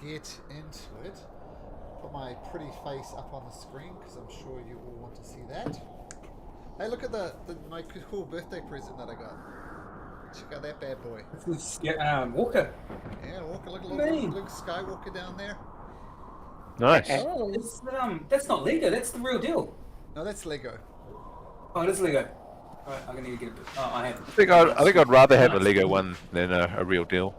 get into it. Put my pretty face up on the screen because I'm sure you all want to see that. Hey, look at my cool birthday present that I got. Check out that bad boy. Walker. Yeah, Walker, look at Luke Skywalker down there. Nice. Oh, that's not Lego. That's the real deal. No, that's Lego. Oh, it is Lego. Alright, I'm gonna need to get a bit. Oh, I have. I think I'd rather have a Lego one than a real deal.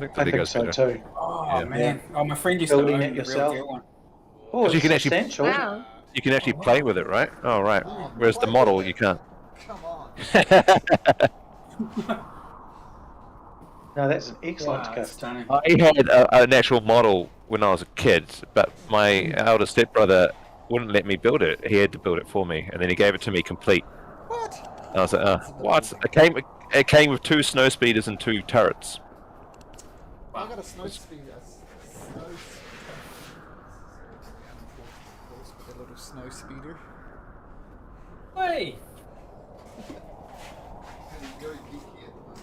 I think so too. Oh Yeah. man! Oh, my friend used to own Building the it real yourself. deal one. Oh, you it's can actually- substantial. Wow. You can actually play with it, right? Oh, right. Whereas the model, you can't. Come on. No, that's an excellent Wow, gift. stunning. I had an actual model when I was a kid, but my elder stepbrother wouldn't let me build it. He had to build it for me, and then he gave it to me complete. What? And I was like, what? It came with 2 snow speeders and 2 turrets. I got a snow speeder. A little snow speeder. Hey! Very geeky at the moment.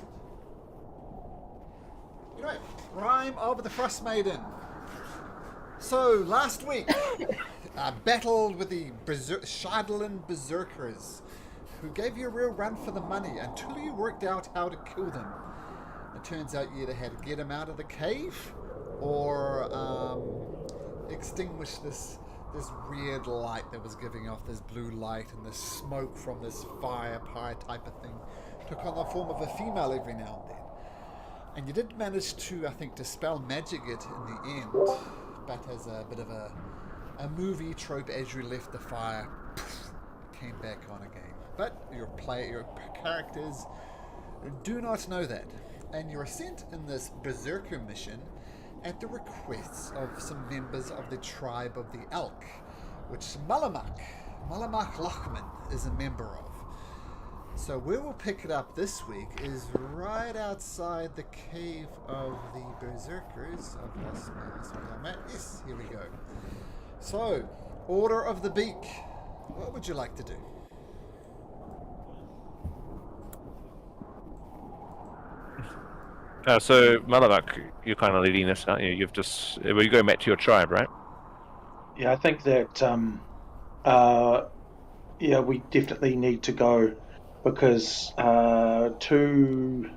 Anyway, Rime of the Frost Maiden. So, last week, I battled with the Shardlin Berserkers, who gave you a real run for the money until you worked out how to kill them. It turns out you either had to get them out of the cave, or extinguish this weird light that was giving off this blue light, and the smoke from this fire pie type of thing took on the form of a female every now and then. And you did manage to, I think, dispel magic it in the end, but as a bit of a movie trope, as you left the fire, it came back on again. But your characters do not know that, and you're sent in this berserker mission at the requests of some members of the tribe of the Elk, which Malumak Lochman is a member of. So where we'll pick it up this week is right outside the cave of the Berserkers. I've lost my map. Yes, here we go. So, Order of the Beak. What would you like to do? So, Malumak, you're kind of leading this, aren't you? You're going back to your tribe, right? Yeah, I think that we definitely need to go because two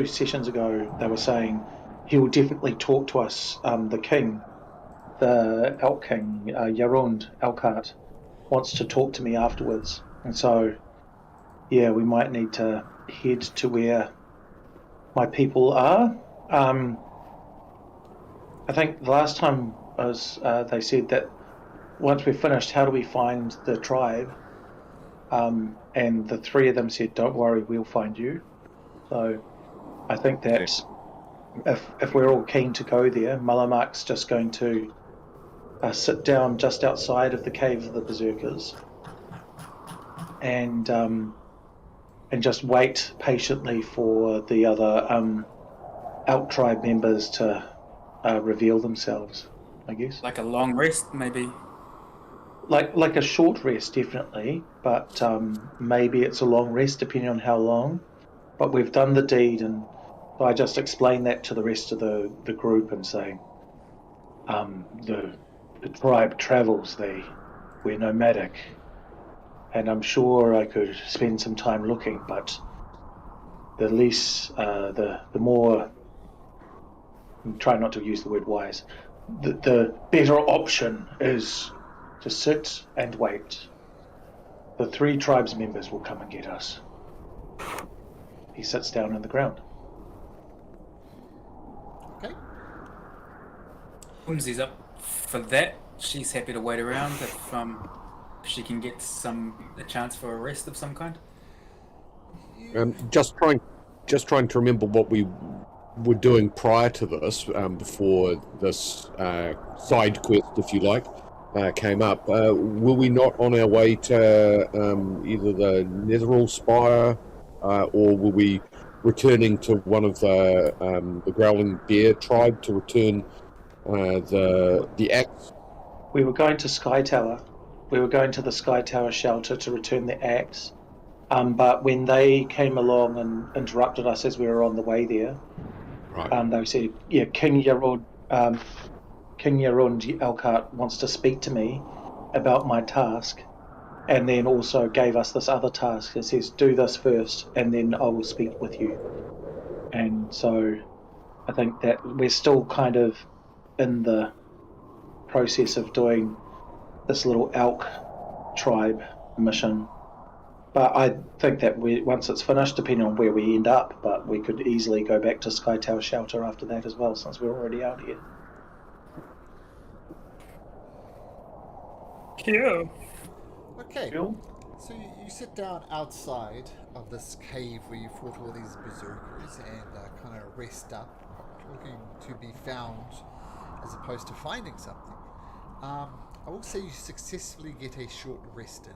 sessions ago they were saying he will definitely talk to us. The king, the Elk King, Yarund Elkhart, wants to talk to me afterwards, and so yeah, we might need to head to where my people are. I think the last time they said that once we're finished, how do we find the tribe? And the 3 of them said, "Don't worry, we'll find you." So I think that if we're all keen to go there, Malumak's just going to sit down just outside of the cave of the Berserkers and just wait patiently for the other Elk tribe members to reveal themselves, I guess. Like a long rest, maybe. Like a short rest, definitely, but maybe it's a long rest, depending on how long. But we've done the deed, and so I just explained that to the rest of the group and saying, the tribe travels, we're nomadic, and I'm sure I could spend some time looking, but the more, I'm trying not to use the word wise, the better option is to sit and wait. The 3 tribes members will come and get us. He sits down on the ground. Okay. Whimsy's up for that. She's happy to wait around if she can get a chance for a rest of some kind. Just trying to remember what we were doing prior to this, before this side quest, if you like, came up. Were we not on our way to either the Netherall Spire, or were we returning to one of the Growling Bear tribe to return the axe? We were going to Sky Tower. We were going to the Sky Tower shelter to return the axe. But when they came along and interrupted us as we were on the way there, Right. They said, yeah, King Yarund Elkhart wants to speak to me about my task, and then also gave us this other task. It says, do this first, and then I will speak with you. And so I think that we're still kind of in the process of doing this little elk tribe mission. But I think that once it's finished, depending on where we end up, but we could easily go back to Sky Tower Shelter after that as well, since we're already out here. Cute. Okay. Cool. So you sit down outside of this cave where you fought all these berserkers and kind of rest up, looking to be found as opposed to finding something. I will say you successfully get a short rest in.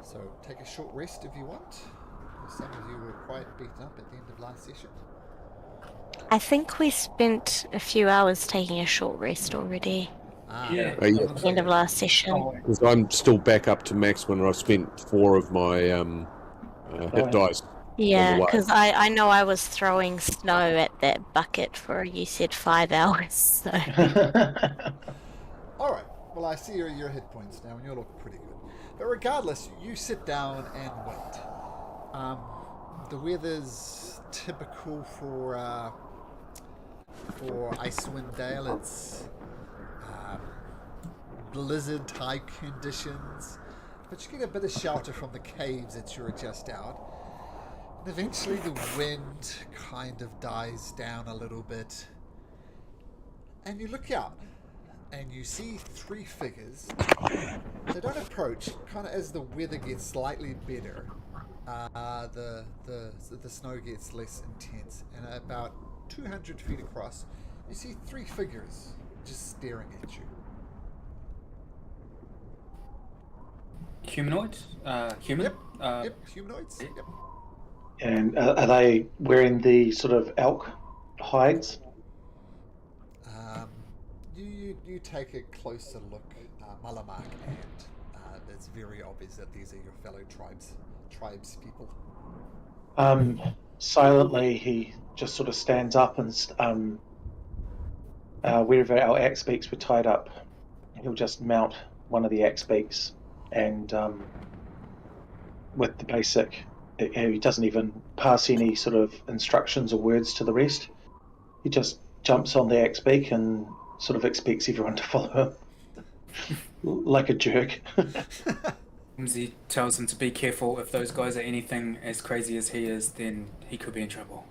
So take a short rest if you want. Some of you were quite beaten up at the end of last session. I think we spent a few hours taking a short rest already. Yeah. Yeah. At the end of last session. Oh, Because I'm still back up to maximum, and I've spent 4 of my hit dice. Yeah, way. because I know I was throwing snow at that bucket for, you said, 5 hours. So. Alright, well I see your hit points now and you look pretty good. But regardless, you sit down and wait. The weather's typical for Icewind Dale. It's blizzard type conditions, but you get a bit of shelter from the caves that you're just out. And eventually the wind kind of dies down a little bit, and you look out and you see 3 figures. They don't approach. Kind of as the weather gets slightly better, the snow gets less intense, and about 200 feet across, you see 3 figures just staring at you. humanoid? Human? Yep. Yep. Humanoids. Yep. And are they wearing the sort of elk hides? You take a closer look, Malumak, and it's very obvious that these are your fellow tribes people. Silently, he just sort of stands up and wherever our axe beaks were tied up, he'll just mount one of the axe beaks, and with the basic, he doesn't even pass any sort of instructions or words to the rest. He just jumps on the axe beak and sort of expects everyone to follow him like a jerk. He tells him to be careful. If those guys are anything as crazy as he is, then he could be in trouble.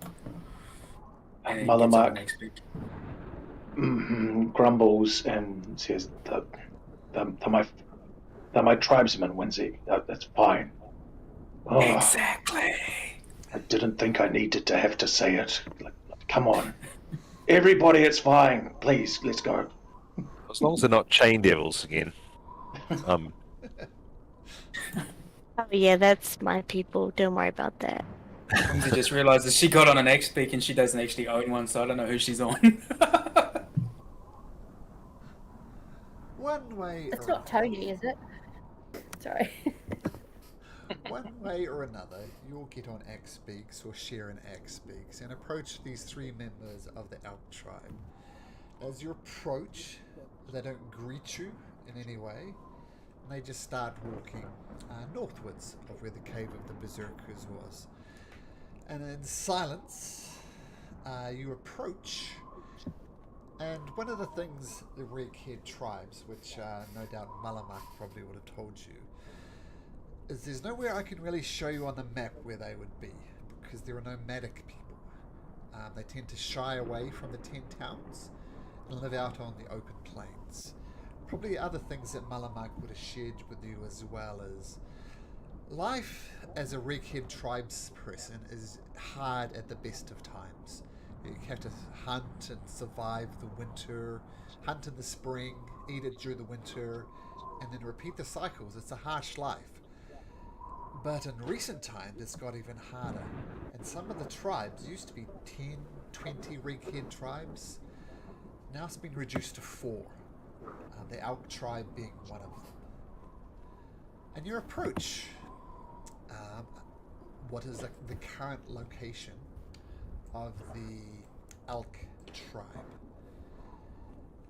And he gets on Malumak the next beat. grumbles and says, they're my tribesmen, Winsy. That's fine. Oh, Exactly. I didn't think I needed to have to say it. Come on. Everybody, it's fine. Please, let's go. As long as they're not chain devils again. Oh, yeah, that's my people. Don't worry about that. He just realizes she got on an X beak and she doesn't actually own one, so I don't know who she's on. One way It's or not Tony, is it? Sorry. One way or another, you'll get on axe beaks or share an axe beaks and approach these 3 members of the elk tribe. As you approach, they don't greet you in any way, and they just start walking northwards of where the cave of the berserkers was. And in silence, you approach, and one of the things the Red-Haired tribes, which no doubt Malumak probably would have told you, is there's nowhere I can really show you on the map where they would be, because there are nomadic people. They tend to shy away from the 10 towns and live out on the open plains. Probably other things that Malumak would have shared with you as well as life as a Red-Haired tribes person is hard at the best of times. You have to hunt and survive the winter, hunt in the spring, eat it during the winter, and then repeat the cycles. It's a harsh life. But in recent times, it's got even harder. And some of the tribes used to be 10, 20 Red-Haired tribes. Now it's been reduced to 4. The Elk tribe being one of them. And your approach, what is the current location of the elk tribe.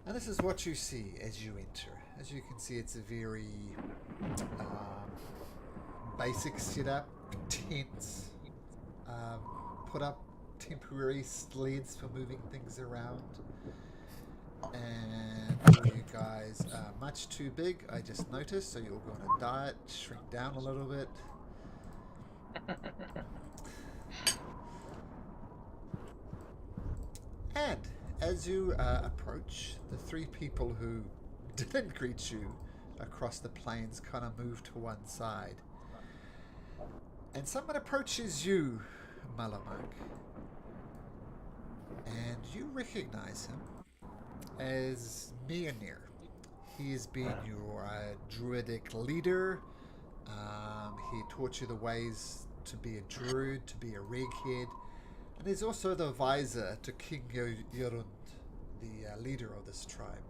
And this is what you see as you enter. As you can see, it's a very basic setup, tents, put up temporary sleds for moving things around. And all you guys are much too big, I just noticed, so you're going to diet, shrink down a little bit. And as you approach, the three people who didn't greet you across the plains kind of move to one side. And someone approaches you, Malumak. And you recognize him as Mjolnir. He has been your druidic leader. He taught you the ways to be a druid, to be a reghead. And he's also the advisor to King Jorund, the leader of this tribe.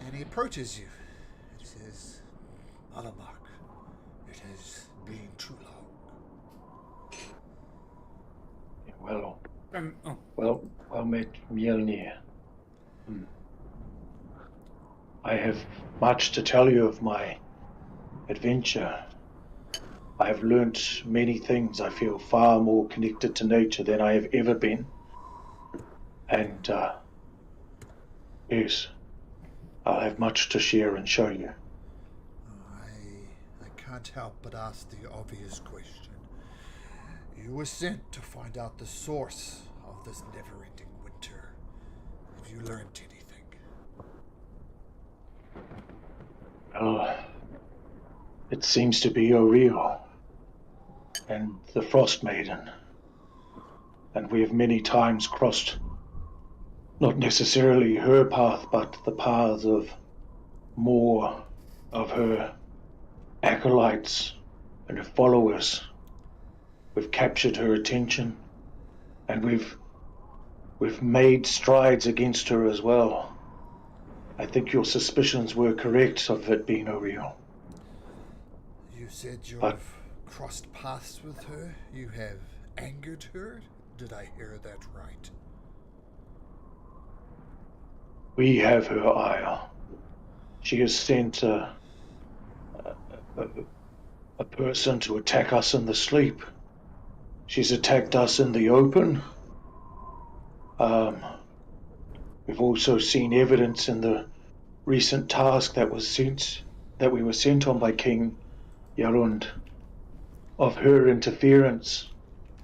And he approaches you and says, Malumak, it has been too long. Well met, Mjolnir. I have much to tell you of my adventure. I have learnt many things. I feel far more connected to nature than I have ever been. And, yes, I'll have much to share and show you. I can't help but ask the obvious question. You were sent to find out the source of this never-ending winter. Have you learned anything? Well, it seems to be Oriel and the Frost Maiden. And we have many times crossed not necessarily her path, but the paths of more of her acolytes and her followers. We've captured her attention, and we've made strides against her as well. I think your suspicions were correct of it being Oriel. You said you've crossed paths with her? You have angered her? Did I hear that right? We have her ire. She has sent a person to attack us in the sleep. She's attacked us in the open. We've also seen evidence in the recent task that we were sent on by King Jorund of her interference,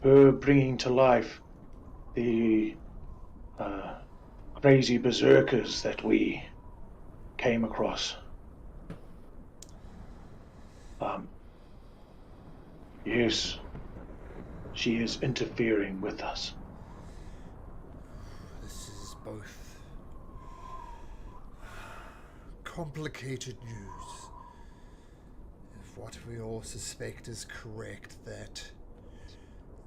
her bringing to life the crazy berserkers that we came across. Yes, she is interfering with us. This is both complicated news. If what we all suspect is correct, that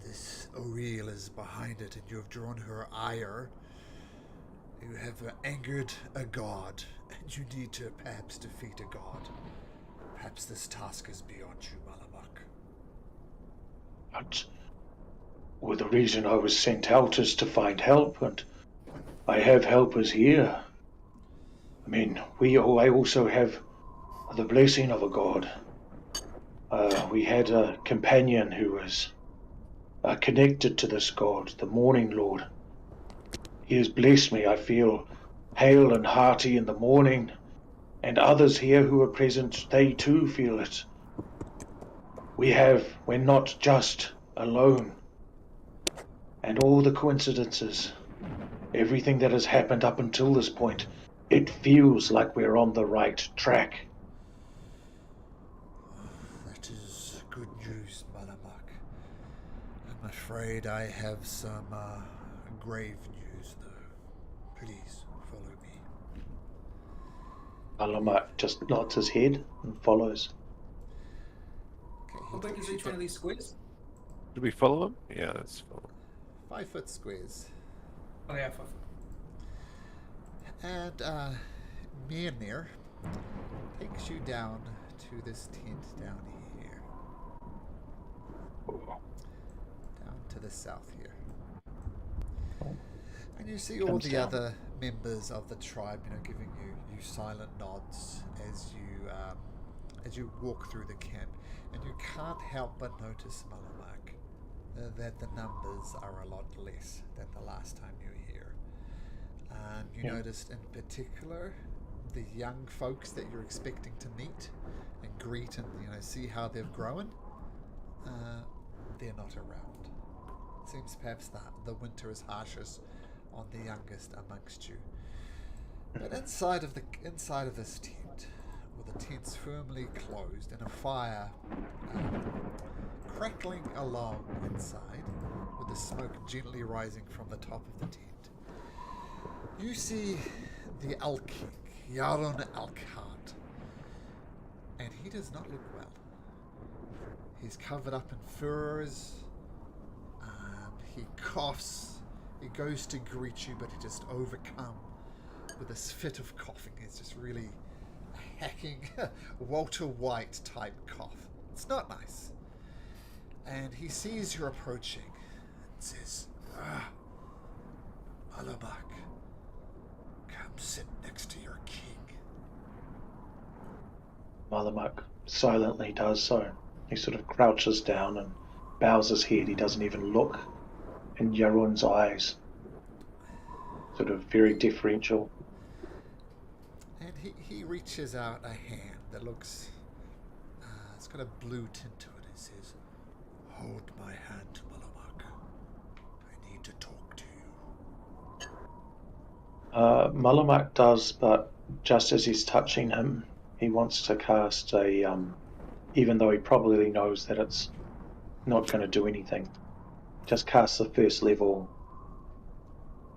this Oriel is behind it and you have drawn her ire, you have angered a god, and you need to perhaps defeat a god. Perhaps this task is beyond you, Malumak. But the reason I was sent out is to find help, and I have helpers here. I mean, I also have the blessing of a god. We had a companion who was connected to this god, the Morning Lord. He has blessed me. I feel hale and hearty in the morning, and others here who are present, they too feel it. We're not just alone. And all the coincidences, everything that has happened up until this point, it feels like we're on the right track. That is good news, Malumak. I'm afraid I have some grave news, though. Please follow me. Malumak just nods his head and follows. Okay, How big is each one of these squares? Do we follow him? Yeah, let's follow him. 5-foot squares. Oh yeah, 5 foot. And Mjolnir takes you down to this tent down here. Down to the south here. And you see all Comes the down. other members of the tribe, giving you silent nods as you walk through the camp, and you can't help but notice, Malumak, that the numbers are a lot less than the last time you were here. You noticed in particular the young folks that you're expecting to meet and greet and see how they've grown. They're not around. Seems perhaps the winter is harshest on the youngest amongst you. But inside of this tent, with the tents firmly closed and a fire crackling along inside, with the smoke gently rising from the top of the tent, you see the Elk King, Yaron Elkhart, and he does not look well. He's covered up in furs. He coughs. He goes to greet you, but he just overcome with this fit of coughing. It's just really a hacking Walter White type cough. It's not nice. And he sees you approaching and says, Malumak, come sit next to your king. Malumak silently does so. He sort of crouches down and bows his head. He doesn't even look in Yaron's eyes. Sort of very deferential. And he reaches out a hand that looks, it's got a blue tint to it. He says, hold my hand, Malumak. I need to talk to you. Malumak does, but just as he's touching him, he wants to cast a, even though he probably knows that it's not going to do anything, just cast the first level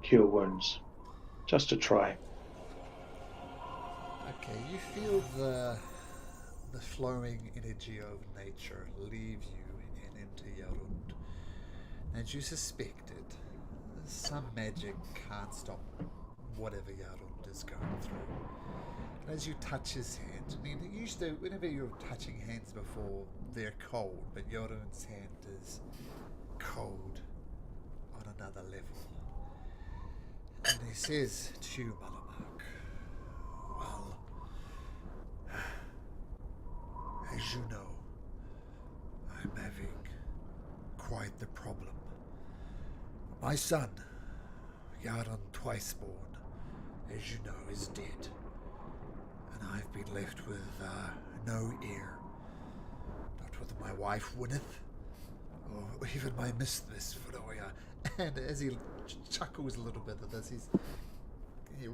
Cure Wounds, just to try. Okay, you feel the flowing energy of nature leave you and into Yarund. As you suspected, some magic can't stop whatever Yarund is going through. And as you touch his hand, I mean, usually whenever you're touching hands before, they're cold, but Yarund's hand is cold on another level. And he says to you, Malumak, well, as you know, I'm having quite the problem. My son, Yaron Twiceborn, as you know, is dead. And I've been left with no heir. Not with my wife, Gwyneth, or even my mistress, Freya. And as he chuckles a little bit at this, he's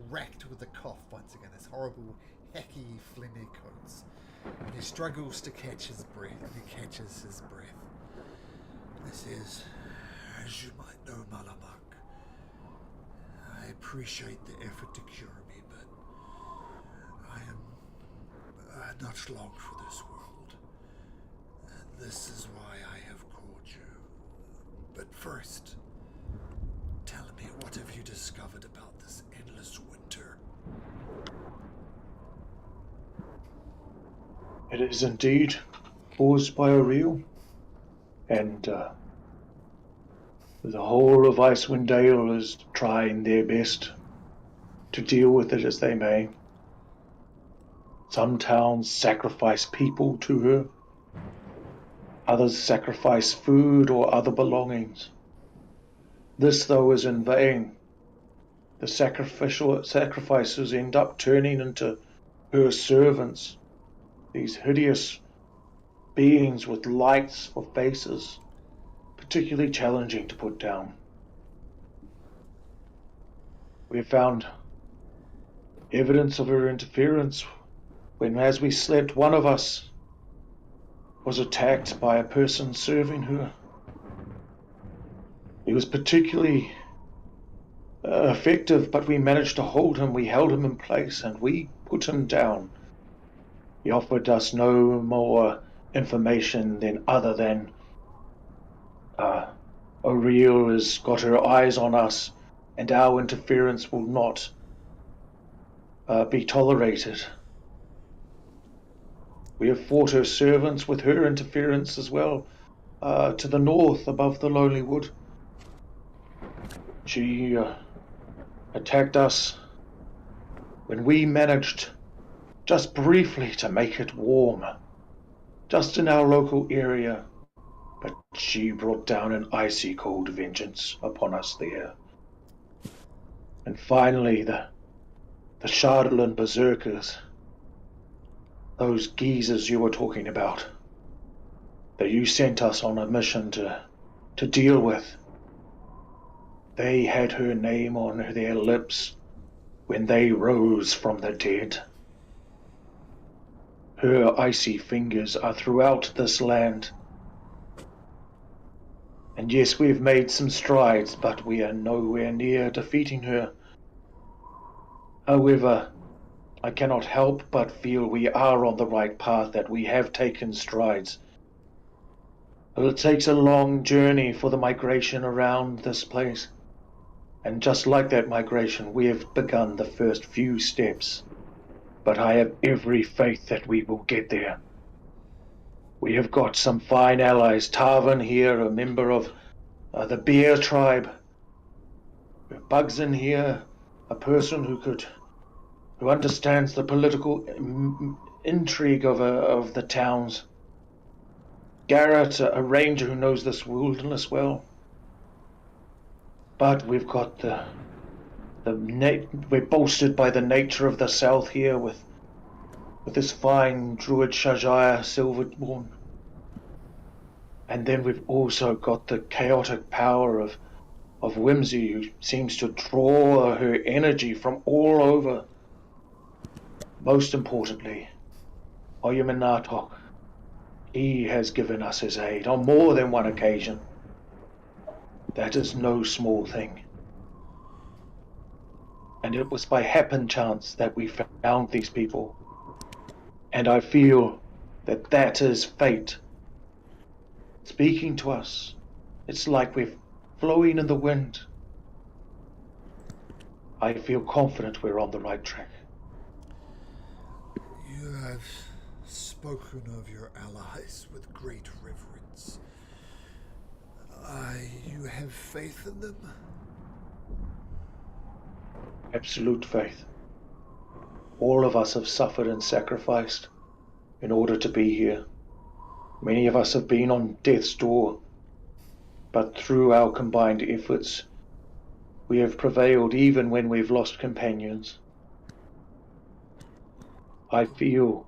racked with the cough once again, this horrible, hacky, phlegmy coats. And he struggles to catch his breath, and he catches his breath. This is, as you might know, Malumak, I appreciate the effort to cure me, but I am not long for this world. And this is why I have called you. But first, tell me, what have you discovered about this endless winter? It is indeed caused by a real, and the whole of Icewind Dale is trying their best to deal with it as they may. Some towns sacrifice people to her, others sacrifice food or other belongings. This, though, is in vain. The sacrifices end up turning into her servants, these hideous beings with lights for faces, particularly challenging to put down. We have found evidence of her interference when, as we slept, one of us was attacked by a person serving her. He was particularly effective, but we managed to hold him. We held him in place and we put him down. He offered us no more information than other than Oriel has got her eyes on us and our interference will not be tolerated. We have fought her servants with her interference as well, to the north above the Lonely Wood. She attacked us when we managed just briefly to make it warm, just in our local area. But she brought down an icy cold vengeance upon us there. And finally, the Shardland berserkers, those geezers you were talking about, that you sent us on a mission to deal with, they had her name on their lips when they rose from the dead. Her icy fingers are throughout this land. And yes, we've made some strides, but we are nowhere near defeating her. However, I cannot help but feel we are on the right path, that we have taken strides. But it takes a long journey for the migration around this place. And just like that migration, we have begun the first few steps. But I have every faith that we will get there. We have got some fine allies. Tarvin here, a member of the Bear tribe. Bugs in here, a person who understands the political intrigue of the towns. Garrett, a ranger who knows this wilderness well. But we've got we're bolstered by the nature of the south here with this fine druid Shajaya Silverborn. And then we've also got the chaotic power of Whimsy, who seems to draw her energy from all over. Most importantly, Oyuminatok, he has given us his aid on more than one occasion. That is no small thing. And it was by happen chance that we found these people. And I feel that that is fate speaking to us. It's like we're flowing in the wind. I feel confident we're on the right track. You have spoken of your allies with great reverence. You have faith in them? Absolute faith. All of us have suffered and sacrificed in order to be here. Many of us have been on death's door, but through our combined efforts, we have prevailed even when we've lost companions. I feel,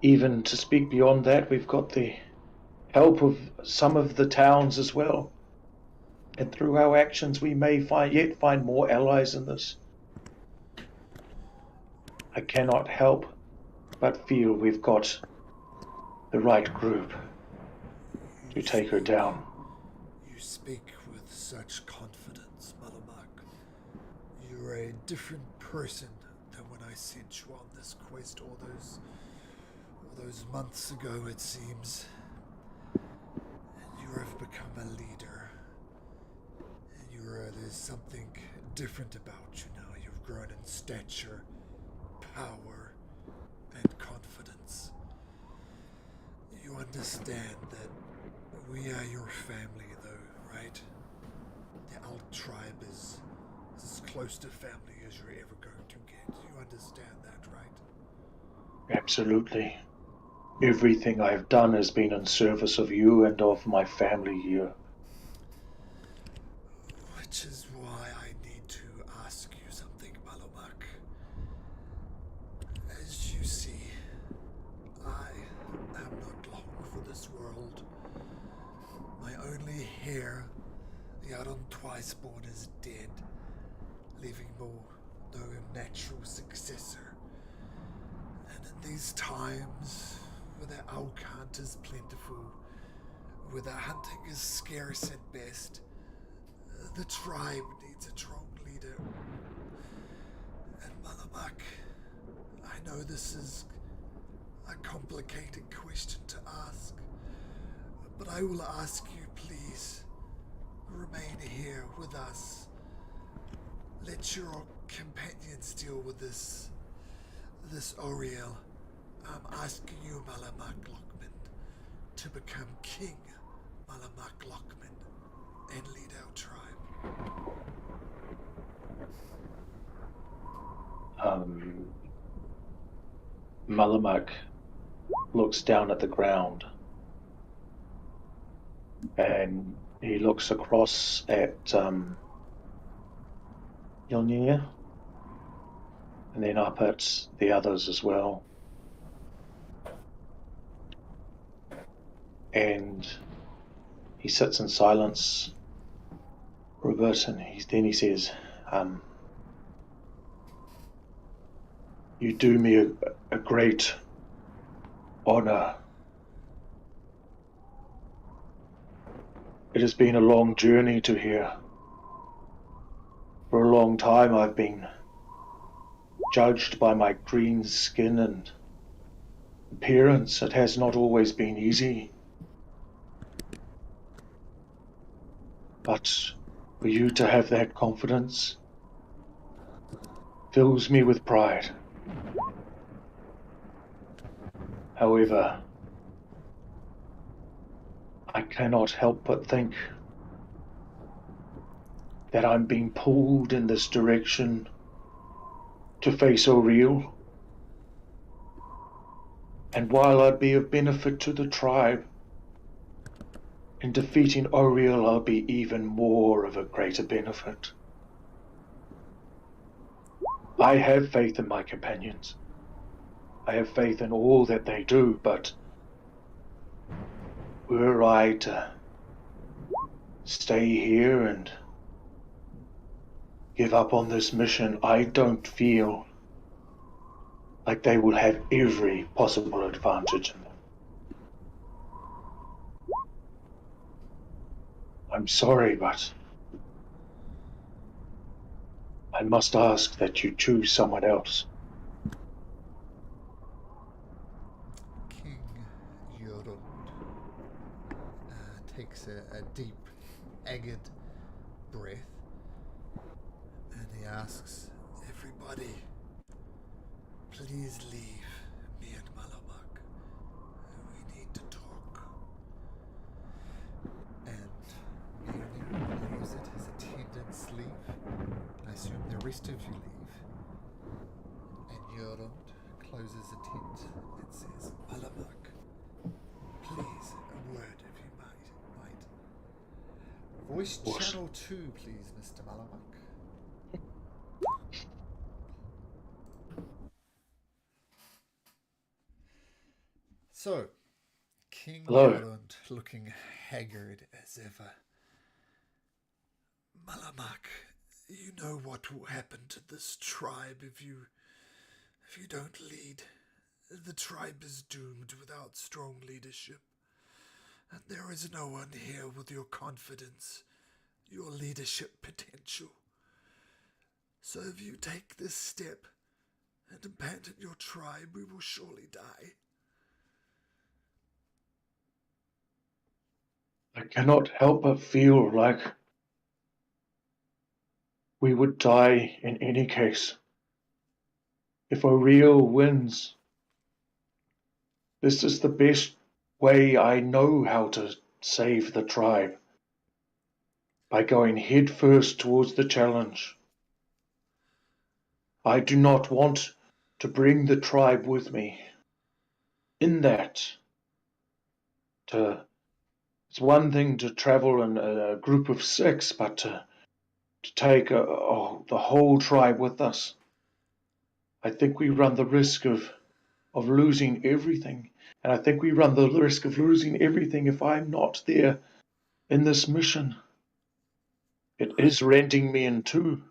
even to speak beyond that, we've got the help of some of the towns as well. And through our actions, we may yet find more allies in this. I cannot help but feel we've got the right group to take her down. You speak with such confidence, Malumak. You're a different person than when I sent you on this quest all those months ago, it seems. You have become a leader. There's something different about you now. You've grown in stature, power, and confidence. You understand that we are your family, though, right? The Alt tribe is as close to family as you're ever going to get. You understand that, right? Absolutely. Everything I've done has been in service of you and of my family here. Which is why I need to ask you something, Malumak. As you see, I am not long for this world. My only heir, Yaron Twiceborn, is dead, leaving no natural successor. And in these times, where the elk hunt is plentiful, where the hunting is scarce at best, the tribe needs a strong leader. And Malumak, I know this is a complicated question to ask, but I will ask you, please, remain here with us. Let your companions deal with this Oriel. I'm asking you, Malumak Lockman, to become King Malumak Lockman and lead our tribe. Malumak looks down at the ground and he looks across at Yilnir and then up at the others as well. And he sits in silence for a bit and then he says, you do me a great honor. It has been a long journey to here. For a long time I've been judged by my green skin and appearance. It has not always been easy. But for you to have that confidence fills me with pride. However, I cannot help but think that I'm being pulled in this direction to face O'Reilly. And while I'd be of benefit to the tribe, in defeating O'Reilly I'll be even more of a greater benefit. I have faith in my companions. I have faith in all that they do, but were I to stay here and give up on this mission, I don't feel like they will have every possible advantage in them. I'm sorry, but I must ask that you choose someone else. King Jorund takes a deep, agate breath and he asks, everybody, please leave me and Malumak. We need to talk. And Mjolnir leaves it his attendants leave. I assume the rest of you leave. And Jorund closes the tent and says, Malumak, please, a word if you might. Voice channel 2, please, Mr. Malumak. So, King Hello. Jorund, looking haggard as ever. Malumak, you know what will happen to this tribe if you don't lead. The tribe is doomed without strong leadership. And there is no one here with your confidence, your leadership potential. So if you take this step and abandon your tribe, we will surely die. I cannot help but feel like we would die in any case. If O'Reilly wins, this is the best way I know how to save the tribe. By going head first towards the challenge. I do not want to bring the tribe with me. In that, it's one thing to travel in a group of 6, but to take the whole tribe with us, I think we run the risk of losing everything. And I think we run the risk of losing everything if I'm not there in this mission. It is rending me in two.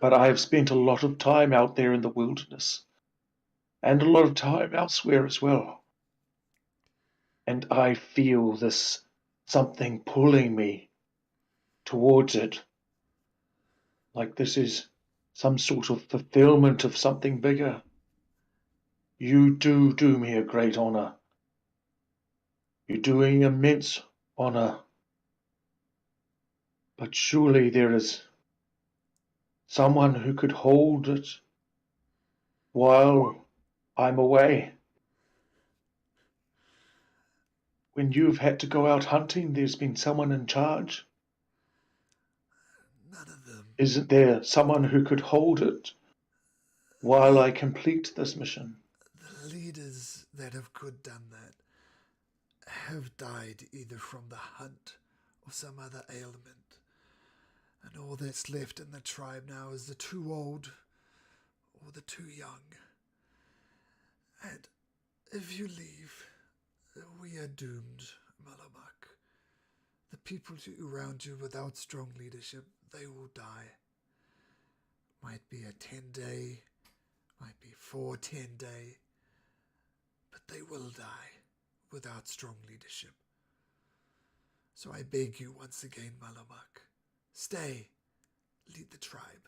But I have spent a lot of time out there in the wilderness. And a lot of time elsewhere as well. And I feel this something pulling me towards it. Like this is some sort of fulfillment of something bigger. You do me a great honor. You're doing immense honor. But surely there is someone who could hold it while I'm away. When you've had to go out hunting, there's been someone in charge. Isn't there someone who could hold it while I complete this mission? The leaders that have could done that have died either from the hunt or some other ailment. And all that's left in the tribe now is the too old or the too young. And if you leave, we are doomed, Malumak. The people around you without strong leadership, they will die. Might be a 10-day, might be 4-10-day, but they will die without strong leadership. So I beg you once again, Malumak, stay, lead the tribe.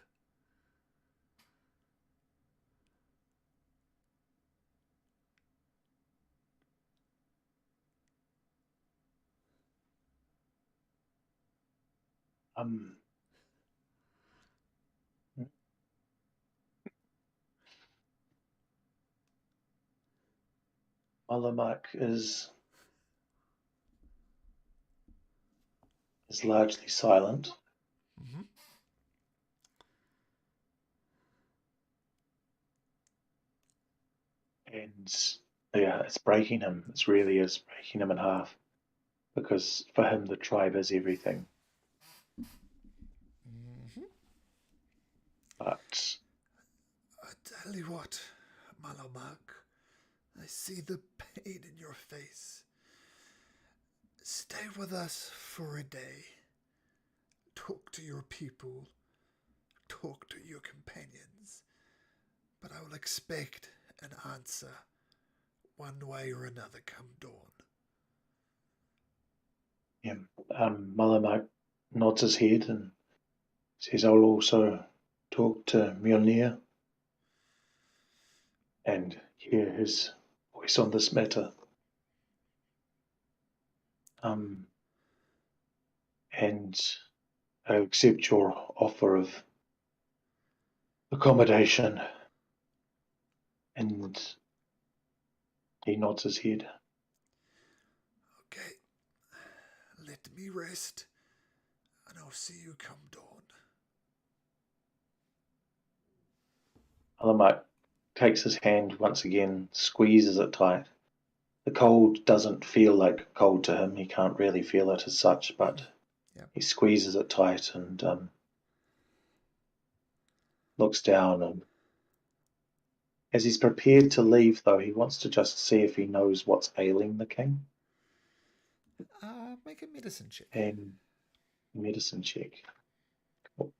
Malumak is largely silent. Mm-hmm. And yeah, it's breaking him. It really is breaking him in half. Because for him, the tribe is everything. Mm-hmm. But I tell you what, Malumak, I see the pain in your face. Stay with us for a day. Talk to your people. Talk to your companions. But I will expect an answer one way or another come dawn. yeah, Malumak nods his head and says, I'll also talk to Mjolnir and hear his voice on this matter. And I accept your offer of accommodation. And he nods his head. Okay, let me rest, and I'll see you come dawn. Malumak takes his hand once again, squeezes it tight. The cold doesn't feel like cold to him. He can't really feel it as such, but he squeezes it tight and looks down. And as he's prepared to leave, though, he wants to just see if he knows what's ailing the king. Make a medicine check. And medicine check. Cool.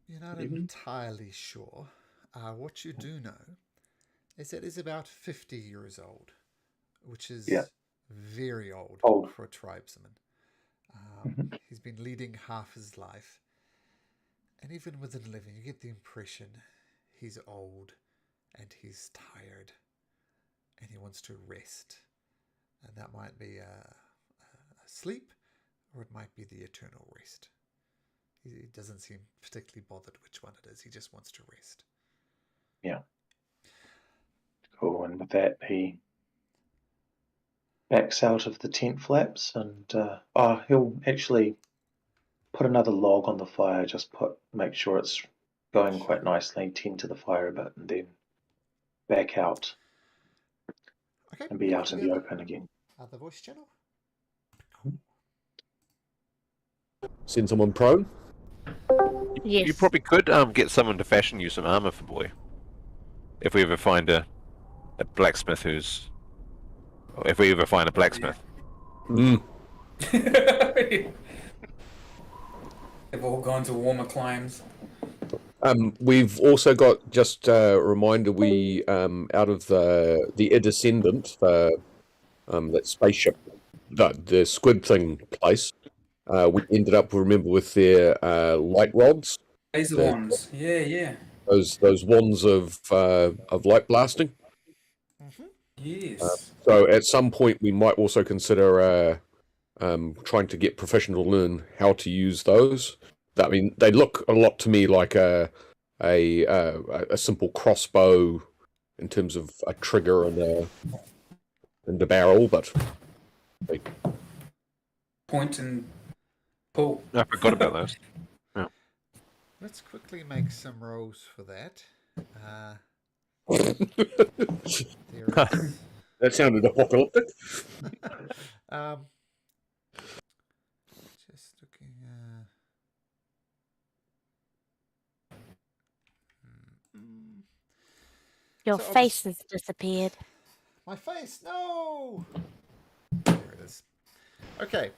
You're not entirely sure. What you do know is that he's about 50 years old, which is very old for a tribesman. He's been leading half his life. And even within living, you get the impression he's old and he's tired and he wants to rest. And that might be a sleep, or it might be the eternal rest. He doesn't seem particularly bothered which one it is. He just wants to rest. Yeah. Cool. And with that, he backs out of the tent flaps and he'll actually put another log on the fire, make sure it's going quite nicely, tend to the fire a bit, and then back out and be out in the open again. The voice channel? Send someone prone? Yes. You probably could get someone to fashion you some armor for boy. If we ever find a blacksmith if we ever find a blacksmith. Mm. They've all gone to warmer climes. We've also got, just a reminder, we out of the Descendant, that spaceship, the squid thing place, we ended up, remember, with their light rods. Laser wands. Yeah. Those wands of light blasting. Mm-hmm. Yes. So at some point we might also consider trying to get professional to learn how to use those. I mean, they look a lot to me like a simple crossbow in terms of a trigger and a barrel, but Point and pull. I forgot about those. Let's quickly make some rolls for that. There is. That sounded apocalyptic. Just looking. Your So face has disappeared. My face, no. There it is. Okay.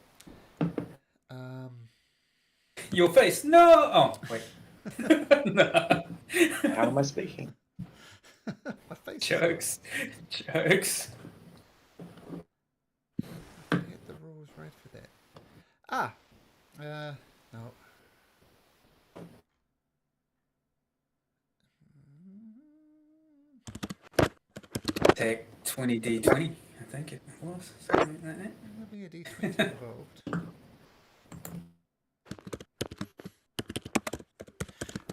Your face. No. Oh wait. No. How am I speaking? My face. Jokes. Jokes. Get the rules right for that. No. Take 20d20. I think it was something like that. There'll be a D20 involved.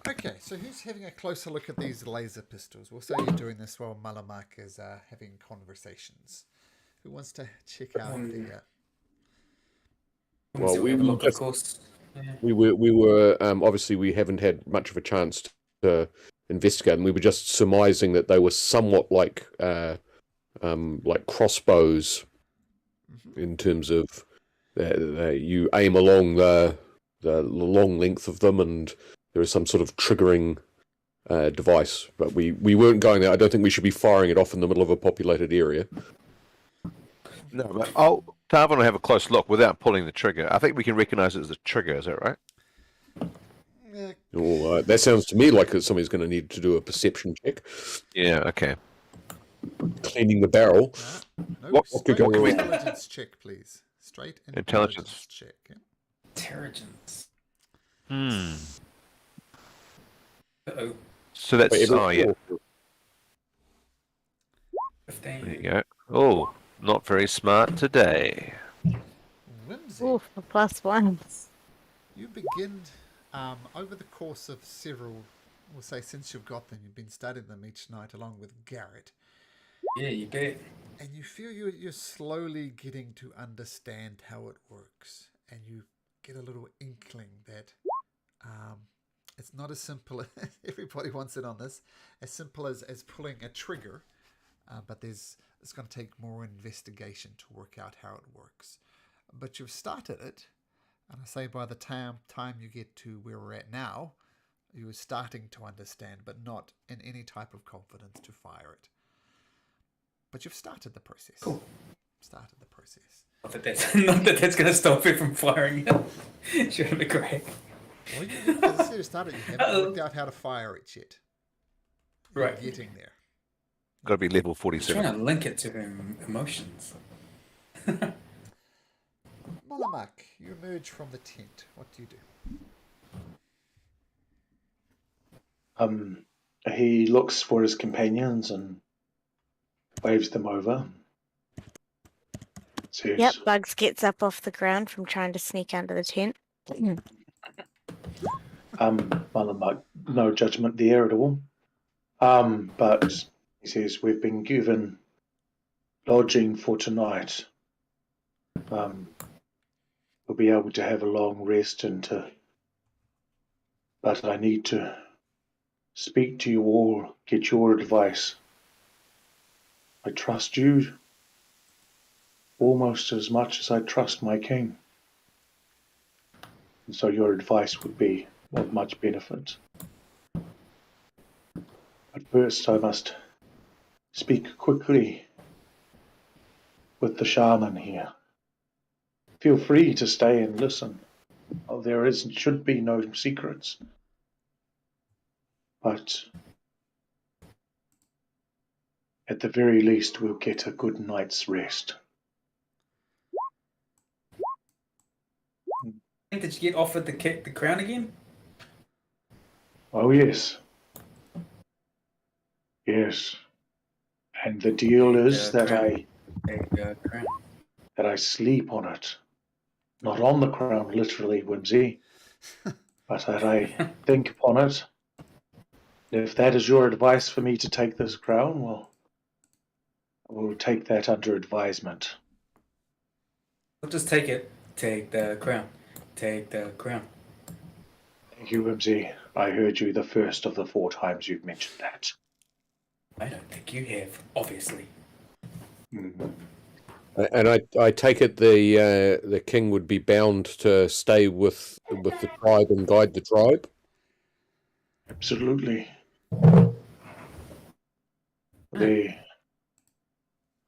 Okay, so who's having a closer look at these laser pistols? We'll say you're doing this while Malumak is having conversations. Who wants to check out the? Well, we have a look, of just- course. Yeah. We were obviously we haven't had much of a chance to investigate, and we were just surmising that they were somewhat like crossbows in terms of you aim along the long length of them, and there is some sort of triggering device. But we weren't going there. I don't think we should be firing it off in the middle of a populated area. No, but Tarvin will have a close look without pulling the trigger. I think we can recognise it as a trigger. Is that right? Oh, that sounds to me like somebody's going to need to do a perception check, Yeah. Okay. cleaning the barrel. No, What straight could go wrong? intelligence check, please. Straight intelligence check. Yeah. Intelligence. Hmm. Uh-oh. So that's Wait, yeah. 15. There you go. Oh, not very smart today. Whimsy. Ooh, for +1. You begin over the course of several, we'll say since you've got them, you've been studying them each night along with Garrett, Yeah, you bet. and you feel you're slowly getting to understand how it works, and you get a little inkling that it's not as simple. Everybody wants it on this, as simple as pulling a trigger, but it's going to take more investigation to work out how it works. But you've started it. And I say by the time you get to where we're at now, you're starting to understand, but not in any type of confidence to fire it. But you've started the process. Cool. Started the process. Not that that's going to stop it from firing it. Should be great. Well, as I said, you started. You haven't worked out how to fire it yet. You're Right. getting there. Got to be level I'm 47. trying to link it to emotions. Malumak, you emerge from the tent. What do you do? He looks for his companions and waves them over. Says, Yep, Bugs gets up off the ground from trying to sneak under the tent. Malumak, no judgment there at all. But he says, we've been given lodging for tonight. We'll be able to have a long rest but I need to speak to you all, get your advice. I trust you almost as much as I trust my king. And so your advice would be of much benefit. But first I must speak quickly with the shaman here. Feel free to stay and listen. Oh, should be no secrets. But at the very least, we'll get a good night's rest. Did you get offered the crown again? Oh, yes. Yes. And the deal is that crown. Crown. I sleep on it. Not on the crown, literally, Whimsy, but that I think upon it. And if that is your advice for me to take this crown, well, I will take that under advisement. I'll just take it. Take the crown. Take the crown. Thank you, Whimsy. I heard you the first of the 4 times you've mentioned that. I don't think you have, obviously. Mm. And I take it the king would be bound to stay with the tribe and guide the tribe. Absolutely. The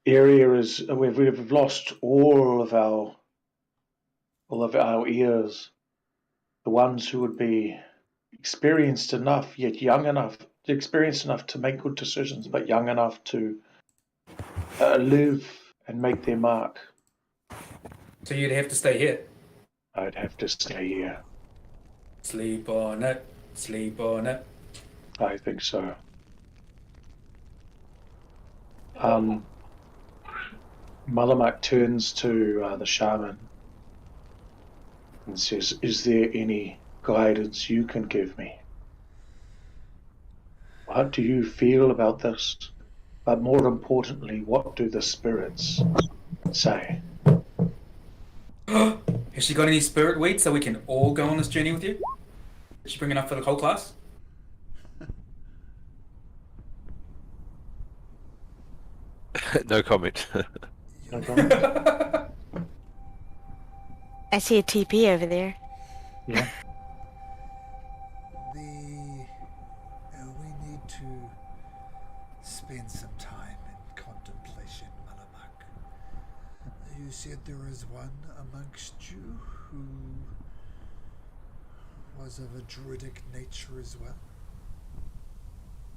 area is we've lost all of our ears. The ones who would be experienced enough, yet experienced enough to make good decisions, but young enough to live and make their mark. So you'd have to stay here. I'd have to stay here. Sleep on it. Sleep on it. I think so. Malumak turns to the shaman and says, "Is there any guidance you can give me? What do you feel about this? But more importantly, what do the spirits say?" Has she got any spirit weed so we can all go on this journey with you? Is she bring enough for the whole class? No comment. No problem. I see a TP over there. Yeah. We need to spend some time in contemplation, Malumak. You said there is one amongst you who was of a druidic nature as well.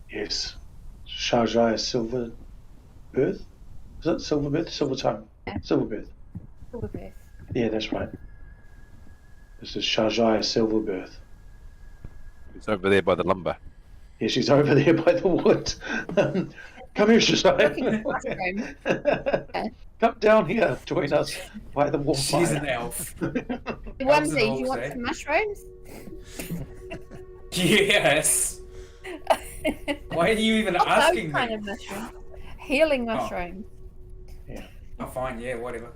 Yes. Shajaya Silverbirth? Is that Silverbirth? Silvertongue? Yeah. Silverbirth. Silverbirth. Yeah, that's right. This is Shajaya Silverbirth. It's over there by the lumber. Yeah, she's over there by the wood. Come here, Looking at Shajaya. mushroom. Come down here, join us by the warm She's fire. an elf. Onesie, do you want eh? some mushrooms? Yes. Why are you even Not asking those kind me? of mushrooms. Healing mushrooms. Oh, fine, yeah, whatever.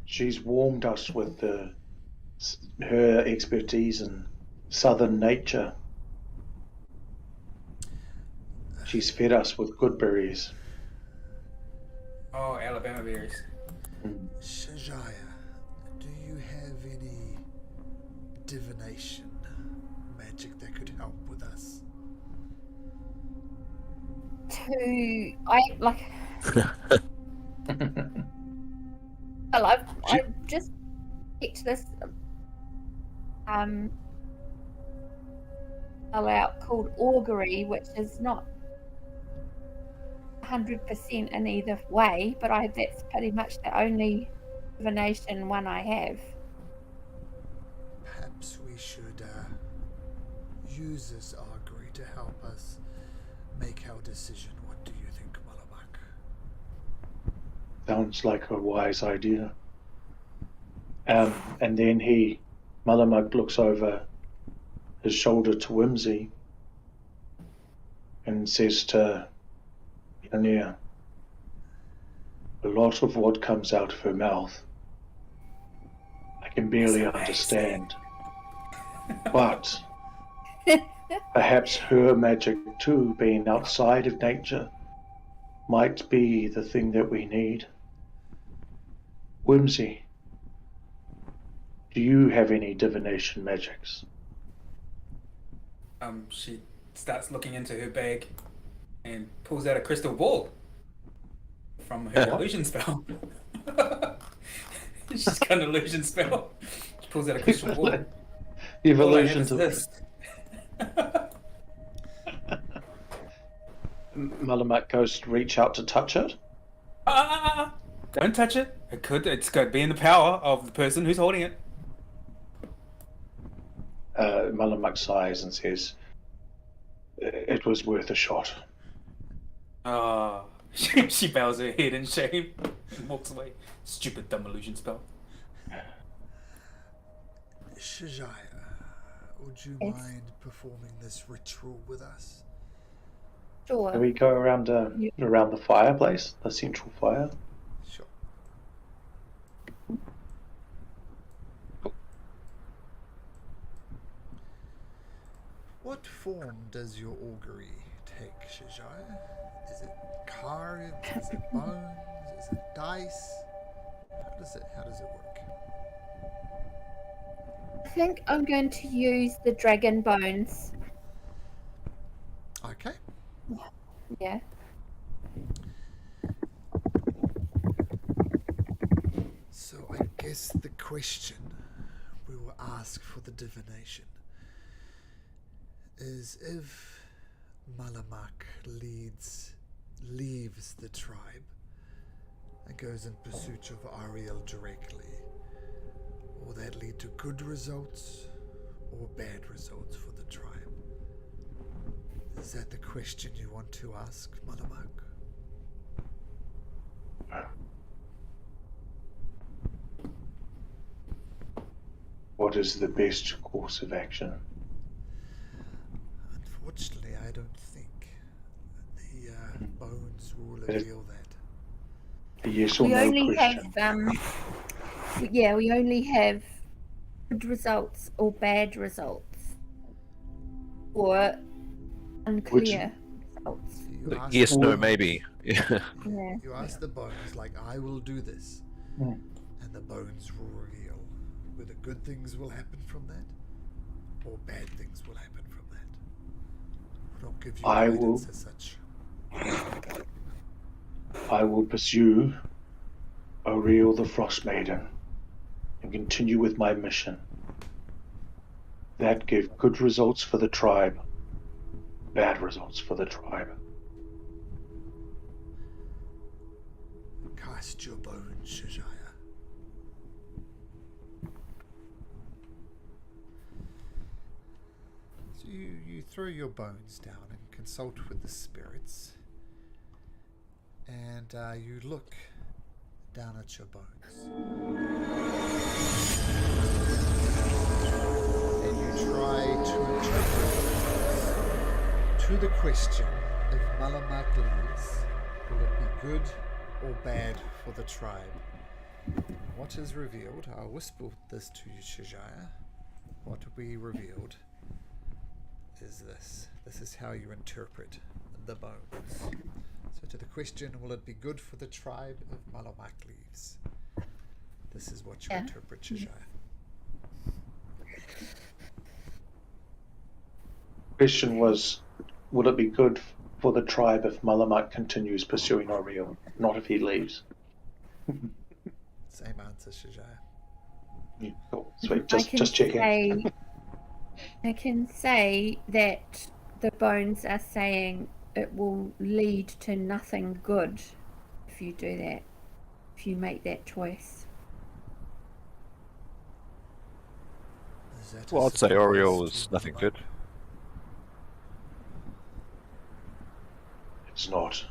She's warmed us with her expertise in southern nature. She's fed us with good berries. Oh, Alabama berries. Shajaya, do you have any divination magic that could help with us? Well, I've just picked this spell out called augury, which is not 100% in either way, but that's pretty much the only divination one I have. Perhaps we should use this augury to help us make our decision. What do you think, Malumak? Sounds like a wise idea. And then Malumak looks over his shoulder to Whimsy and says to Yanir, "A lot of what comes out of her mouth I can barely understand. But perhaps her magic too, being outside of nature, might be the thing that we need. Whimsy, do you have any divination magics?" She starts looking into her bag and pulls out a crystal ball from her What? illusion spell. She's got an illusion spell. She pulls out a crystal ball. You've All I have illusion is to this. Malumak goes to reach out to touch it. Don't touch it. It's got to be in the power of the person who's holding it. Malumak sighs and says, "It was worth a shot." She bows her head in shame and walks away. Stupid dumb illusion spell. Shajaya, would you Yes. mind performing this ritual with us? Sure. Can we go around the fireplace, the central fire? Sure. What form does your augury take, Shajaya? Is it carved? Is it bones? Is it dice? How does it work? I think I'm going to use the dragon bones. Okay. Yeah. So I guess the question we will ask for the divination is if Malumak leaves the tribe and goes in pursuit of Ariel directly, will that lead to good results or bad results for the tribe? Is that the question you want to ask, Malumak? What is the best course of action? Unfortunately, I don't think the bones will reveal that. A yes or We no only question. have we only have good results or bad results, or unclear results. You ask Yes, the no, bones- maybe. Yeah. Yeah. You ask the bones, like, I will do this, Hmm. and the bones will reveal whether good things will happen from that, or bad things will happen from that. We don't give you I guidance will- as such. I will pursue Ariel the Frost Maiden and continue with my mission. That gave good results for the tribe, bad results for the tribe. Cast your bones, Shajaya. So you throw your bones down and consult with the spirits, and you look down at your bones. And you try to interpret to the question, if Malumak leaves, will it be good or bad for the tribe? What is revealed, I'll whisper this to you, Shajaya. What we revealed is this. This is how you interpret the bones. So to the question, will it be good for the tribe if Malumak leaves? This is what you interpret, Shajaya. Question was, will it be good for the tribe if Malumak continues pursuing Ariel, not if he leaves? Same answer, Shajaya. Yeah, cool. Sweet. I can Just checking. I can say that the bones are saying it will lead to nothing good if you do that, if you make that choice. Is that a Well, I'd say surprise Oriole to is nothing Malumak? good. It's not.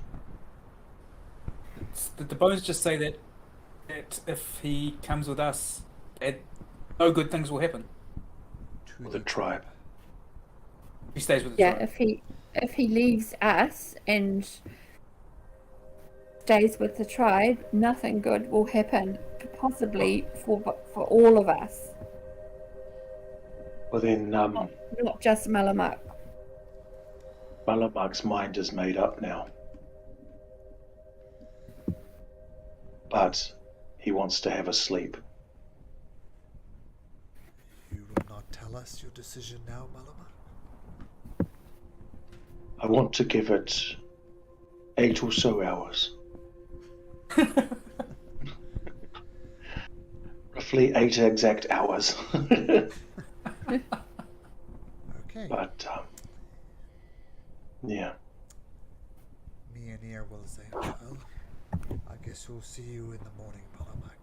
Did the bones just say that if he comes with us, no good things will happen? To The tribe. He stays with the Yeah, tribe. if he leaves us and stays with the tribe, nothing good will happen, possibly for all of us, Well then, not just Malumak. Malumak's mind is made up now. But he wants to have a sleep. You will not tell us your decision now, Malumak? I want to give it 8 or so hours. Roughly 8 exact hours. Okay. But, yeah. Me and Ear will say, well, I guess we'll see you in the morning, Malumak.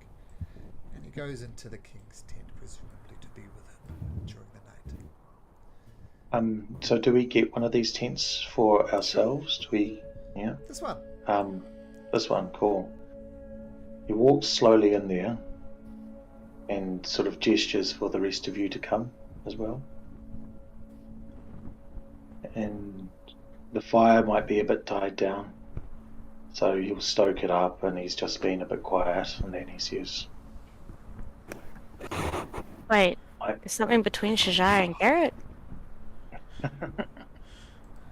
And he goes into the king's tent, presumably to be with him during the night. So do we get one of these tents for ourselves? Do we, yeah? This one. This one, cool. He walks slowly in there and sort of gestures for the rest of you to come as well. And the fire might be a bit died down, so he'll stoke it up, and he's just been a bit quiet, and then he says, Wait, I- there's something between Shajara and Garrett?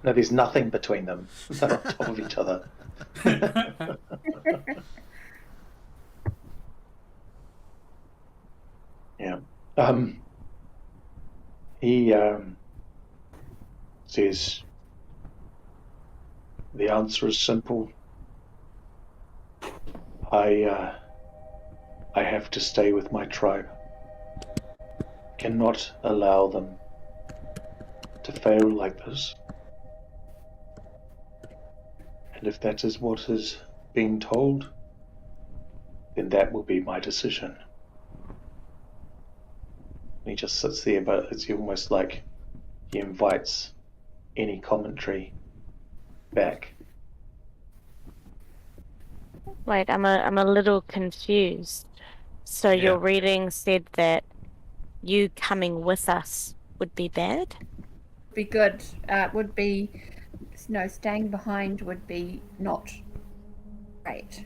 No, there's nothing between them. They're on top of each other. Yeah. He says the answer is simple. I have to stay with my tribe. Cannot allow them to fail like this. And if that is what is being told, then that will be my decision. And he just sits there, but it's almost like he invites any commentary back. Wait, I'm a little confused. So Yeah. your reading said that you coming with us would be bad? Be good. Would be no, staying behind would be not great.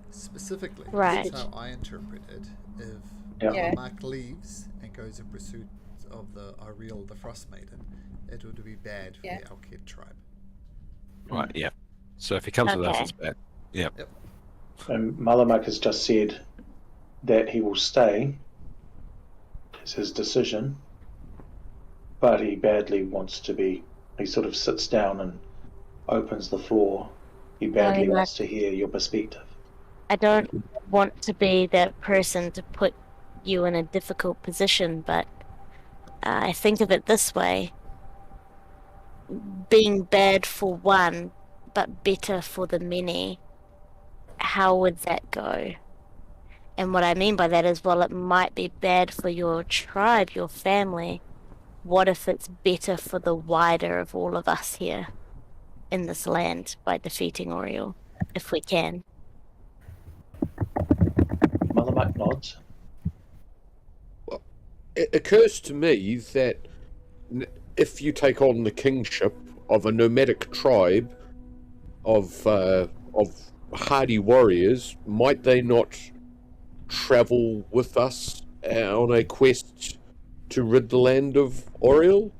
Specifically, Right. that's how I interpret it. If Yeah. Yeah. Malumak leaves and goes in pursuit of the Ariel, the Frost Maiden, it would be bad for Yeah. the Alkid tribe. Right, yeah. So if he comes with us, Okay. it's bad. Yeah. And Malumak has just said that he will stay. It's his decision. But he badly wants to be. He sort of sits down and opens the floor. He badly Malumak. wants to hear your perspective. I don't want to be that person to put you in a difficult position, but I think of it this way. Being bad for one, but better for the many, how would that go? And what I mean by that is, while it might be bad for your tribe, your family, what if it's better for the wider of all of us here in this land by defeating Oriel, if we can? Malumak nods. It occurs to me that if you take on the kingship of a nomadic tribe of hardy warriors, might they not travel with us on a quest to rid the land of Oriel?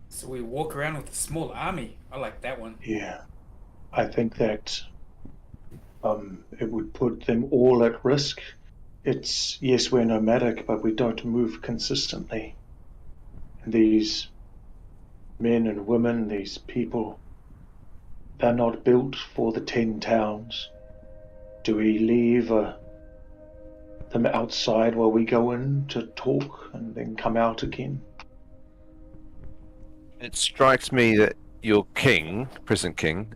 So we walk around with a small army. I like that one. Yeah. I think that it would put them all at risk. It's, yes, we're nomadic, but we don't move consistently. And these men and women, these people, they're not built for the 10 towns. Do we leave them outside while we go in to talk and then come out again? It strikes me that your king, present king,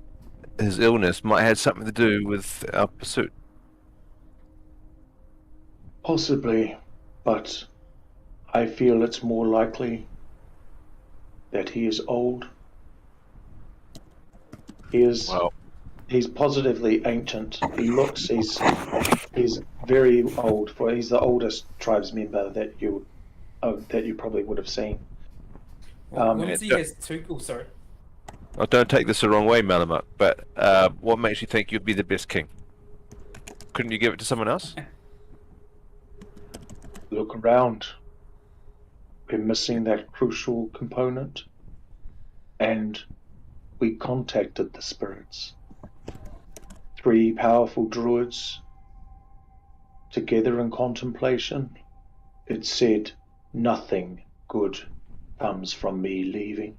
his illness might have something to do with our pursuit. Possibly, but I feel it's more likely that he is old. He's positively ancient. He looks, he's very old. He's the oldest tribes member that you probably would have seen. Whimsy has two. Oh, sorry. I don't take this the wrong way, Malumak, but what makes you think you'd be the best king? Couldn't you give it to someone else? Look around. We're missing that crucial component, and we contacted the spirits. 3 powerful druids together in contemplation. It said nothing good comes from me leaving.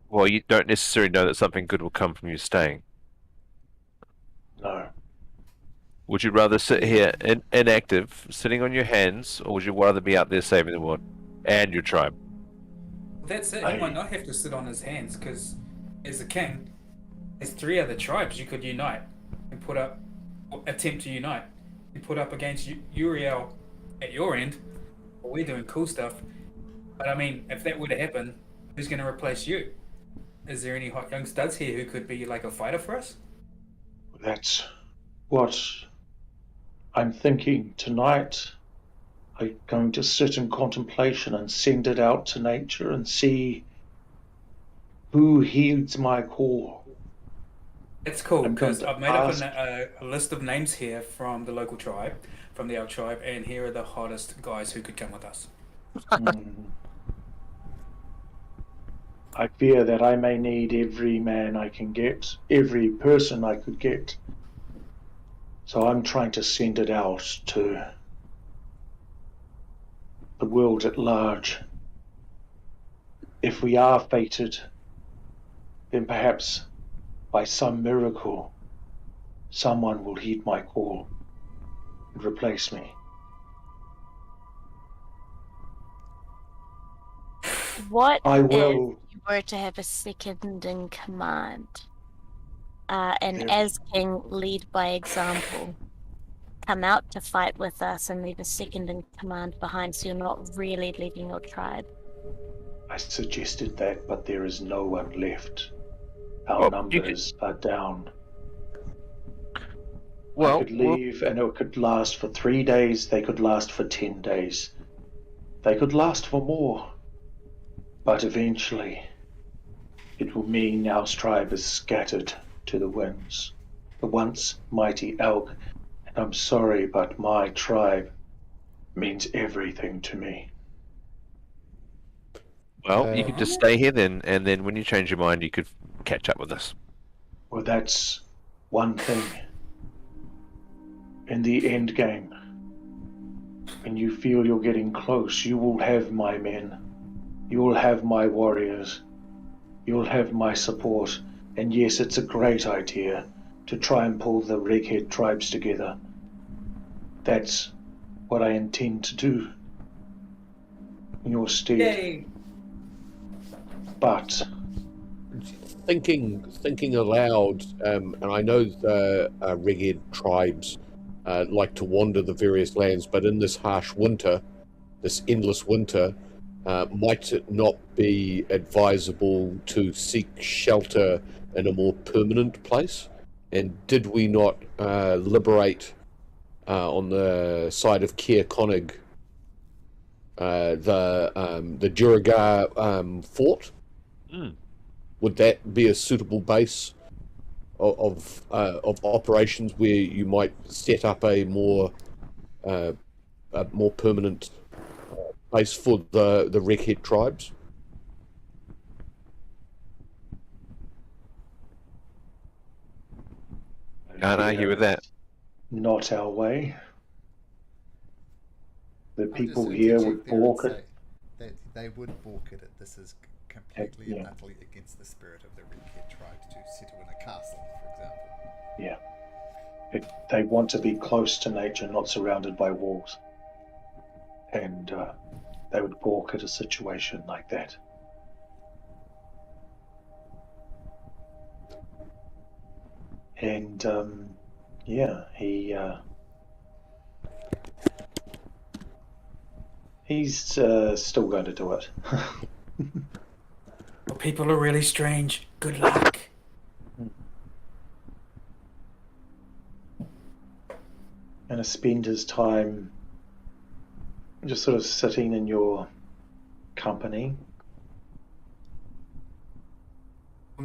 Well, you don't necessarily know that something good will come from you staying. No. Would you rather sit here inactive, sitting on your hands, or would you rather be out there saving the world and your tribe? That's it. He might not have to sit on his hands because, as a king, there's 3 other tribes you could unite and put up, or attempt to unite and put up against Uriel at your end. Well, we're doing cool stuff, but I mean, if that were to happen, who's going to replace you? Is there any hot young studs here who could be like a fighter for us? That's what I'm thinking tonight. I'm going to sit in contemplation and send it out to nature and see who heeds my call. It's cool I'm because going I've to made up ask- a list of names here from the local tribe, from the Elk tribe, and here are the hottest guys who could come with us. I fear that I may need every man I can get, every person I could get. So I'm trying to send it out to the world at large. If we are fated, then perhaps by some miracle, someone will heed my call and replace me. What I if will. you were to have a second in command? And There- as king, lead by example. Come out to fight with us and leave a second in command behind, so you're not really leaving your tribe. I suggested that, but there is no one left. Our Well, you could. numbers are down. I Well, could leave and it could last for 3 days, they could last for 10 days. They could last for more. But eventually, it will mean our tribe is scattered to the winds. The once mighty elk, and I'm sorry, but my tribe means everything to me. well, you could just stay here then, and then when you change your mind, you could catch up with us. Well, that's one thing. In the end game, when you feel you're getting close, you will have my men. You will have my warriors. You'll have my support. And yes, it's a great idea to try and pull the Reghead tribes together. That's what I intend to do in your stead. Yay! But Thinking aloud, and I know the Reghead tribes like to wander the various lands, but in this harsh winter, this endless winter, might it not be advisable to seek shelter in a more permanent place? And did we not liberate on the side of Caer Conig the Duragar fort? Would that be a suitable base of operations where you might set up a more permanent base for the Reghead tribes? Can't argue with that. not our way. The I'll just people here interject would there and balk say it. that they would balk at it. This is completely and Yeah. utterly against the spirit of the Redhead tribe to settle in a castle, for example. Yeah. They want to be close to nature, not surrounded by walls. And they would balk at a situation like that. And yeah, he's still going to do it. Well, people are really strange. Good luck. And to spend his time just sort of sitting in your company.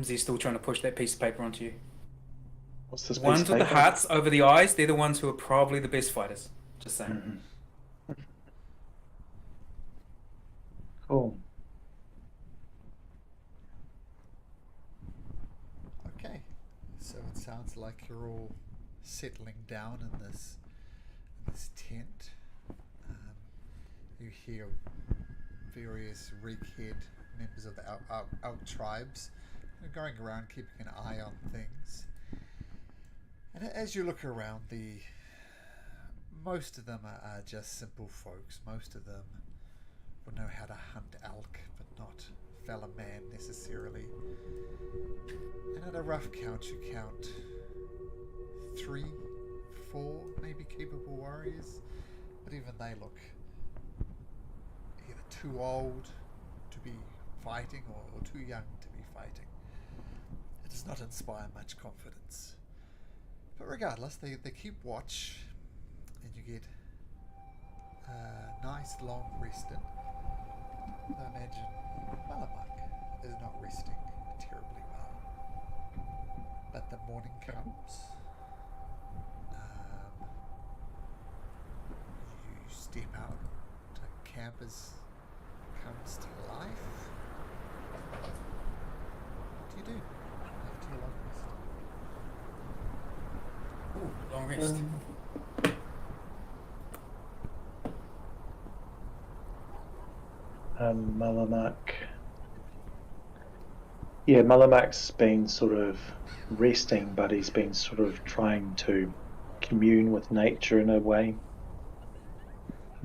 He's still trying to push that piece of paper onto you. What's this The piece ones of with the paper? hearts over the eyes, they're the ones who are probably the best fighters. Just saying. Mhm. Cool. Okay, so it sounds like you're all settling down in this tent. You hear various Reghead members of the Elk tribes going around keeping an eye on things. And as you look around, most of them are just simple folks. Most of them will know how to hunt elk, but not fell a man necessarily. And at a rough count, you count 3, 4, maybe capable warriors, but even they look either too old to be fighting or too young to be fighting. It does not inspire much confidence. But regardless, they keep watch, and you get a nice long rest in. I imagine Malumak is not resting terribly well. But the morning comes. You step out. Camp is comes to life. What do you do after your long rest? Ooh, long rest. Malumak. Yeah, Malumak's been sort of resting, but he's been sort of trying to commune with nature in a way.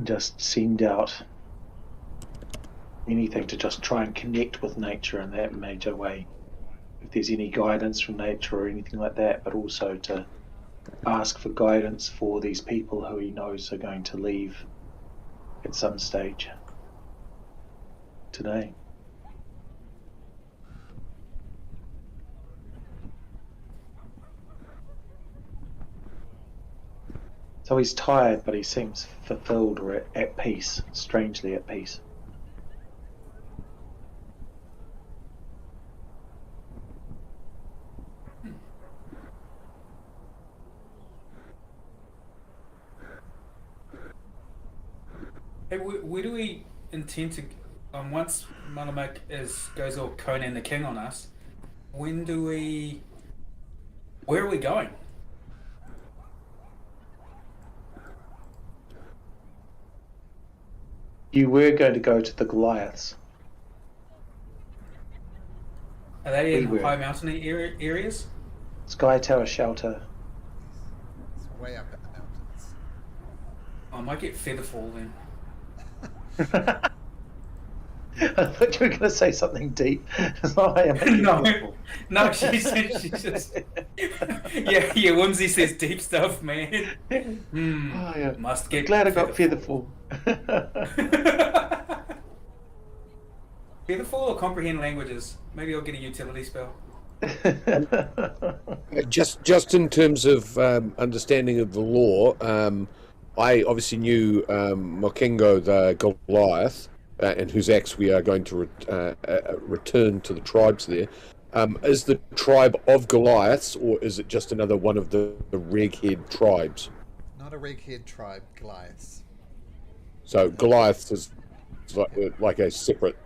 Just send out anything to just try and connect with nature in that major way. If there's any guidance from nature or anything like that, but also to ask for guidance for these people who he knows are going to leave at some stage today. So he's tired, but he seems fulfilled or at peace, strangely at peace. Hey, where do we intend to? Once Malumak goes all Conan the King on us, when do we? Where are we going? You were going to go to the Goliaths. Are they in We were. high mountainy areas? Sky Tower Shelter. It's way up in the mountains. I might get Featherfall then. I thought you were going to say something deep. So I am No, she just yeah. Whimsy says deep stuff, man. Oh, yeah. Must get. Glad I got Featherfall. Featherfall or comprehend languages? Maybe I'll get a utility spell. Just in terms of understanding of the law, I obviously knew Mokengo the Goliath, and whose axe we are going to return to the tribes there. Is the tribe of Goliaths, or is it just another one of the Reghead tribes? Not a Reghead tribe, Goliaths. So Goliaths is like a separate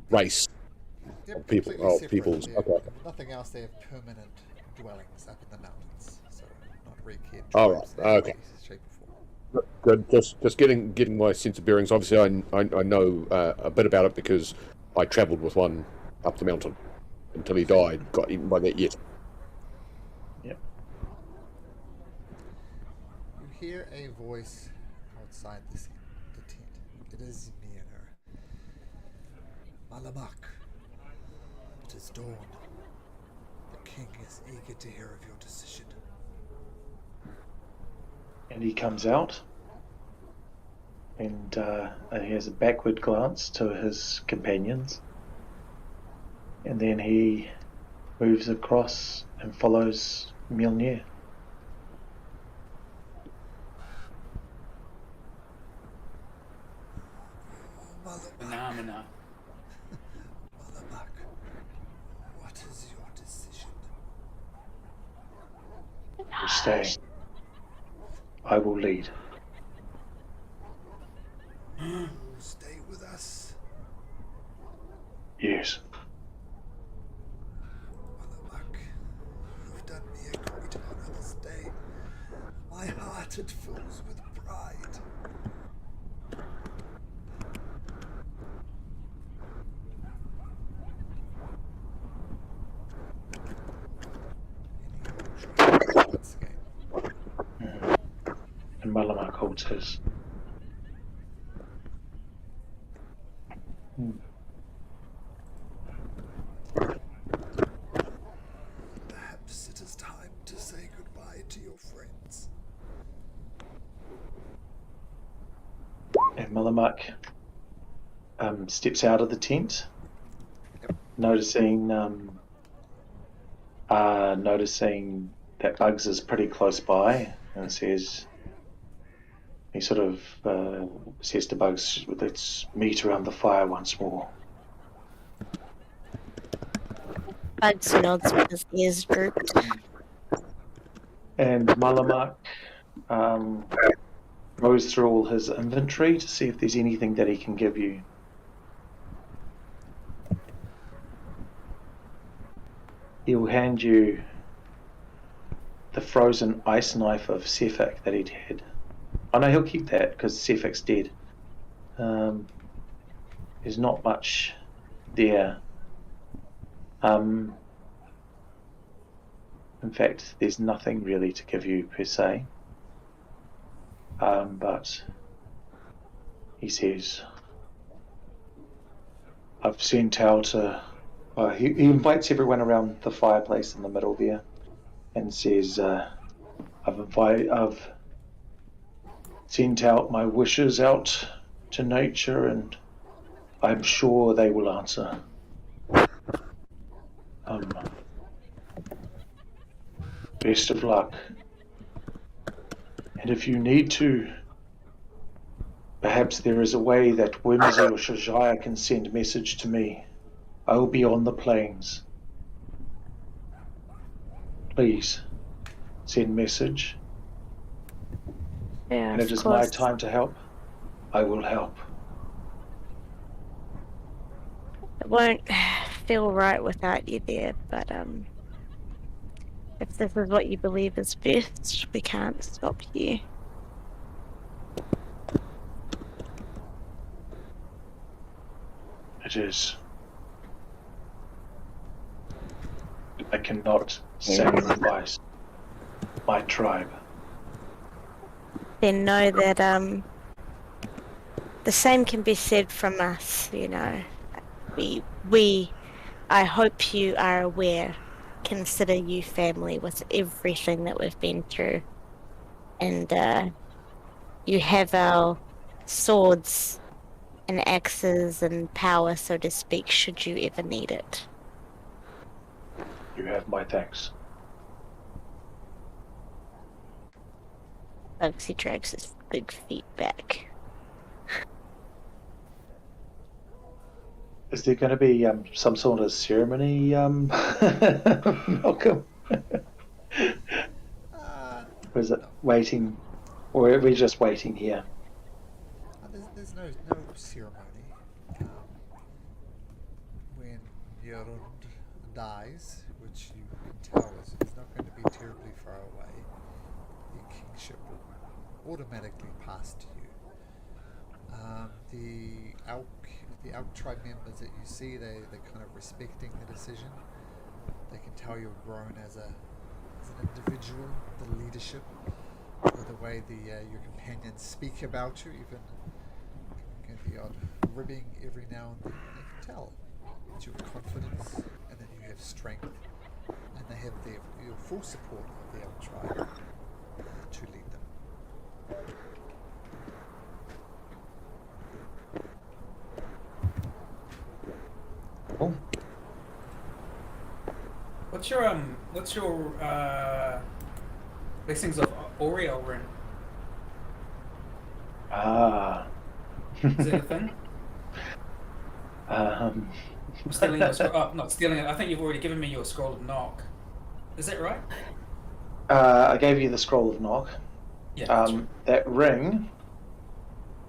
race. Yep, People- completely oh, separate. peoples, They're- okay. Nothing else. They have permanent dwellings up in the mountains. So not Reghead tribes. All right, in any okay. way, shape, or form. Good. Just getting my sense of bearings. Obviously, I know a bit about it because I travelled with one up the mountain until he died. Got eaten by that yet. Yep. You hear a voice outside the tent. It is Mirror. Malumak. It is dawn. The king is eager to hear of your decision. And he comes out and he has a backward glance to his companions, and then he moves across and follows Mjolnir. Phenomena. Malumak, what is your decision? You stay. I will lead. You will stay with us. Yes. Malumak, you've done me a great honor this day. My heart it fills with pride. Once again. And Malumak holds his. Perhaps it is time to say goodbye to your friends. And Malumak steps out of the tent, noticing that Bugs is pretty close by, and says, he sort of says to Bugs, "Let's meet around the fire once more." Bugs nods with his ears drooped. And Malumak goes through all his inventory to see if there's anything that he can give you. He'll hand you the frozen ice knife of Cephak that he'd had. Oh no, he'll keep that because Cephak's dead. There's not much there. In fact, there's nothing really to give you per se. But he says, I've sent out he invites everyone around the fireplace in the middle there and says, I've sent out my wishes out to nature and I'm sure they will answer. Best of luck. And if you need to, perhaps there is a way that Whimsy or Shajaya can send a message to me. I will be on the plains. Please, send message. Yeah, And it is my time to help. I will help. It won't feel right without you there, but if this is what you believe is best, we can't stop you. It is. I cannot sacrifice my tribe. Then know that the same can be said from us, you know. I hope you are aware, consider you family with everything that we've been through. And you have our swords and axes and power, so to speak, should you ever need it. You have my thanks. Bugsy drags his big feet back. Is there going to be some sort of ceremony, Malcolm? Or is it waiting? Or are we just waiting here? There's no ceremony. When Jorund dies, which you can tell is not going to be terribly far away, the kingship will automatically pass to you. The Elk tribe members that you see, they're kind of respecting the decision. They can tell you've grown as an individual, the leadership, or the way your companions speak about you, even the odd ribbing every now and then. They can tell that you have confidence and that you have strength, and they have your full support of the Elk tribe to lead them. Oh. What's your blessings of Oriel ring? Is it a thing? I'm stealing your not stealing it. I think you've already given me your scroll of knock. Is that right? I gave you the scroll of knock. Yeah. That's right. That ring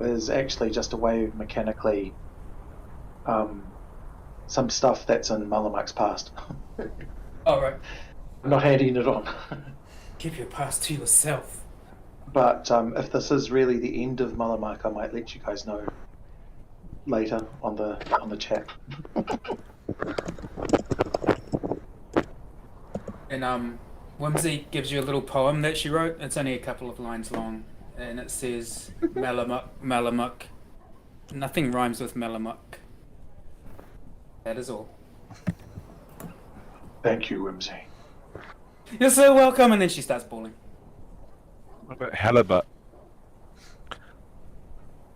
is actually just a way of mechanically some stuff that's in Malumak's past. Oh, right. I'm not handing it on. Keep your past to yourself. But if this is really the end of Malumak, I might let you guys know later on the chat. And Whimsy gives you a little poem that she wrote. It's only a couple of lines long, and it says, Malumak. Nothing rhymes with Malumak. That is all. Thank you, Whimsy. You're so welcome. And then she starts bawling. What about halibut?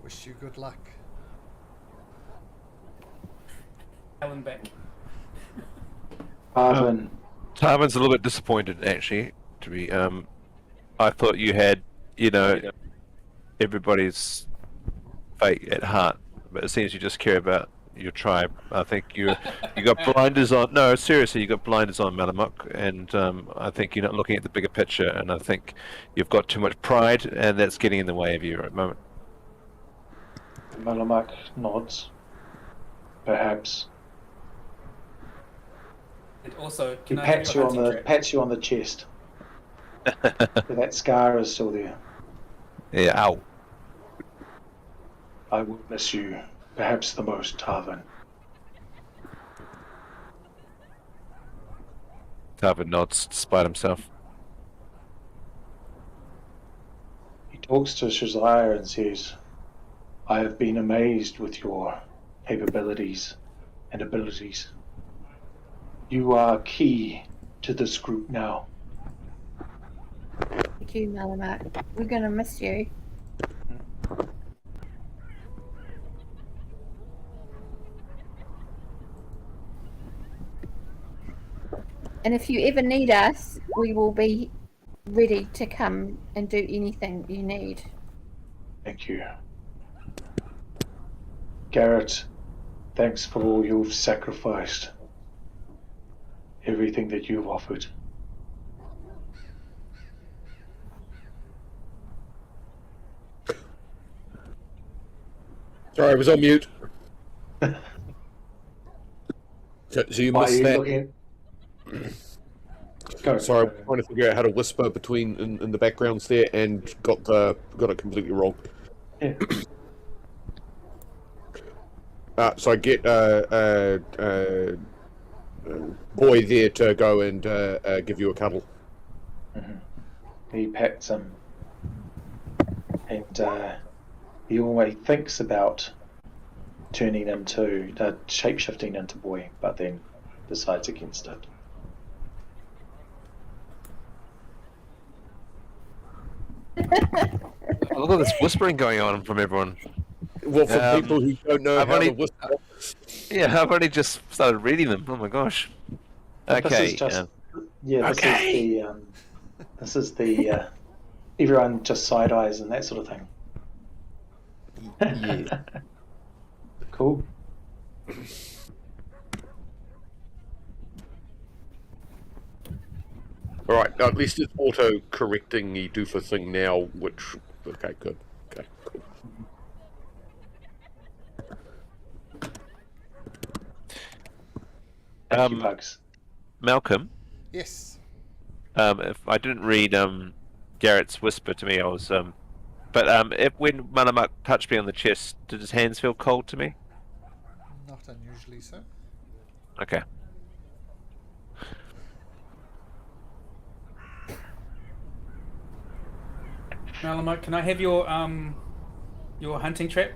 Wish you good luck. Helen back. Arvin. Tarvin's a little bit disappointed, actually. To be, I thought you had, everybody's fate at heart, but it seems you just care about your tribe. I think you got blinders on. No, seriously, you got blinders on, Malumak, and I think you're not looking at the bigger picture. And I think you've got too much pride, and that's getting in the way of you at the moment. Malumak nods. Perhaps. And also, He can I have pats your you on hunting the trap? pats you on the chest. That scar is still there. Yeah, ow. I will miss you, perhaps the most, Tarvin. Tarvin nods despite himself. He talks to Shazaya and says, I have been amazed with your capabilities and abilities. You are key to this group now. Thank you, Malumak. We're gonna miss you. And if you ever need us, we will be ready to come and do anything you need. Thank you. Garrett, thanks for all you've sacrificed. Everything that you've offered. Sorry, I was on mute. So you Why are missed you that. looking? Go. Sorry, I was trying to figure out how to whisper between in the backgrounds there, and got it completely wrong. Yeah. So I get boy there to go and give you a cuddle. He pets him. And he always thinks about turning into, shape-shifting into boy, but then decides against it. Look at this whispering going on from everyone. Well, for people who don't know I've how only- to whisper, Yeah, I've only just started reading them. Oh my gosh. But Okay. This is just, this is the everyone just side eyes and that sort of thing. Yeah. Cool. all right. At least it's auto-correcting the doofa thing now. Which okay, good. Okay, cool. Thank you, Bugs. Malcolm, Yes. if I didn't read Garrett's whisper to me, I was but if when Malumak touched me on the chest, did his hands feel cold to me? Not unusually so. Okay. Malumak, can I have your hunting trap?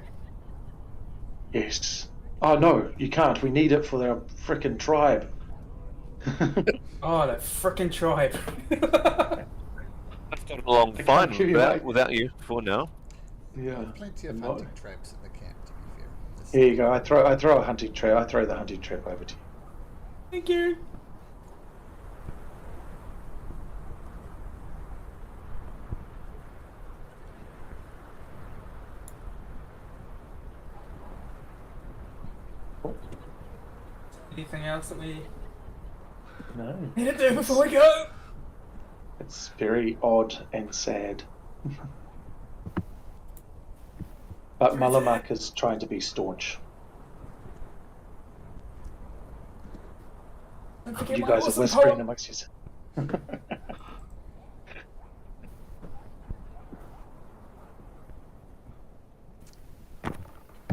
Yes. Oh no, you can't. We need it for their frickin' tribe. Oh, that frickin' tribe. I've got along I can't fine give you without you for now. Yeah. Plenty of I'm hunting not- traps in the camp, to be fair. Just- Here you go. I throw a hunting trap. I throw the hunting trap over to you. Thank you. Anything else that we No. need to do before we go? It's very odd and sad. But Malumak is trying to be staunch. Don't forget You my guys are awesome whispering poem. amongst yourselves.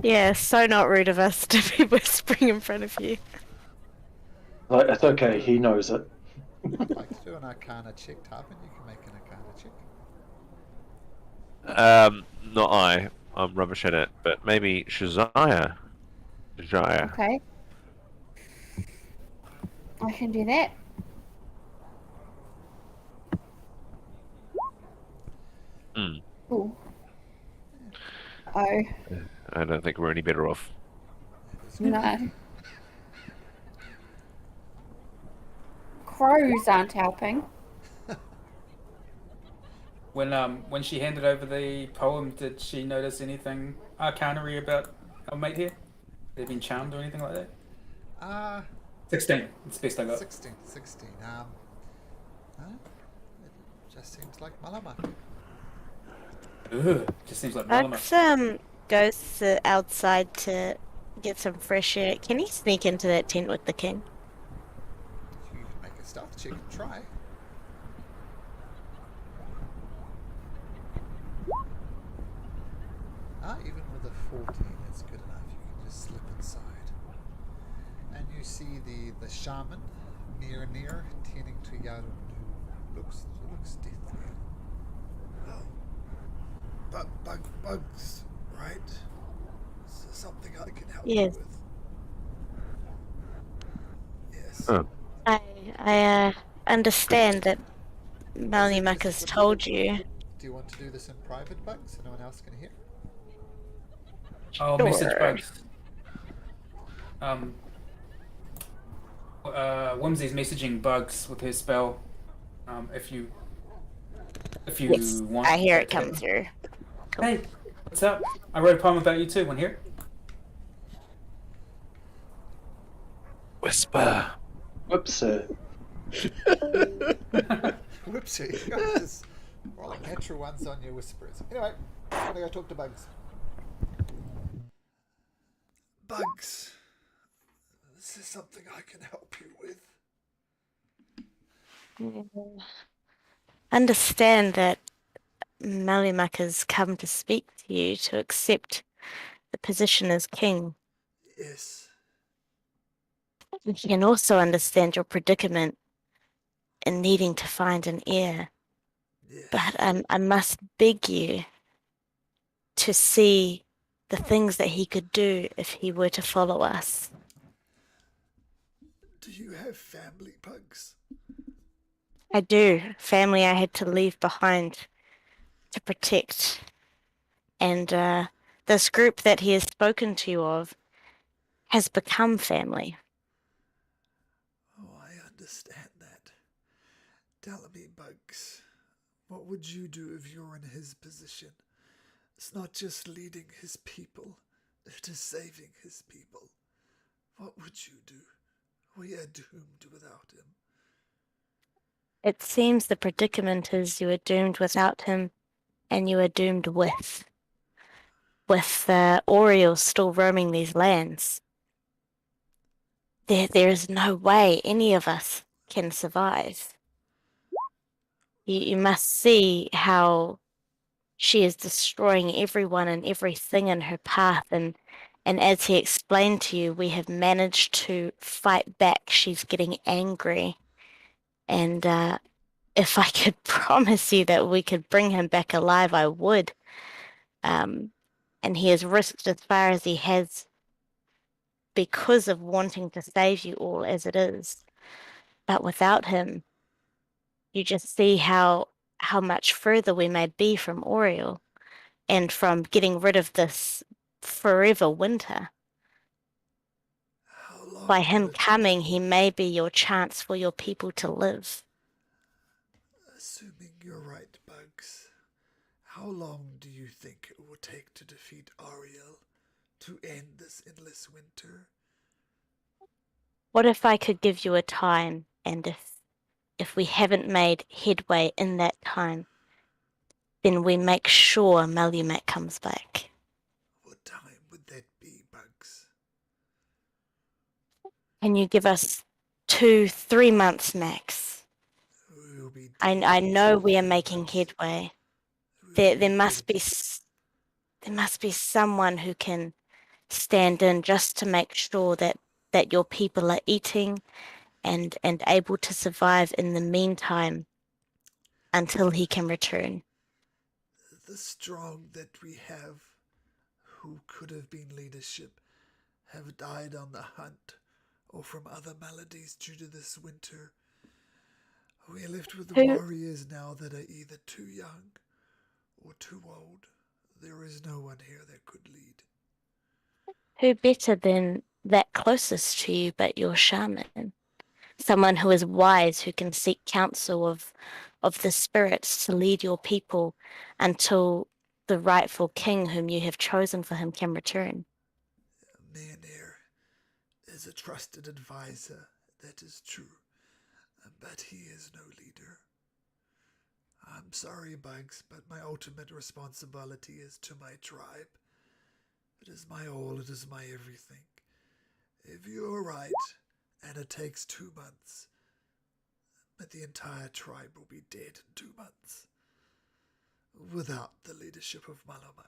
Yeah, so not rude of us to be whispering in front of you. Like, it's okay, he knows it. I'd like to do an Arcana check, Tarvin. You can make an Arcana check. Not I. I'm rubbish at it, but maybe Shazaya. Shazaya. Okay. I can do that. Hmm. Ooh. Oh, I don't think we're any better off. no. Crows aren't helping. When she handed over the poem, did she notice anything arcana-y about our mate here? They've been charmed or anything like that? Uh, 16. It's the best I got. 16. Huh? It just seems like Malumak. Ugh, just seems like Bugs Malumak. goes outside to get some fresh air. Can he sneak into that tent with the king? You can make a stealth check and try. Even with a 14, it's good enough. You can just slip inside. And you see the shaman near, tending to Yarun, who looks deathly. Oh, bugs, right? Is there something I can help you Yes. with? Yes. Oh. I understand that Malumak has Would told you. Do you want to do this in private, Bugs, so no one else can hear? Oh, message Sure. bugs. Whimsy's messaging bugs with her spell. If you Yes, want. I hear that it to come happen. through. Hey, what's up? I wrote a poem about you too. Want to hear it? Whisper. Whoops, sir. Whoopsie. You're just rolling natural ones on your whispers. Anyway, I'm gonna go talk to Bugs. Bugs, this is something I can help you with. Understand that Malumak has come to speak to you to accept the position as king. Yes. You can also understand your predicament in needing to find an heir. Yes. But I must beg you to see the things that he could do if he were to follow us. Do you have family, Bugs? I do. Family I had to leave behind to protect. And this group that he has spoken to you of has become family. Oh, I understand that. Tell me, Bugs, what would you do if you're in his position? It's not just leading his people, it is saving his people. What would you do? We are doomed without him. It seems the predicament is you are doomed without him, and you are doomed with Oriole still roaming these lands. There is no way any of us can survive. You must see how she is destroying everyone and everything in her path, and as he explained to you, we have managed to fight back. She's getting angry, and if I could promise you that we could bring him back alive, I would. And he has risked as far as he has because of wanting to save you all as it is. But without him, you just see how much further we may be from Oriole and from getting rid of this forever winter. How long By will him it coming, take? he may be your chance for your people to live. Assuming you're right, Bugs, how long do you think it will take to defeat Ariel, to end this endless winter? What if I could give you a time, and if we haven't made headway in that time, then we make sure Malumak comes back. What time would that be, Bugs? Can you give us 2-3 months max? We'll be I dead in know 2 we are 3 making months. headway. We'll There be must dead. be there must be someone who can stand in just to make sure that your people are eating and able to survive in the meantime until he can return. The strong that we have, who could have been leadership, have died on the hunt or from other maladies due to this winter. We are left with Who warriors now that are either too young or too old. There is no one here that could lead. who better than that closest to you but your shaman? Someone who is wise, who can seek counsel of the spirits to lead your people until the rightful king whom you have chosen for him can return. Neonir is a trusted advisor, that is true, but he is no leader. I'm sorry, Bugs, but my ultimate responsibility is to my tribe. It is my all, it is my everything. If you're right, and it takes 2 months, but the entire tribe will be dead in 2 months, without the leadership of Malumak.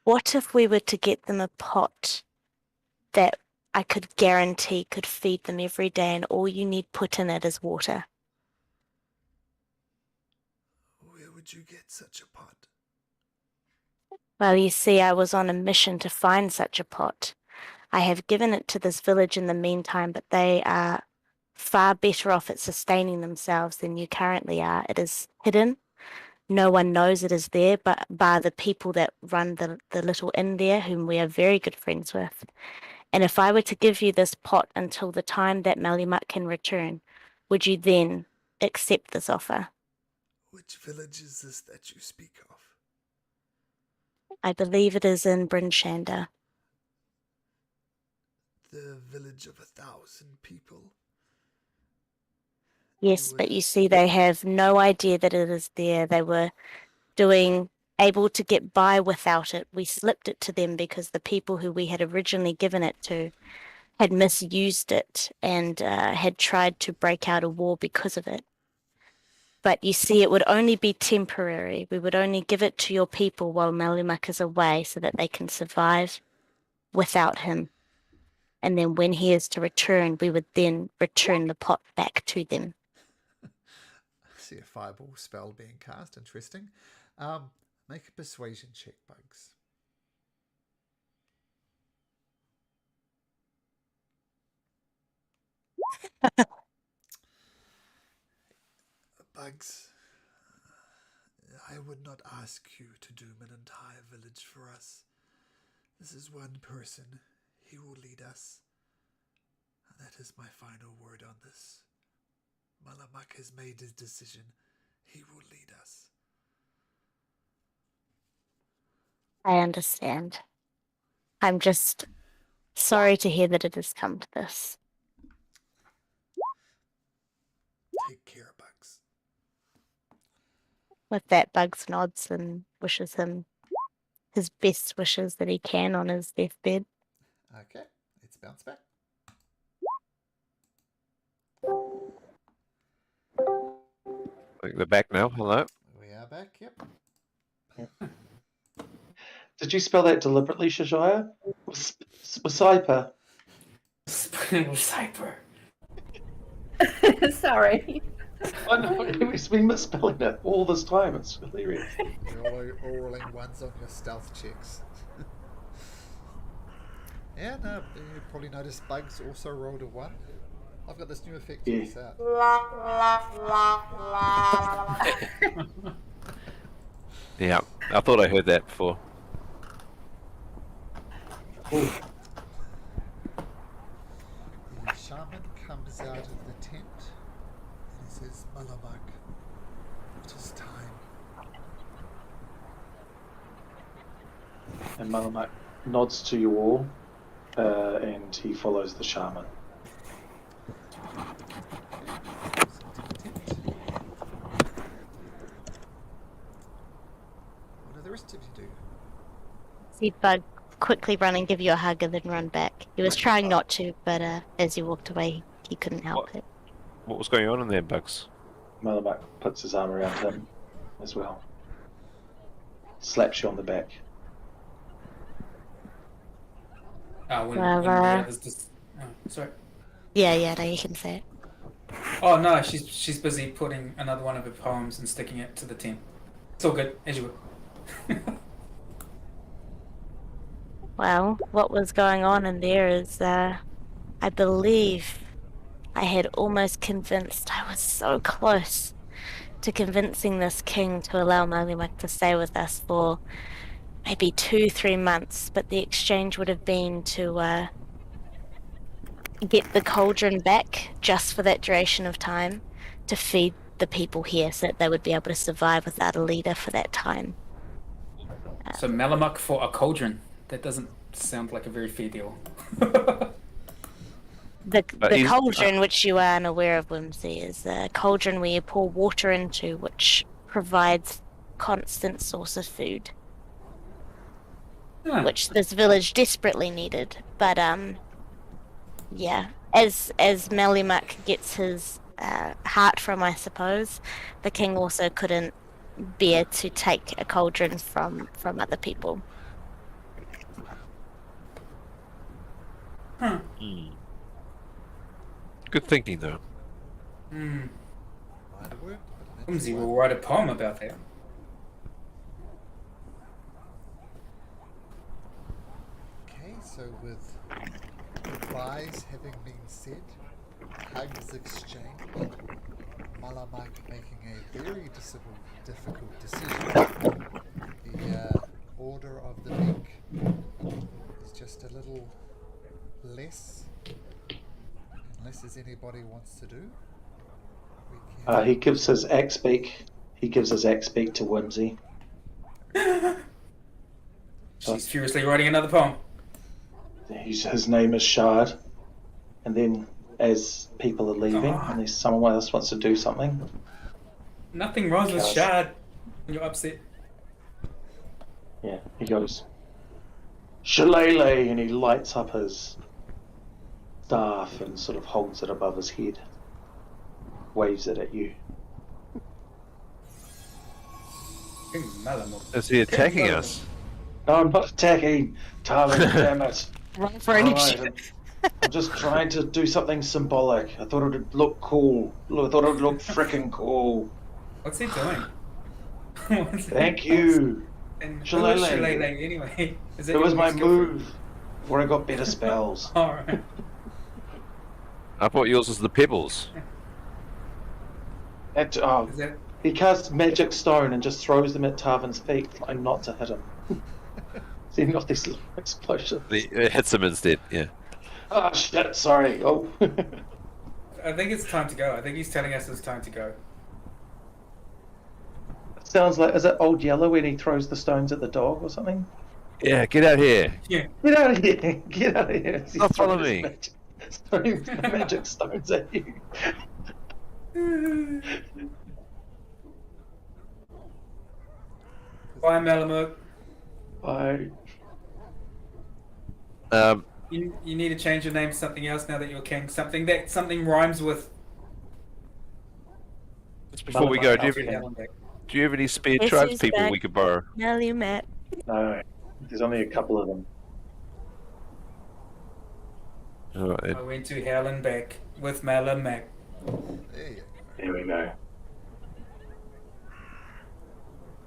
What if we were to get them a pot that I could guarantee could feed them every day, and all you need put in it is water? Where would you get such a pot? Well, you see, I was on a mission to find such a pot. I have given it to this village in the meantime, but they are far better off at sustaining themselves than you currently are. It is hidden. No one knows it is there, but bar the people that run the little inn there, whom we are very good friends with. And if I were to give you this pot until the time that Malumak can return, would you then accept this offer? Which village is this that you speak of? I believe it is in Brinshanda. The village of 1,000 people. Yes, but you see, they have no idea that it is there. They were able to get by without it. We slipped it to them because the people who we had originally given it to had misused it and had tried to break out a war because of it. But you see, it would only be temporary. We would only give it to your people while Malumak is away so that they can survive without him. And then when he is to return, we would then return the pot back to them. I see a fireball spell being cast. Interesting. Make a persuasion check, Bugs. Bugs, I would not ask you to doom an entire village for us. This is one person. He will lead us. And that is my final word on this. Malumak has made his decision. He will lead us. I understand. I'm just sorry to hear that it has come to this. Take care, Bugs. With that, Bugs nods and wishes him his best wishes that he can on his deathbed. Okay, let's bounce back. We're back now. Hello. We are back, yep. Did you spell that deliberately, Shashaya? Cyper. Cyper. Sorry. I know, we've been misspelling it all this time. It's hilarious. You're all rolling ones on your stealth checks. Yeah, no, you probably noticed Bugs also rolled a 1. I've got this new effect to this out. Yeah, I thought I heard that before. The shaman comes out of the tent and he says, Malumak, it is time. And Malumak nods to you all, and he follows the shaman. What do the rest of you do? See Bug quickly run and give you a hug and then run back. He was trying not to, but as he walked away, he couldn't help it. What was going on in there, Bugs? Malumak puts his arm around him as well. Slaps you on the back. When Well, the others just... Oh, sorry. Yeah, no, you can say it. Oh no, she's busy putting another one of her poems and sticking it to the tent. It's all good, as you would. Well, what was going on in there is, I believe I had almost convinced, I was so close to convincing this king to allow Malumak to stay with us for maybe 2-3 months, but the exchange would have been to get the cauldron back just for that duration of time to feed the people here so that they would be able to survive without a leader for that time. So Malumak for a cauldron. That doesn't sound like a very fair deal. The he's- cauldron, which you are unaware of, Whimsy, is a cauldron where you pour water into, which provides constant source of food, Huh. which this village desperately needed. But yeah, as Malumak gets his heart from, I suppose, the king also couldn't bear to take a cauldron from other people. Good thinking, though. Hmm. Might have worked, but an Whimsy extra will one. write a poem about that. Okay, so with goodbyes having been said, hugs exchanged, Malumak making a very difficult decision. The Order of the Beak is just a little less, unless there's anybody wants to do. We can. He gives his axe beak. He gives his axe beak to Whimsy. She's furiously writing another poem. His name is Shard. And then, as people are leaving, Oh. unless someone else wants to do something, Nothing rhymes with Gosh. shard when you're upset. yeah, he goes, Shillelagh, and he lights up his staff and sort of holds it above his head, waves it at you. King Malumak. Is he attacking us? No, I'm not attacking, Tarvin, damn it. Wrong for Alright, I'm just trying to do something symbolic. I thought it would look cool. I thought it would look freaking cool. What's he doing? What's he- Thank you. And who is Shillelagh. Shillelagh anyway? Is that It was your my ex-girlfriend? move before I got better spells. Alright. I thought yours was the pebbles. Is that He casts magic stone and just throws them at Tarvin's feet, trying not to hit him. Setting off these little explosions. It hits him instead, yeah. Oh shit, sorry. Oh. I think it's time to go. I think he's telling us it's time to go. Sounds like, is it Old Yeller when he throws the stones at the dog or something? Yeah, get out here. Yeah. Get out of here! Get out of here! He's Oh, follow throwing his me. throwing magic stones at you. Bye, Malumak. Bye. You need to change your name to something else now that you're king. Something rhymes with. Just before we go, do Malumak, you have any spare Yes, tribes he's people back. we could borrow? Malumak. No, there's only a couple of them. Alright, I went to hell and back with Malumak. There you go. There we go.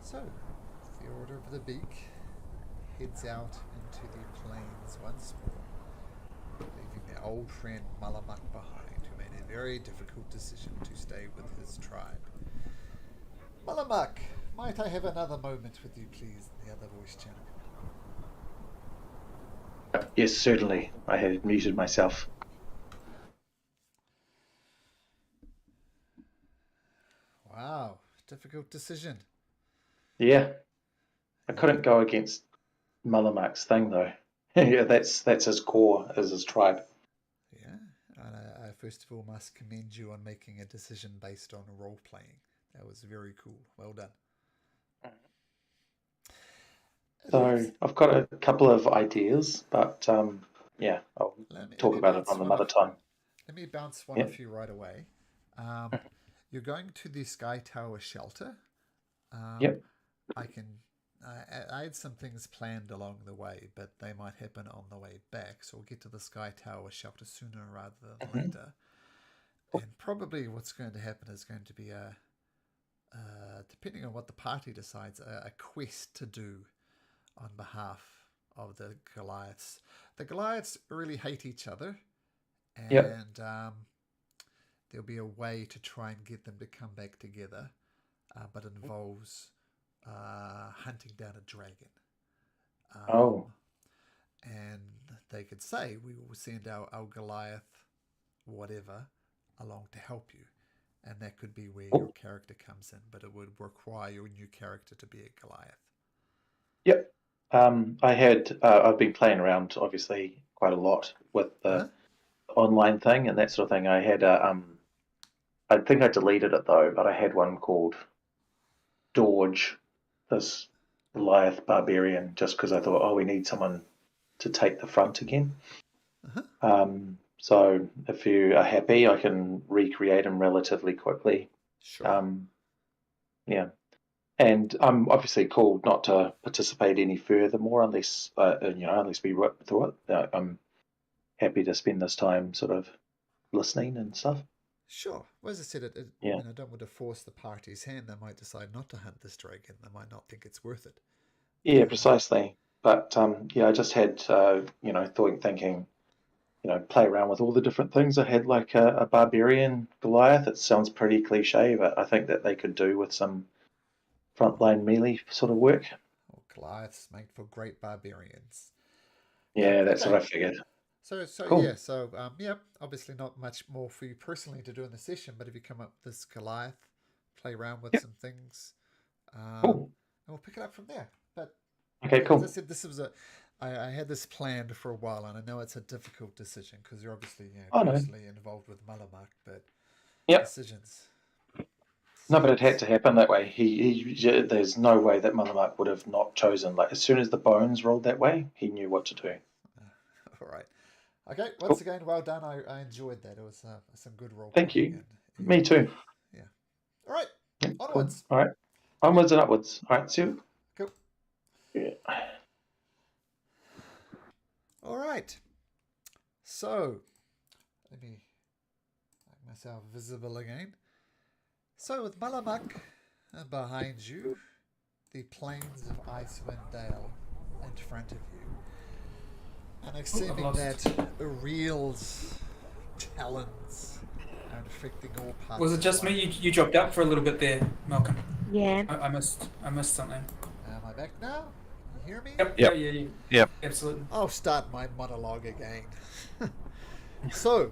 So, the Order of the Beak heads out into the plains once more, leaving their old friend Malumak behind, who made a very difficult decision to stay with his tribe. Malumak, might I have another moment with you, please, in the other voice channel? Yes, certainly. I had muted myself. Wow, difficult decision. Yeah. I couldn't go against Malumak's thing though. Yeah, that's his core, is his tribe. Yeah, and I first of all must commend you on making a decision based on role playing. That was very cool. Well done. So I've got a couple of ideas, but yeah, I'll Let me talk about it bounce on one another off- time. Let me bounce one Yeah. off you right away. You're going to the Sky Tower shelter. Yep. I had some things planned along the way, but they might happen on the way back. So we'll get to the Sky Tower shelter sooner rather than later. And probably what's going to happen is going to be depending on what the party decides, a quest to do on behalf of the Goliaths. The Goliaths really hate each other, and Yep. There'll be a way to try and get them to come back together, but it involves hunting down a dragon. And they could say, we will send our Goliath, whatever, along to help you. And that could be where your character comes in, but it would require your new character to be a Goliath. Yep. I had I've been playing around obviously quite a lot with Huh? the online thing and that sort of thing. I had I think I deleted it though, but I had one called Dorge, this Goliath barbarian, just because I thought, oh, we need someone to take the front again. So if you are happy, I can recreate him relatively quickly. Sure. Yeah. And I'm obviously called not to participate any furthermore unless unless we work through it. I'm happy to spend this time sort of listening and stuff. Sure. Well, as I said, Yeah. I don't want to force the party's hand. They might decide not to hunt this dragon. They might not think it's worth it. Yeah, precisely. But yeah, I just had thinking, play around with all the different things. I had like a barbarian Goliath. It sounds pretty cliche, but I think that they could do with some frontline melee sort of work. Well, Goliaths make for great barbarians. Yeah, that's okay. what I figured. So Cool. yeah, so obviously not much more for you personally to do in the session, but if you come up with this Goliath, play around with some things, Cool. and we'll pick it up from there. But Okay, as cool. I said, this was I had this planned for a while, and I know it's a difficult decision because you're obviously personally involved with Malumak, but decisions. No, but it had to happen that way. There's no way that Malumak would have not chosen. Like as soon as the bones rolled that way, he knew what to do. All right. Okay. Once again, well done. I enjoyed that. It was some good role. Thank you. Me too. Yeah. All right. Yeah, Onwards. Cool. All right. Onwards and upwards. All right. See you. Cool. Yeah. All right. So, let me make myself visible again. So, with Malumak behind you, the plains of Icewind Dale in front of you, and assuming that Ariel's talons are infecting all parts. Was it just me? You dropped out for a little bit there, Malcolm. Yeah. I missed something. Am I back now? You hear me? Yep. Yeah. Absolutely. I'll start my monologue again. So,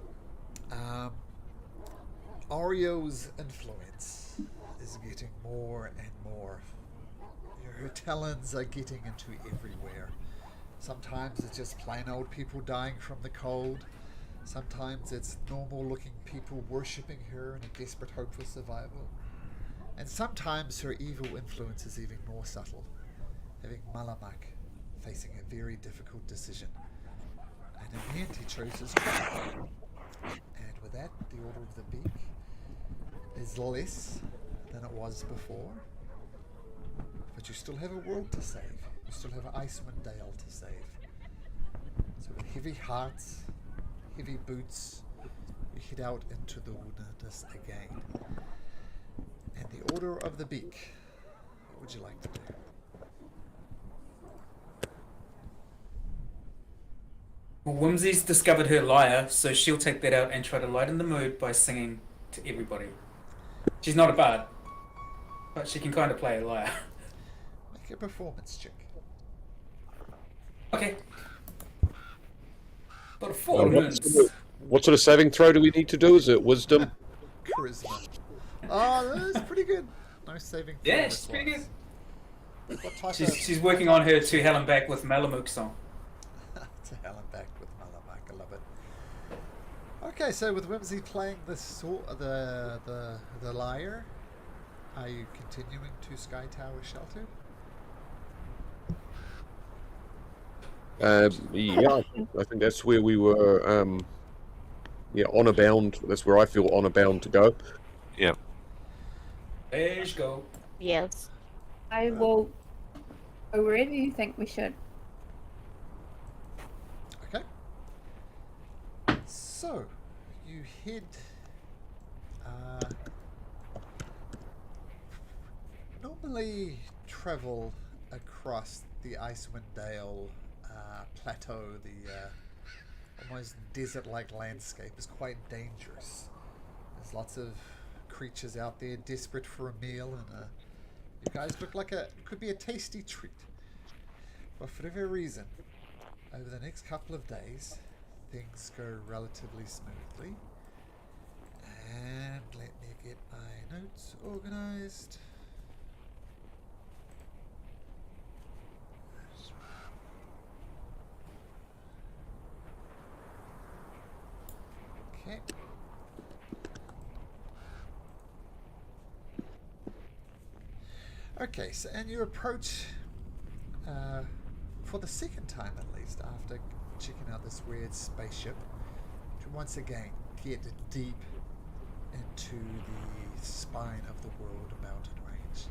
Orio's influence is getting more and more. Her talons are getting into everywhere. Sometimes it's just plain old people dying from the cold. Sometimes it's normal looking people worshipping her in a desperate hope for survival. And sometimes her evil influence is even more subtle, having Malumak facing a very difficult decision. And in the end he chooses trust. And with that, the Order of the Beak is less than it was before. But you still have a world to save. You still have Icewind Dale to save. So with heavy hearts, heavy boots, you head out into the wilderness again. And the Order of the Beak, what would you like to do? Well, Whimsy's discovered her lyre, so she'll take that out and try to lighten the mood by singing to everybody. She's not a bard, but she can kind of play a lyre. Make a performance check. Okay. Got a 4 wounds. What sort of saving throw do we need to do? Is it wisdom? Charisma. Oh, that's pretty good. No saving throw. Yeah, she's pretty good. What type She's working on her To Hell and Back with Malumak song. To hell and back with Malumak, I love it. Okay, so with Whimsy playing the lyre, are you continuing to Sky Tower Shelter? Yeah, I think that's where we were. Honor bound. That's where I feel honor bound to go. Yeah. There you go. Yes. I will go wherever you think we should. Okay. So, you head normally travel across the Icewind Dale plateau. The almost desert-like landscape is quite dangerous. There's lots of creatures out there desperate for a meal, and you guys look like could be a tasty treat. But for whatever reason, over the next couple of days, things go relatively smoothly. And let me get my notes organized. Okay, so and you approach for the second time at least after checking out this weird spaceship to once again get deep into the spine of the world mountain range.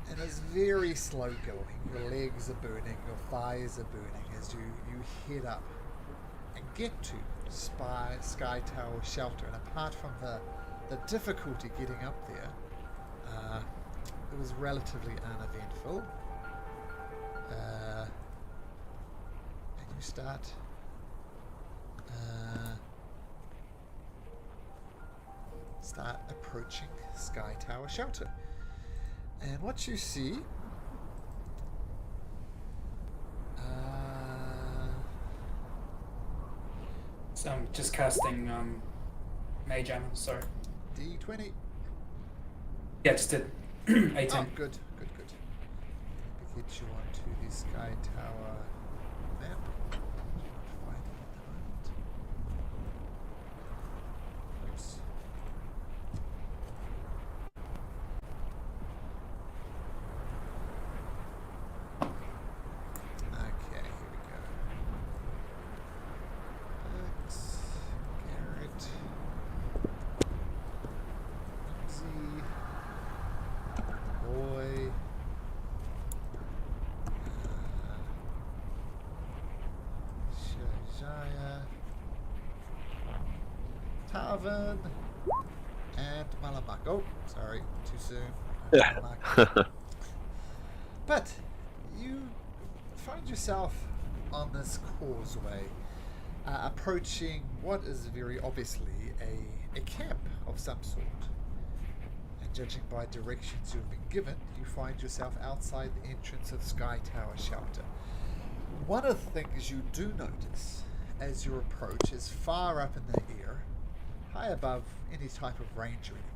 And it's very slow going. Your legs are burning, your thighs are burning as you head up and get to Sky Tower Shelter. And apart from the difficulty getting up there, it was relatively uneventful. And you start approaching Sky Tower Shelter. And what you see So I'm just casting Mage Armor, sorry. D20. Yeah, just did 18. Oh, good. Let me get you onto the Sky Tower map. Not finding it at the moment. Oops. Okay, here we go. X, Garrett, Z, boy, Shajaya, Tavern, and Malumak. Oh, sorry, too soon. Malumak. But you find yourself on this causeway, approaching what is very obviously a camp of some sort. And judging by directions you've been given, you find yourself outside the entrance of Sky Tower Shelter. One of the things you do notice as you approach is far up in the air, high above any type of range or anything,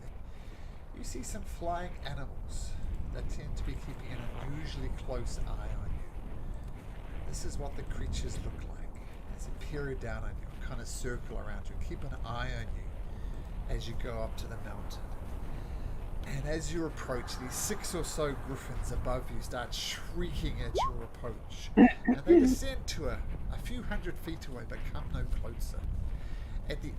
you see some flying animals that tend to be keeping an unusually close eye on you. This is what the creatures look like as they peer down on you and kind of circle around you, keep an eye on you as you go up to the mountain. And as you approach, these 6 or so griffins above you start shrieking at your approach. And they descend to a few hundred feet away but come no closer. At the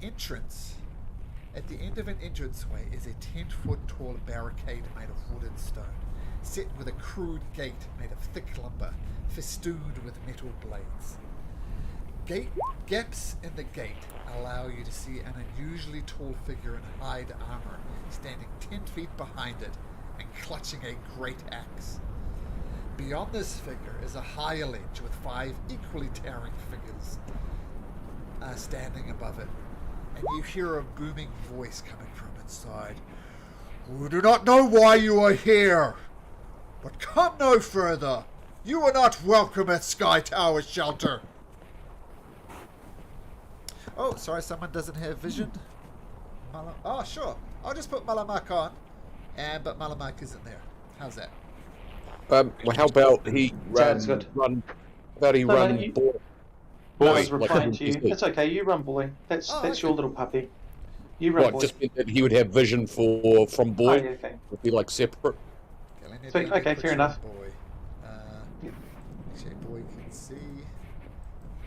end of an entranceway is a 10-foot tall barricade made of wood and stone, set with a crude gate made of thick lumber, festooned with metal blades. Gaps in the gate allow you to see an unusually tall figure in hide armor, standing 10 feet behind it and clutching a great axe. Beyond this figure is a higher ledge with 5 equally towering figures standing above it. And you hear a booming voice coming from inside. We do not know why you are here, but come no further. You are not welcome at Sky Tower Shelter. Oh, sorry, someone doesn't have vision. Oh, sure. I'll just put Malumak on, but Malumak isn't there. How's that? Well, how about he Sounds good. run? How about he No, run? no, you- boy? I was like replying an to you. NPC. It's okay, you run, boy. That's Oh, that's okay. your little puppy. You run, What? boy. Just meant that he would have vision from boy. Oh, yeah, okay. Would be like separate. Okay, let me Sweet, okay, put fair you enough. on Boy. Yeah. Actually, boy can see.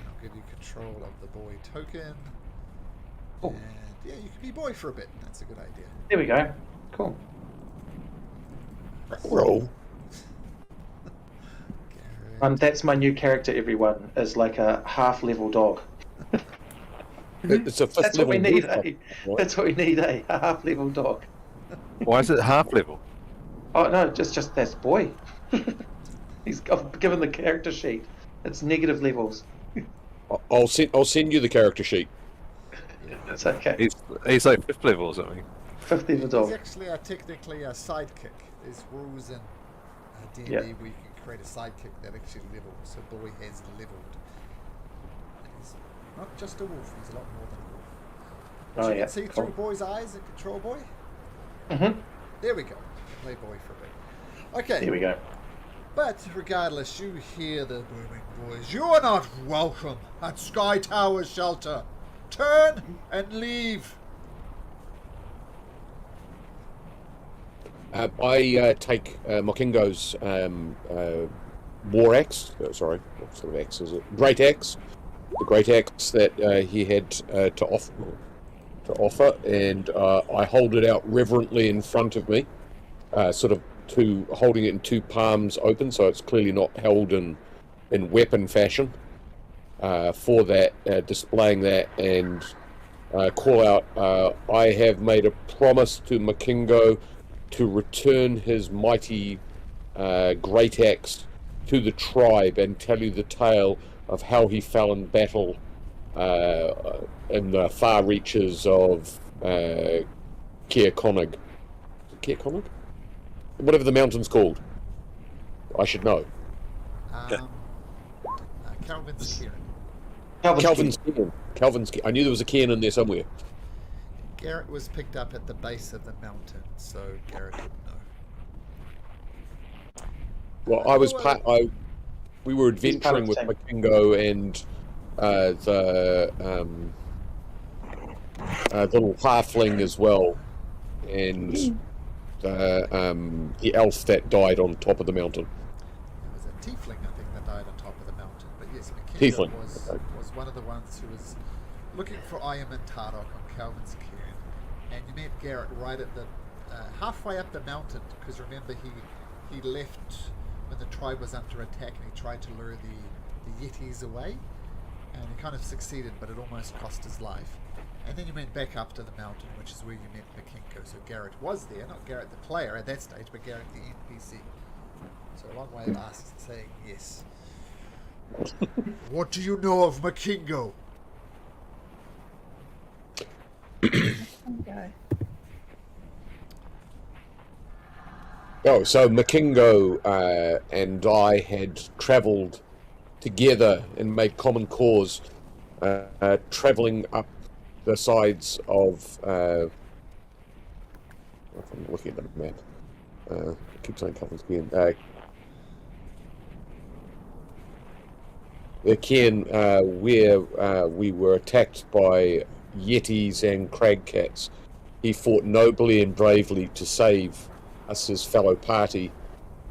I'll give you control of the boy token. Oh. And yeah, you can be boy for a bit. That's a good idea. There we go. Cool. Roll. Garrett. That's my new character. Everyone is like a half-level dog. It's a first That's what we level need. wolf Eh? dog, That's what we need. A half-level dog. Why is it half level? Oh no, just that's boy. I've given the character sheet. It's negative levels. I'll send you the character sheet. It's okay. He's like 5th level or something. 5th level He's dog. actually technically a sidekick. There's rules in D&D Yeah. where you can create a sidekick that actually levels. So boy has leveled. And he's not just a wolf, he's a lot more than a wolf. But Oh you yeah. can see Cool. through boy's eyes and control boy. Mhm. There we go. Play boy for a bit. Okay. There we go. But regardless, you hear the booming voice. You are not welcome at Sky Tower Shelter. Turn and leave. I take Mokingo's war axe. Sorry, what sort of axe is it? Great axe. The great axe that he had to offer, and I hold it out reverently in front of me, sort of holding it in two palms open, so it's clearly not held in weapon fashion. For that, displaying that, and call out, I have made a promise to Makingo to return his mighty great axe to the tribe and tell you the tale of how he fell in battle in the far reaches of Caer Conig. Caer Conig? Whatever the mountain's called. I should know. Calvin's Cairn. Calvin's Cairn. Calvin's Cairn. I knew there was a cairn in there somewhere. Garrett was picked up at the base of the mountain, so Garrett would know. Well, I was we were adventuring with Makingo and the little halfling as well, and the elf that died on top of the mountain. There was a tiefling, I think, that died on top of the mountain. But yes, Tiefling was one of the ones who was looking for Ayam and Tardok on Calvin's Cairn. And you met Garrett right at the halfway up the mountain, because remember he left when the tribe was under attack, and he tried to lure the Yetis away, and he kind of succeeded, but it almost cost his life. And then you went back up to the mountain, which is where you met Makinko. So Garrett was there, not Garrett the player at that stage, but Garrett the NPC. So a long way of saying yes. What do you know of Makingo? Oh, so Makingo and I had travelled together and made common cause, travelling up the sides of. I'm looking at the map. I keep saying Calvin's Cairn. The cairn where we were attacked by yetis and cragcats. He fought nobly and bravely to save us, his fellow party,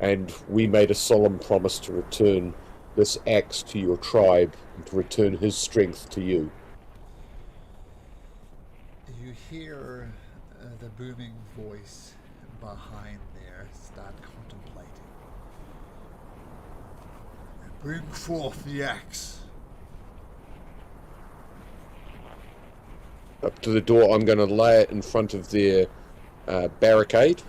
and we made a solemn promise to return this axe to your tribe and to return his strength to you. You hear the booming voice behind there start contemplating. Bring forth the axe. Up to the door, I'm going to lay it in front of their barricade,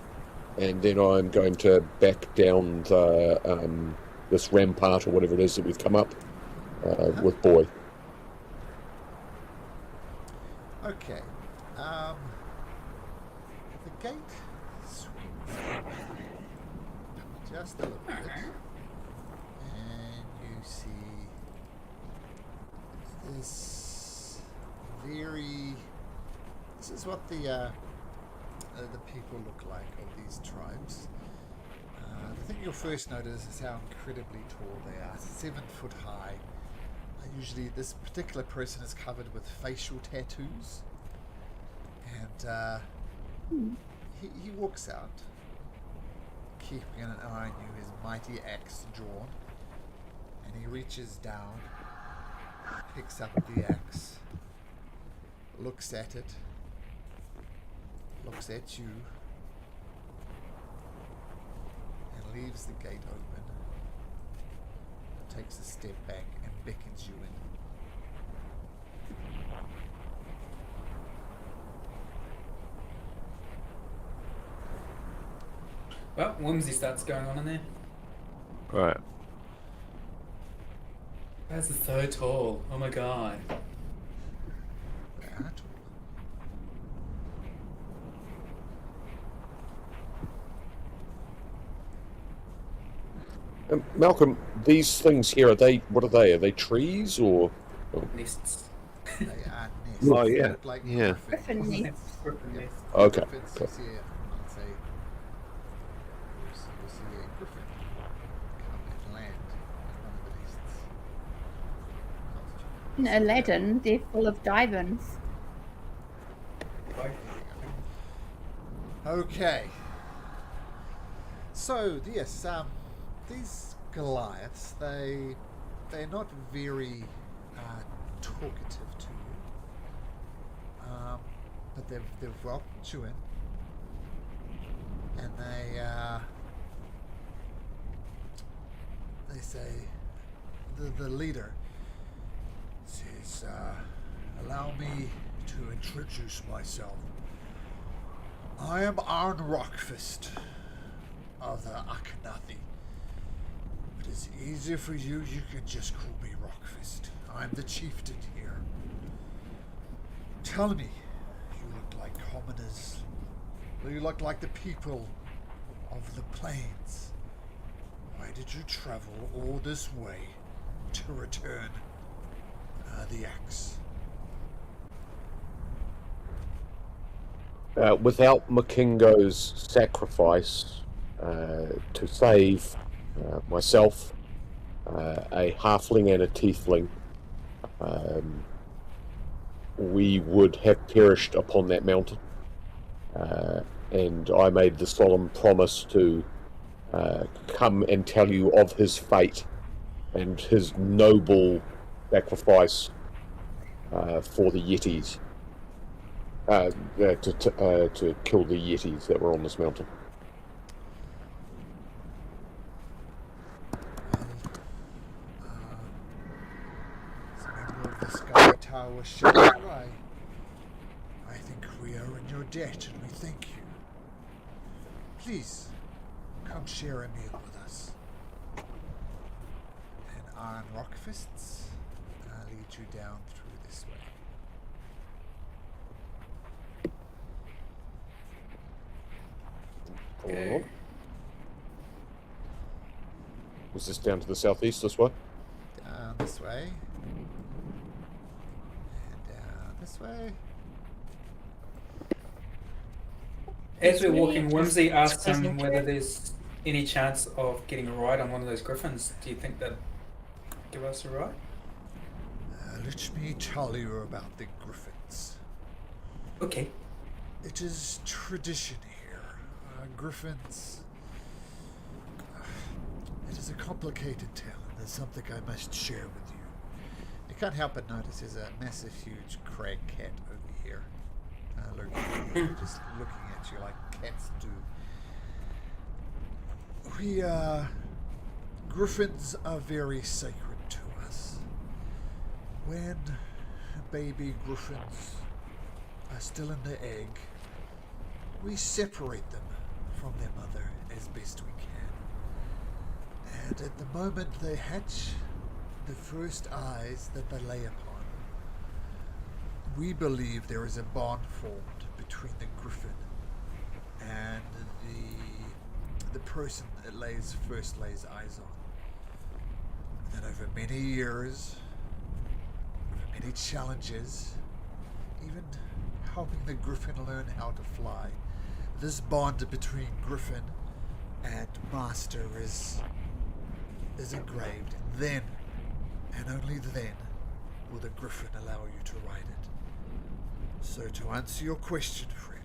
and then I'm going to back down the this rampart or whatever it is that we've come up with Boy. Okay. The gate swings just a little bit, and you see this very. This is what the people look like of these tribes. The thing you'll first notice is how incredibly tall they are. 7 foot high. Usually this particular person is covered with facial tattoos. And he walks out, keeping an eye on you, his mighty axe drawn. And he reaches down, picks up the axe, looks at it, looks at you, and leaves the gate open, and takes a step back and beckons you in. Well, whimsy starts going on in there. Right. That's so tall. Oh my god. They are tall. Malcolm, these things here, what are they? Are they trees or? Nests. They are nests. Oh, They yeah. look like Yeah. Griffin nests. Yep. Okay. Griffins, you see you'll see a griffin come and land in one of the nests. In Aladdin, they're full of diamonds. Okay. So yes, these Goliaths, they're not very talkative to you, but they've welcomed you in, and they say the leader says, "Allow me to introduce myself. I am Arn Rockfist of the Akhenathi. If it is easier for you, you can just call me Rockfist. I'm the chieftain here. Tell me, you look like commoners. You look like the people of the plains. Why did you travel all this way to return the axe?" Without Makingo's sacrifice to save myself, a halfling and a tiefling, we would have perished upon that mountain. And I made the solemn promise to come and tell you of his fate and his noble sacrifice for the Yetis. To kill the Yetis that were on this mountain. As a member of the Sky Tower Shadow, I think we are in your debt and we thank you. Please, come share a meal with us. And Iron Rockfists lead you down through this way. Okay. Was this down to the southeast this way? Down this way. And down this way. As we're walking, Just Whimsy asks him present whether it. there's any chance of getting a ride on one of those griffins. Do you think they'd give us a ride? Let me tell you about the griffins. Okay. It is tradition here. Griffins. It is a complicated tale, and there's something I must share with you. You can't help but notice there's a massive, huge crag cat over here. Just looking at you like cats do. Griffins are very sacred to us. When baby griffins are still in the egg, we separate them from their mother as best we can. And at the moment they hatch, the first eyes that they lay upon, we believe there is a bond formed between the griffin and the person it first lays eyes on. And over many years, over many challenges, even helping the griffin learn how to fly, this bond between griffin and master is engraved. Then, and only then, will the griffin allow you to ride it. So to answer your question, friend,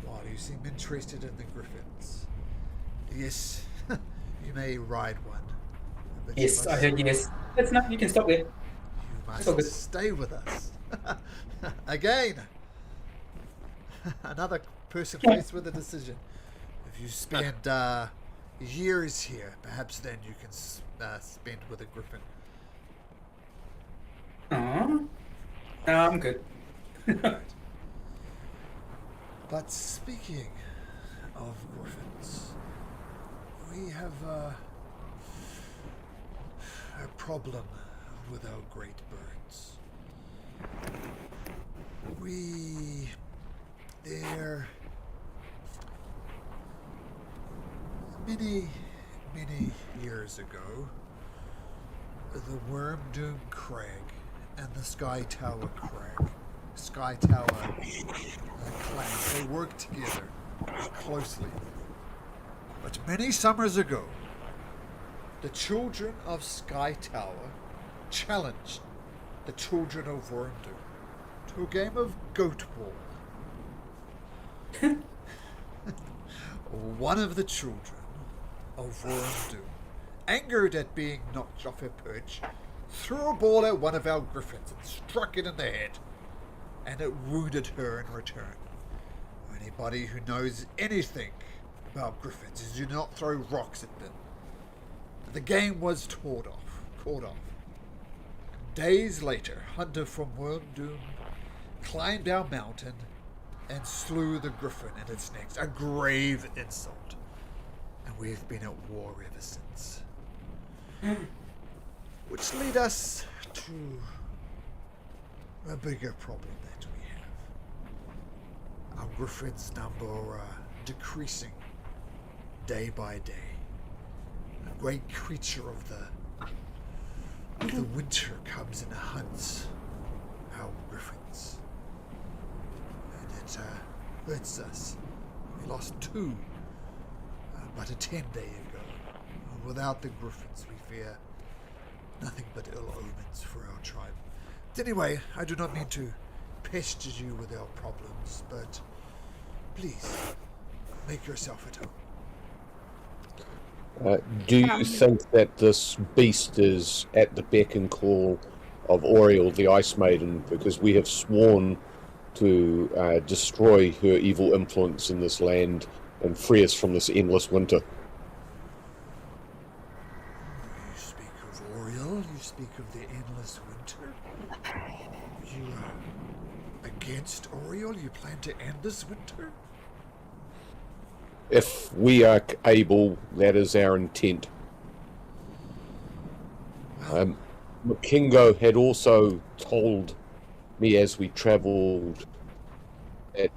while you seem interested in the griffins, yes, you may ride one. But you Yes, I must- heard yes. That's not. You can stop there. You It's all good. must stay with us. Again, another person faced with a decision. If you spend years here, perhaps then you can spend with a griffin. Aww. No, I'm good. Right. But speaking of griffins, we have a problem with our great birds. They're many years ago, the Worm Doom Crag and the Sky Tower clan, they worked together closely. But many summers ago, the children of Sky Tower challenged the children of Wormdoom to a game of goat ball. one of the children of Wormdoom, angered at being knocked off her perch, threw a ball at one of our griffins and struck it in the head, and it wounded her in return. Anybody who knows anything about griffins is do not throw rocks at them. The game was called off. Days later, Hunter from Wormdoom climbed our mountain and slew the griffin in its nest, a grave insult. And we've been at war ever since. Which lead us to a bigger problem that we have. Our griffins' number are decreasing day by day. A great creature of the winter comes and hunts our griffins. And it hurts us. We lost 2 but a 10-day ago. Without the griffins, we fear nothing but ill omens for our tribe. But anyway, I do not mean to pester you with our problems, but please, make yourself at home. Do you think that this beast is at the beck and call of Oriel, the Ice Maiden, because we have sworn to destroy her evil influence in this land and free us from this endless winter? You speak of Oriel, you speak of the endless winter. You are against Oriel? You plan to end this winter? If we are able, that is our intent. Makingo had also told me as we travelled that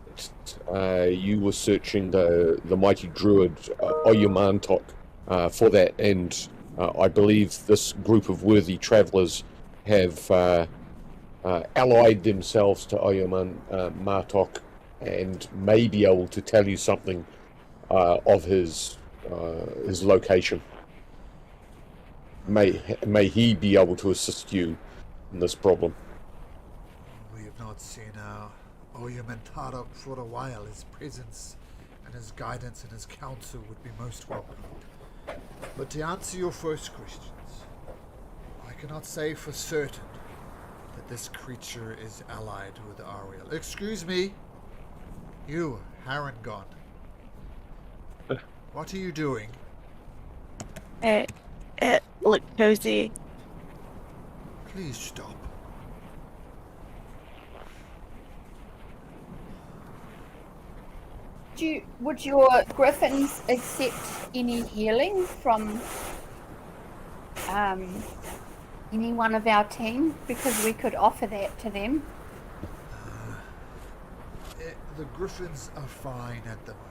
you were searching the mighty druid Oyumantok for that, and I believe this group of worthy travellers have allied themselves to Oyumantok and may be able to tell you something of his location. May he be able to assist you in this problem. We have not seen Oyumantok for a while. His presence and his guidance and his counsel would be most welcome. But to answer your first questions, I cannot say for certain that this creature is allied with Ariel. Excuse me, you, Harangon. What are you doing? Look cozy. Please stop. Would your griffins accept any healing from any one of our team? Because we could offer that to them. The griffins are fine at the moment.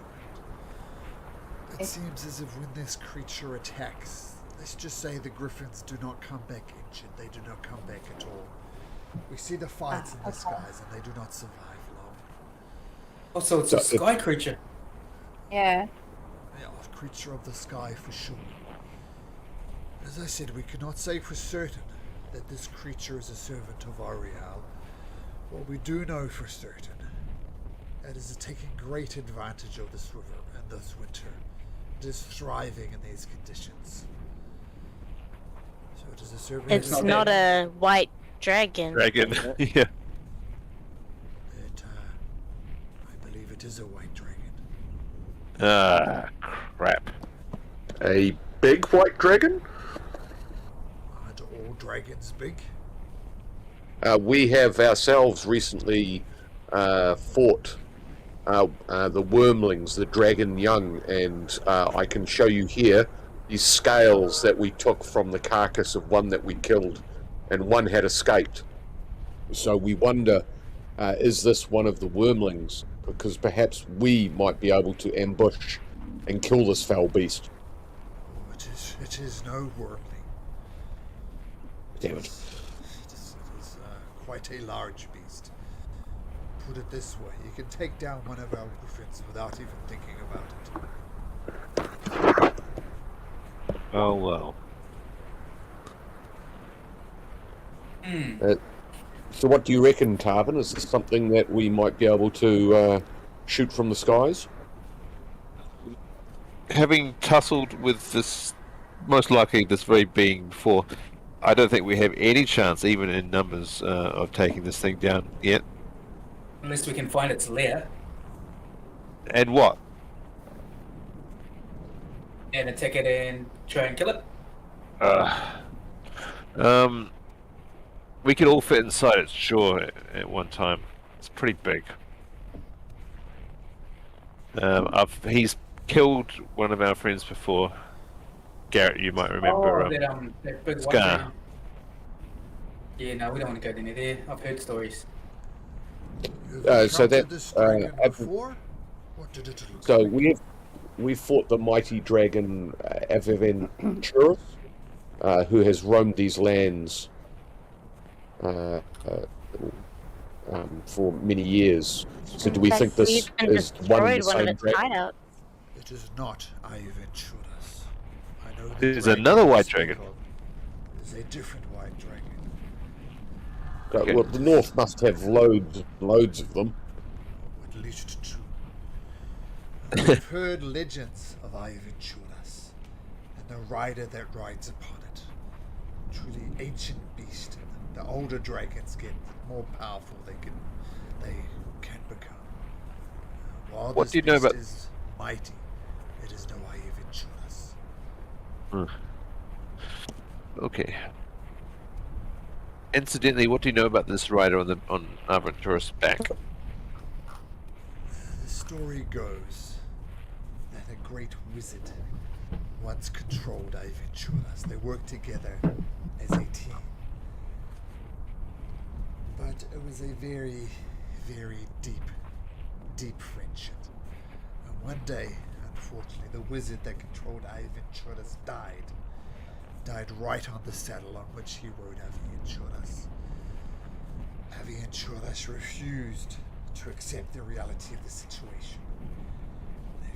It seems as if when this creature attacks, let's just say the griffins do not come back injured. They do not come back at all. We see the fights in the skies and they do not survive long. Oh, so it's a sky creature. Yeah. Yeah, a creature of the sky for sure. As I said, we cannot say for certain that this creature is a servant of Ariel. What we do know for certain, it is taking great advantage of this river and this winter. It is thriving in these conditions. So it is a servant. It's not a white dragon. Yeah. I believe it is a white dragon. Ah, crap. A big white dragon? Aren't all dragons big? We have ourselves recently fought the wormlings, the dragon young, and I can show you here these scales that we took from the carcass of one that we killed, and one had escaped. So we wonder, is this one of the wormlings? Because perhaps we might be able to ambush and kill this foul beast. Oh, it is no wormling. Damn it. It is quite a large beast. Put it this way, you can take down one of our griffins without even thinking about it. Oh, well. So what do you reckon, Tarvin? Is this something that we might be able to shoot from the skies? having tussled with this, most likely this very being before, I don't think we have any chance, even in numbers, of taking this thing down yet. Unless we can find its lair And what? and attack it and try and kill it. We could all fit inside its jaw at one time. It's pretty big. He's killed one of our friends before. Garrett, you might remember. That big Scar. one. Yeah, no, we don't want to go near there. I've heard stories. You've So encountered that, this dragon Ab- before? What did it look So like? we fought the mighty dragon Aventurus, who has roamed these lands for many years. So do we Like, think this we've been is one and destroyed the one of same its dragon? hideouts. It is not Iventurus. I know the There's dragon another you white speak dragon. of. It is a different white dragon. Okay. Well, the north must have loads of them. At least two. I've heard legends of Iventurus and the rider that rides upon it. Truly ancient beast. The older dragons get more powerful they can become. While What this do you know beast about- is mighty, it is no Iventurus. Okay. Incidentally, what do you know about this rider on Aventura's back? The story goes that a great wizard once controlled Iventurus. They worked together as a team. But it was a very, very deep friendship. And one day, unfortunately, the wizard that controlled Iventurus died right on the saddle on which he rode Aventurus. Aventurus refused to accept the reality of the situation.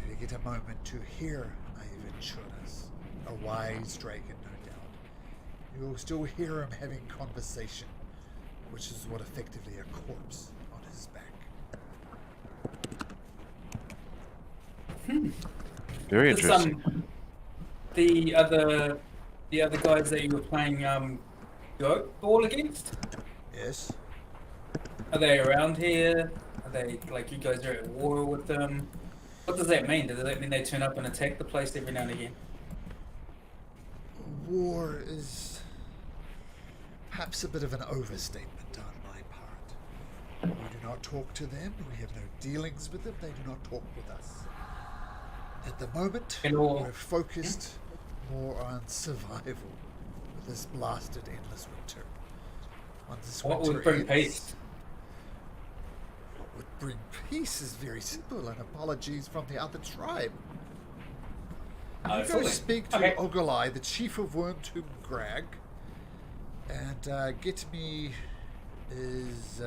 If you get a moment to hear Iventurus, a wise dragon, no doubt, you will still hear him having conversation, which is what effectively a corpse on his back. Very It's, interesting. the other guys that you were playing goat ball against. Yes? Are they around here? Are they like you guys are at war with them? What does that mean? Does that mean they turn up and attack the place every now and again? War is perhaps a bit of an overstatement on my part. We do not talk to them. We have no dealings with them. They do not talk with us. At the moment, Hello. we're focused more on survival with this blasted endless winter. Once this What winter would bring ends, peace? What would bring peace is very simple, and apologies from the other tribe. You go fully. speak to Okay. Ogolai, the chief of Wormtomb Crag, and get me his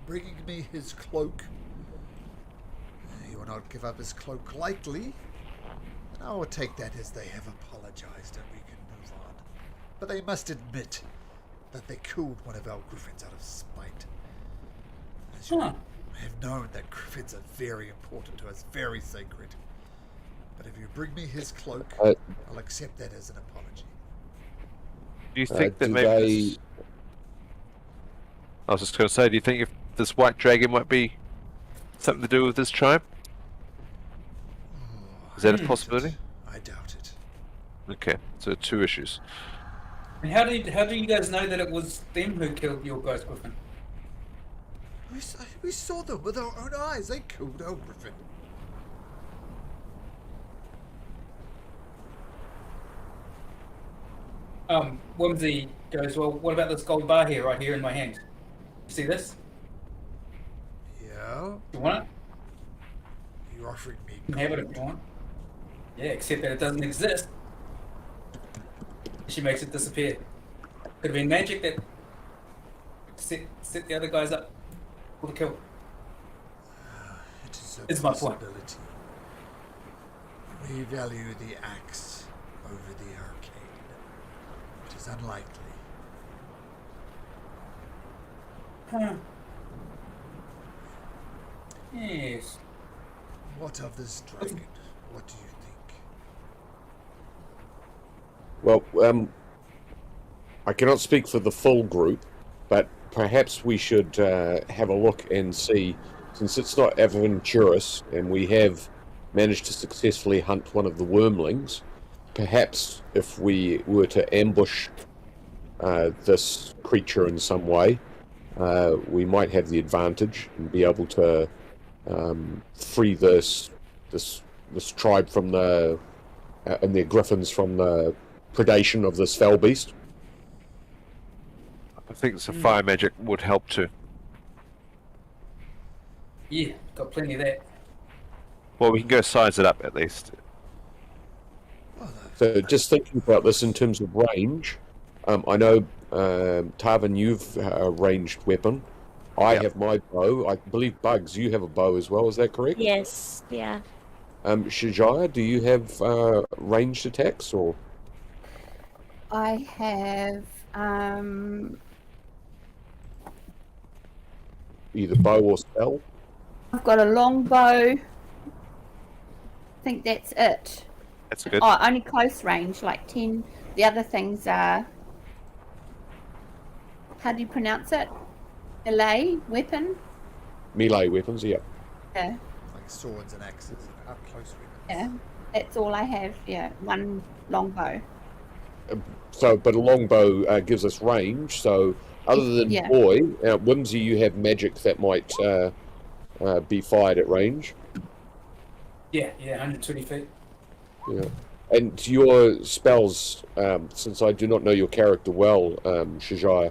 bringing me his cloak. He will not give up his cloak lightly, and I will take that as they have apologized and we can move on. But they must admit that they killed one of our griffins out of spite. As you Huh. have known that griffins are very important to us, very sacred. But if you bring me his cloak, I'll accept that as an apology. Do you think that do maybe they- this... I was just going to say, do you think if this white dragon might be something to do with this tribe? Is that a possibility? I doubt it. Okay, so two issues. And how do you guys know that it was them who killed your guy's griffin? We saw them with our own eyes. They killed our griffin. Whimsy goes, well, what about this gold bar here, right here in my hand? See this? Yeah? You want it? You're offering me You can have it if you want. Yeah, except that it doesn't exist. She makes it disappear. Could have been magic that set the other guys up for the kill. It is a It's my point. possibility. We value the axe over the arcane. It is unlikely. Huh. Yes. What of this dragon? What do you think? Well, I cannot speak for the full group, but perhaps we should have a look and see, since it's not adventurous and we have managed to successfully hunt one of the wormlings, perhaps if we were to ambush this creature in some way, we might have the advantage and be able to free this tribe from the and their griffins from the predation of this fell beast. I think some fire magic would help too. Yeah, got plenty of that. Well, we can go size it up at least. So just thinking about this in terms of range, I know, Tarvin, you've a ranged weapon. I Yep. have my bow. I believe, Bugs, you have a bow as well. Is that correct? Yes, yeah. Shajaya, do you have ranged attacks or? I have Either bow or spell? I've got a long bow. I think that's it. That's good. Oh, only close range, like 10. The other things are, how do you pronounce it? Melee weapon? Melee weapons, yeah. Yeah, Like swords and axes, up close weapons. yeah. That's all I have, yeah. One long bow. So, but a longbow gives us range. So, other than Yeah. boy, Whimsy, you have magic that might be fired at range. Yeah, 120 feet. Yeah. And your spells, since I do not know your character well, Shajaya,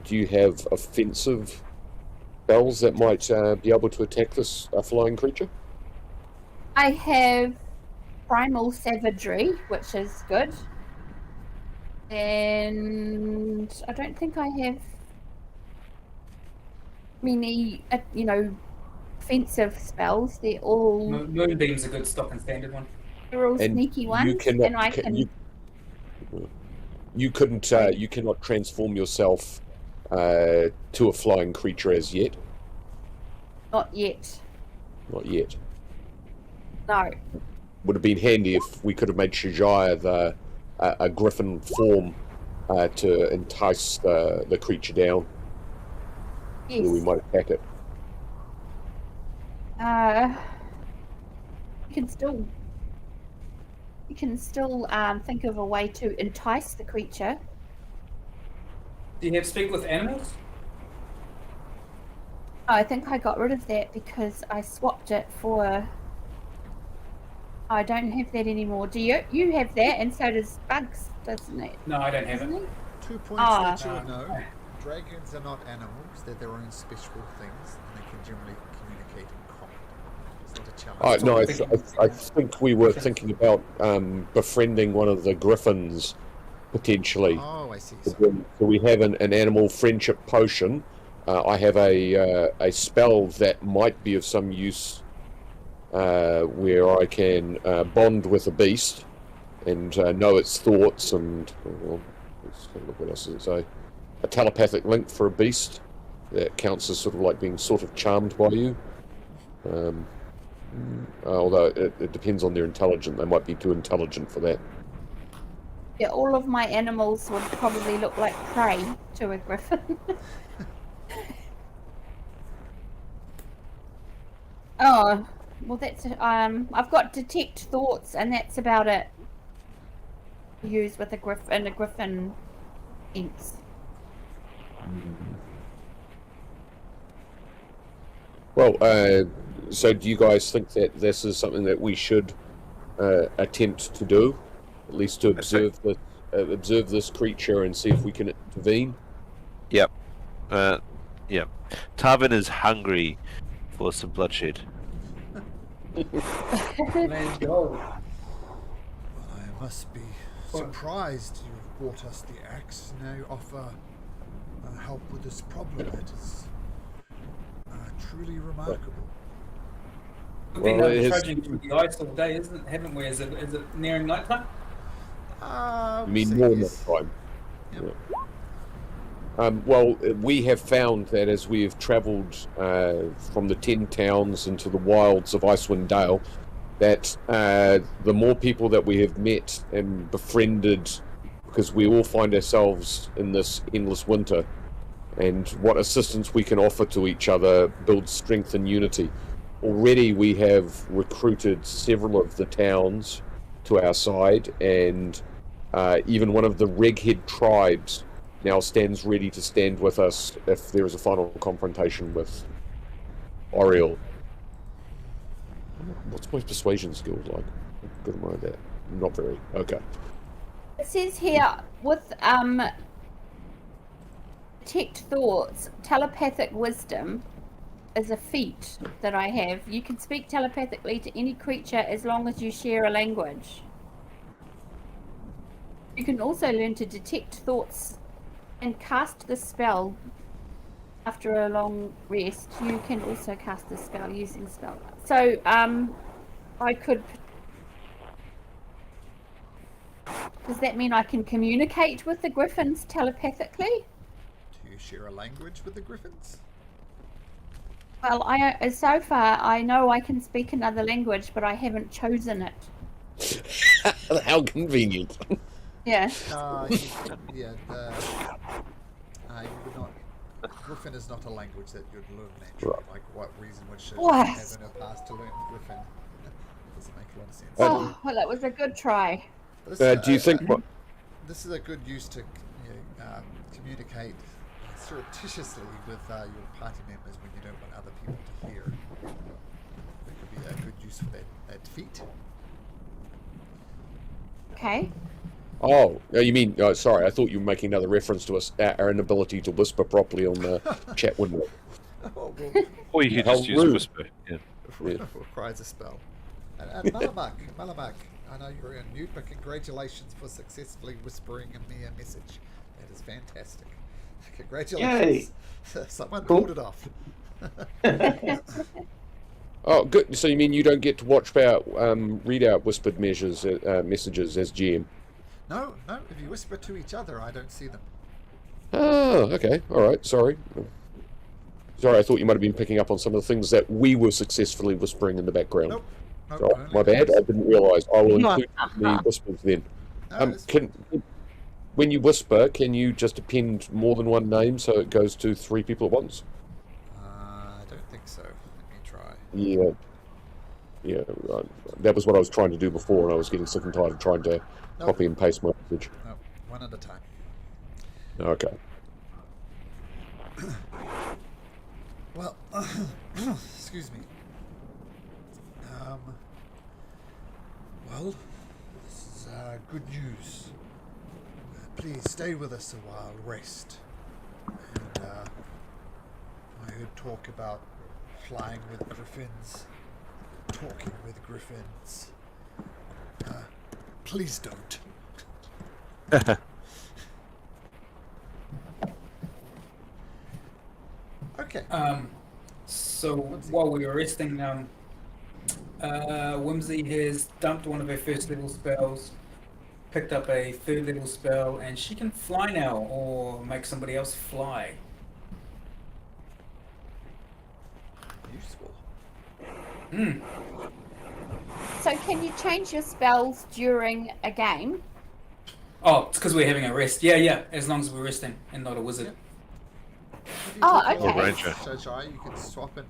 do you have offensive spells that might be able to attack this flying creature? I have primal savagery, which is good. And I don't think I have many, offensive spells. They're all Moonbeam's a good stock and standard one. And sneaky you ones, cannot, and I can. you cannot transform yourself to a flying creature as yet. Not yet. Not yet. No. Would have been handy if we could have made Shajaya a griffin form to entice the creature down. Yes. Where we might attack it. You can still think of a way to entice the creature. Do you have speak with animals? I think I got rid of that because I swapped it for. I don't have that anymore. Do you? You have that, and so does Bugs, doesn't it? No, I don't have it. Doesn't he? 2 points Ah. that you would know. Dragons are not animals, they're their own special things, and they can generally communicate in common. It's not a challenge. No, I think we were thinking about befriending one of the griffins, potentially. Oh, I see. So we have an animal friendship potion. I have a spell that might be of some use where I can bond with a beast and know its thoughts and let's have a look what else does it say. A telepathic link for a beast that counts as sort of like being sort of charmed by you. Although it depends on their intelligence, they might be too intelligent for that. Yeah, all of my animals would probably look like prey to a griffin. Oh, well, that's I've got detect thoughts, and that's about it. Use with a griffin sense. Well, so do you guys think that this is something that we should attempt to do? At least to observe this creature and see if we can intervene? Yep. Yep. Tarvin is hungry for some bloodshed. Let's go. Well, I must be surprised you've brought us the axe. Now you offer help with this problem. It is truly remarkable. We've been Well, it is- trudging through the ice all day, haven't we? Is it nearing night time? I mean, more than time. Yep. Well, we have found that as we have travelled from the 10 towns into the wilds of Icewind Dale, that the more people that we have met and befriended, because we all find ourselves in this endless winter, and what assistance we can offer to each other builds strength and unity. Already we have recruited several of the towns to our side, and even one of the Reghead tribes now stands ready to stand with us if there is a final confrontation with Oriel. What's my persuasion skills like? Good am I at that? Not very. Okay. It says here with detect thoughts, telepathic wisdom is a feat that I have. You can speak telepathically to any creature as long as you share a language. You can also learn to detect thoughts and cast the spell after a long rest. You can also cast the spell using spell. So I could. Does that mean I can communicate with the griffins telepathically? Do you share a language with the griffins? Well, so far I know I can speak another language, but I haven't chosen it. How convenient. Yeah. You would not. Griffin is not a language that you'd learn naturally. Right. Like, what reason would she What? have in her past to learn Griffin? Doesn't make a lot of sense. Oh, well, that was a good try. This, Do you think what? this is a good use to communicate surreptitiously with your party members when you don't want other people to hear? It could be a good use for that feat. Okay. Oh, you mean? Sorry, I thought you were making another reference to us our inability to whisper properly on the chat window. Oh, well, Or you could How just use rude. whisper. Yeah. requires a spell. And Malumak, I know you're in mute, but congratulations for successfully whispering me a message. That is fantastic. Congratulations. Someone Cool. pulled it off. Oh, good. So you mean you don't get to watch out, read out whispered messages as GM? No. If you whisper to each other, I don't see them. Oh, okay. All right. Sorry. I thought you might have been picking up on some of the things that we were successfully whispering in the background. Nope. Oh, only my bad. those. I didn't realise. I will include the whispers then. No, it's- When you whisper, can you just append more than one name so it goes to 3 people at once? I don't think so. Let me try. Yeah. That was what I was trying to do before, and I was getting sick and tired of trying to Nope. copy and paste my message. No, one at a time. Okay. Well, excuse me. Well, this is good news. Please stay with us a while, rest. And I heard talk about flying with griffins, talking with griffins. Please don't. Okay. So while we were resting, Whimsy has dumped one of her first level spells, picked up a third level spell, and she can fly now or make somebody else fly. Useful. So can you change your spells during a game? Oh, it's because we're having a rest. Yeah, as long as we're resting and not a wizard. Yep. If you Oh, click on okay. Or ranger. Shajai, you can swap in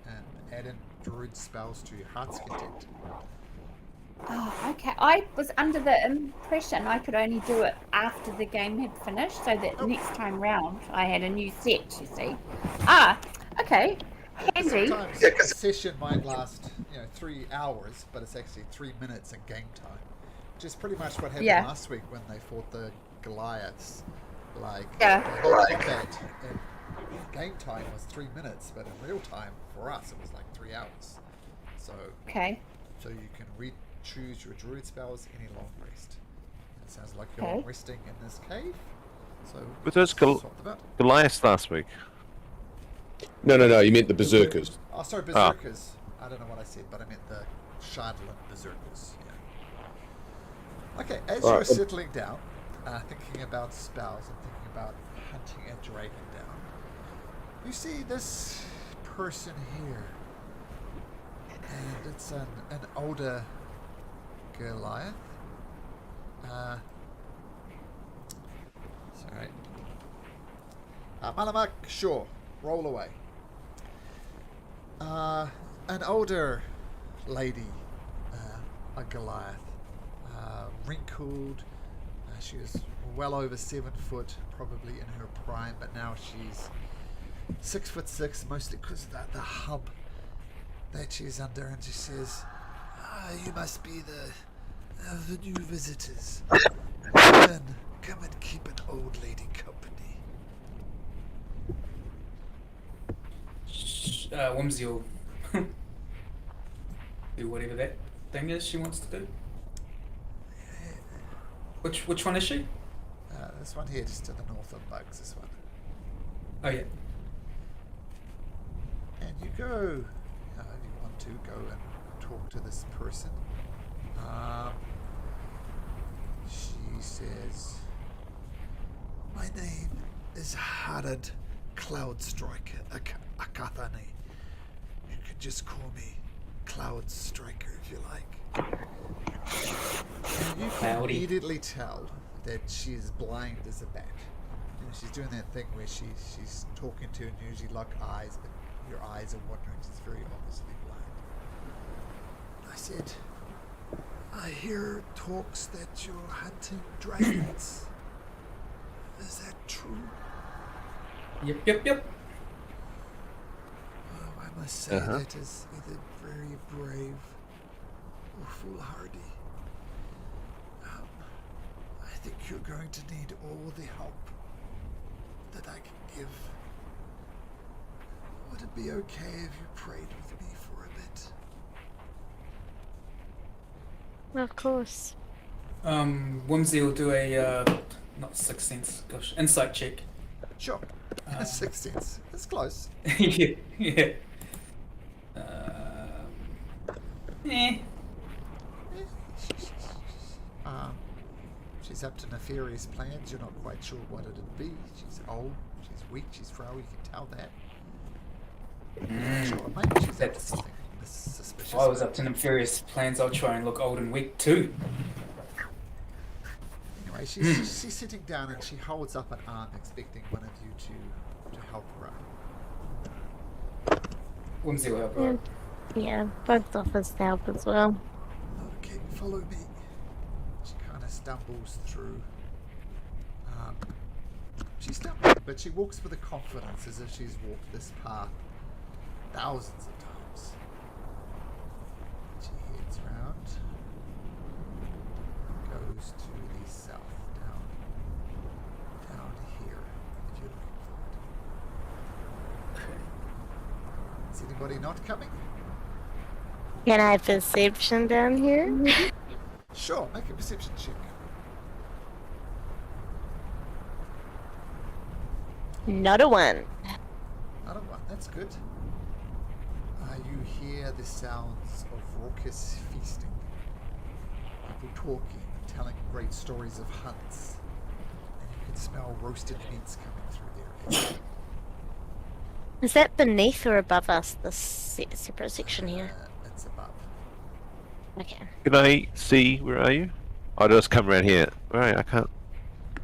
and add in druid spells to your heart's content. Oh, okay. I was under the impression I could only do it after the game had finished, so that next time round I had a new set, you see. Ah, okay. Handy. Sometimes a session might last, 3 hours, but it's actually 3 minutes in game time, which is pretty much what happened Yeah. last week when they fought the Goliaths. Yeah. the whole combat in game time was 3 minutes, but in real time for us it was like 3 hours. So Okay. you can choose your druid spells any long rest. It sounds like you're Okay. resting in this cave. So With those swap them out. Goliath last week. No, you meant the berserkers. Oh, sorry, berserkers. I don't know what I said, but I meant the Shardland berserkers. Yeah. Okay, as Right. you're settling down, thinking about spells and thinking about hunting a dragon down, you see this person here, and it's an older Goliath. Sorry. Malumak, sure, roll away. An older lady, a Goliath, wrinkled. She was well over 7 foot, probably in her prime, but now she's 6'6", mostly because of the hub that she's under. And she says, "You must be the new visitors. Come and keep an old lady company." Whimsy will do whatever that thing is she wants to do. Which one is she? This one here, just to the north of Bugs. This one. Oh yeah. And you go, if you want to, go and talk to this person. She says, "My name is Harad Cloudstriker Akathane. You can just call me Cloud Striker if you like." And you can Cloudy. immediately tell that she is blind as a bat. You know, she's doing that thing where she's talking to, and usually lock eyes, but your eyes are wandering. She's very obviously blind. I said, "I hear talks that you're hunting dragons. Is that true?" Yep. Oh, I must say that is either very brave or foolhardy. I think you're going to need all the help that I can give. Would it be okay if you prayed with me for a bit? Of course. Whimsy will do a not Sixth Sense, gosh, insight check. Sure. 6 cents. That's close. yeah. Eh. She's up to nefarious plans. You're not quite sure what it'd be. She's old. She's weak. She's frail. You can tell that. Sure, maybe she's up to something suspicious. If I was up to nefarious plans, I'll try and look old and weak too. Anyway, she's sitting down and she holds up an arm, expecting one of you to help her up. Whimsy will help her out. Yeah, both offers to help as well. Okay, follow me. She kind of stumbles through. She stumbles, but she walks with a confidence as if she's walked this path thousands of times. She heads round, goes to the south, down here, if you're looking for it. Is anybody not coming? Can I have perception down here? Sure, make a perception check. Not a one. Not a one, that's good. You hear the sounds of raucous feasting. People talking, telling great stories of hunts. And you can smell roasted meats coming through there. Is that beneath or above us, this separate section here? It's above. Okay. Can I see? Where are you? I'll just come around here. Right, I can't.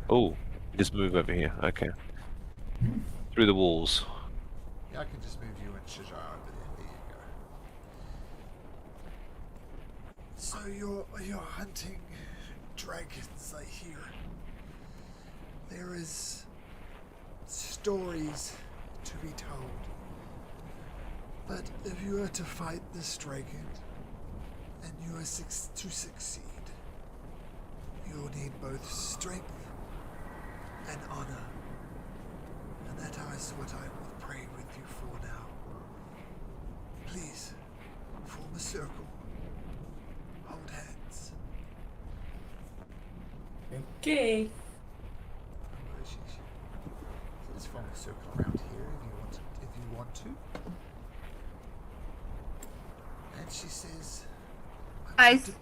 Oh, just move over here. Okay. Through the walls. Yeah, I can just move you and Shajar over there. There you go. So you're hunting dragons, I hear. There is stories to be told. But if you are to fight this dragon and you are to succeed, you'll need both strength and honor. And that is what I will pray with you for now. Please, form a circle. Hold hands. Okay. Where is she? So let's form a circle around here if you want to. And she says, Guys,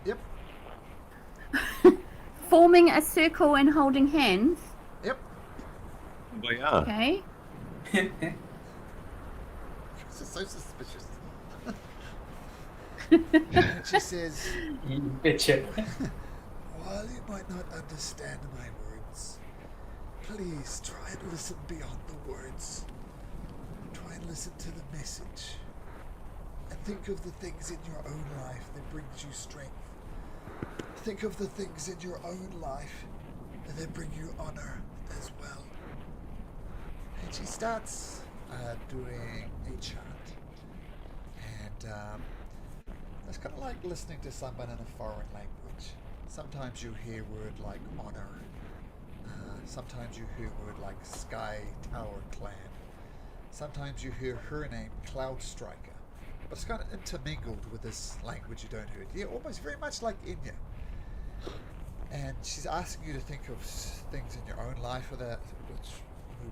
Yep. forming a circle and holding hands. Yep. We are. Okay. This is so suspicious. And she says, You betcha. while you might not understand my words, please try and listen beyond the words. Try and listen to the message. And think of the things in your own life that brings you strength. Think of the things in your own life that bring you honor as well. And she starts doing a chant. And it's kind of like listening to someone in a foreign language. Sometimes you hear word like honor. Sometimes you hear word like Sky Tower Clan. Sometimes you hear her name, Cloud Striker. But it's kind of intermingled with this language you don't hear. Yeah, almost very much like Inya. And she's asking you to think of things in your own life where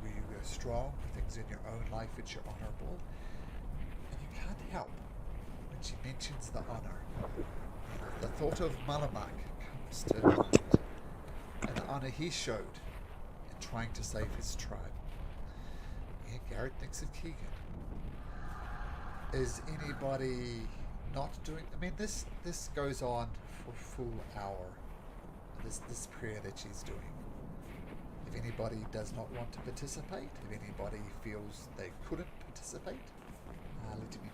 you are strong, things in your own life which are honorable. And you can't help when she mentions the honor. The thought of Malumak comes to mind. And the honor he showed in trying to save his tribe. Yeah, Garrett thinks of Keegan. Is anybody not doing... I mean, this goes on for a full hour. This prayer that she's doing. If anybody does not want to participate, if anybody feels they couldn't participate, let me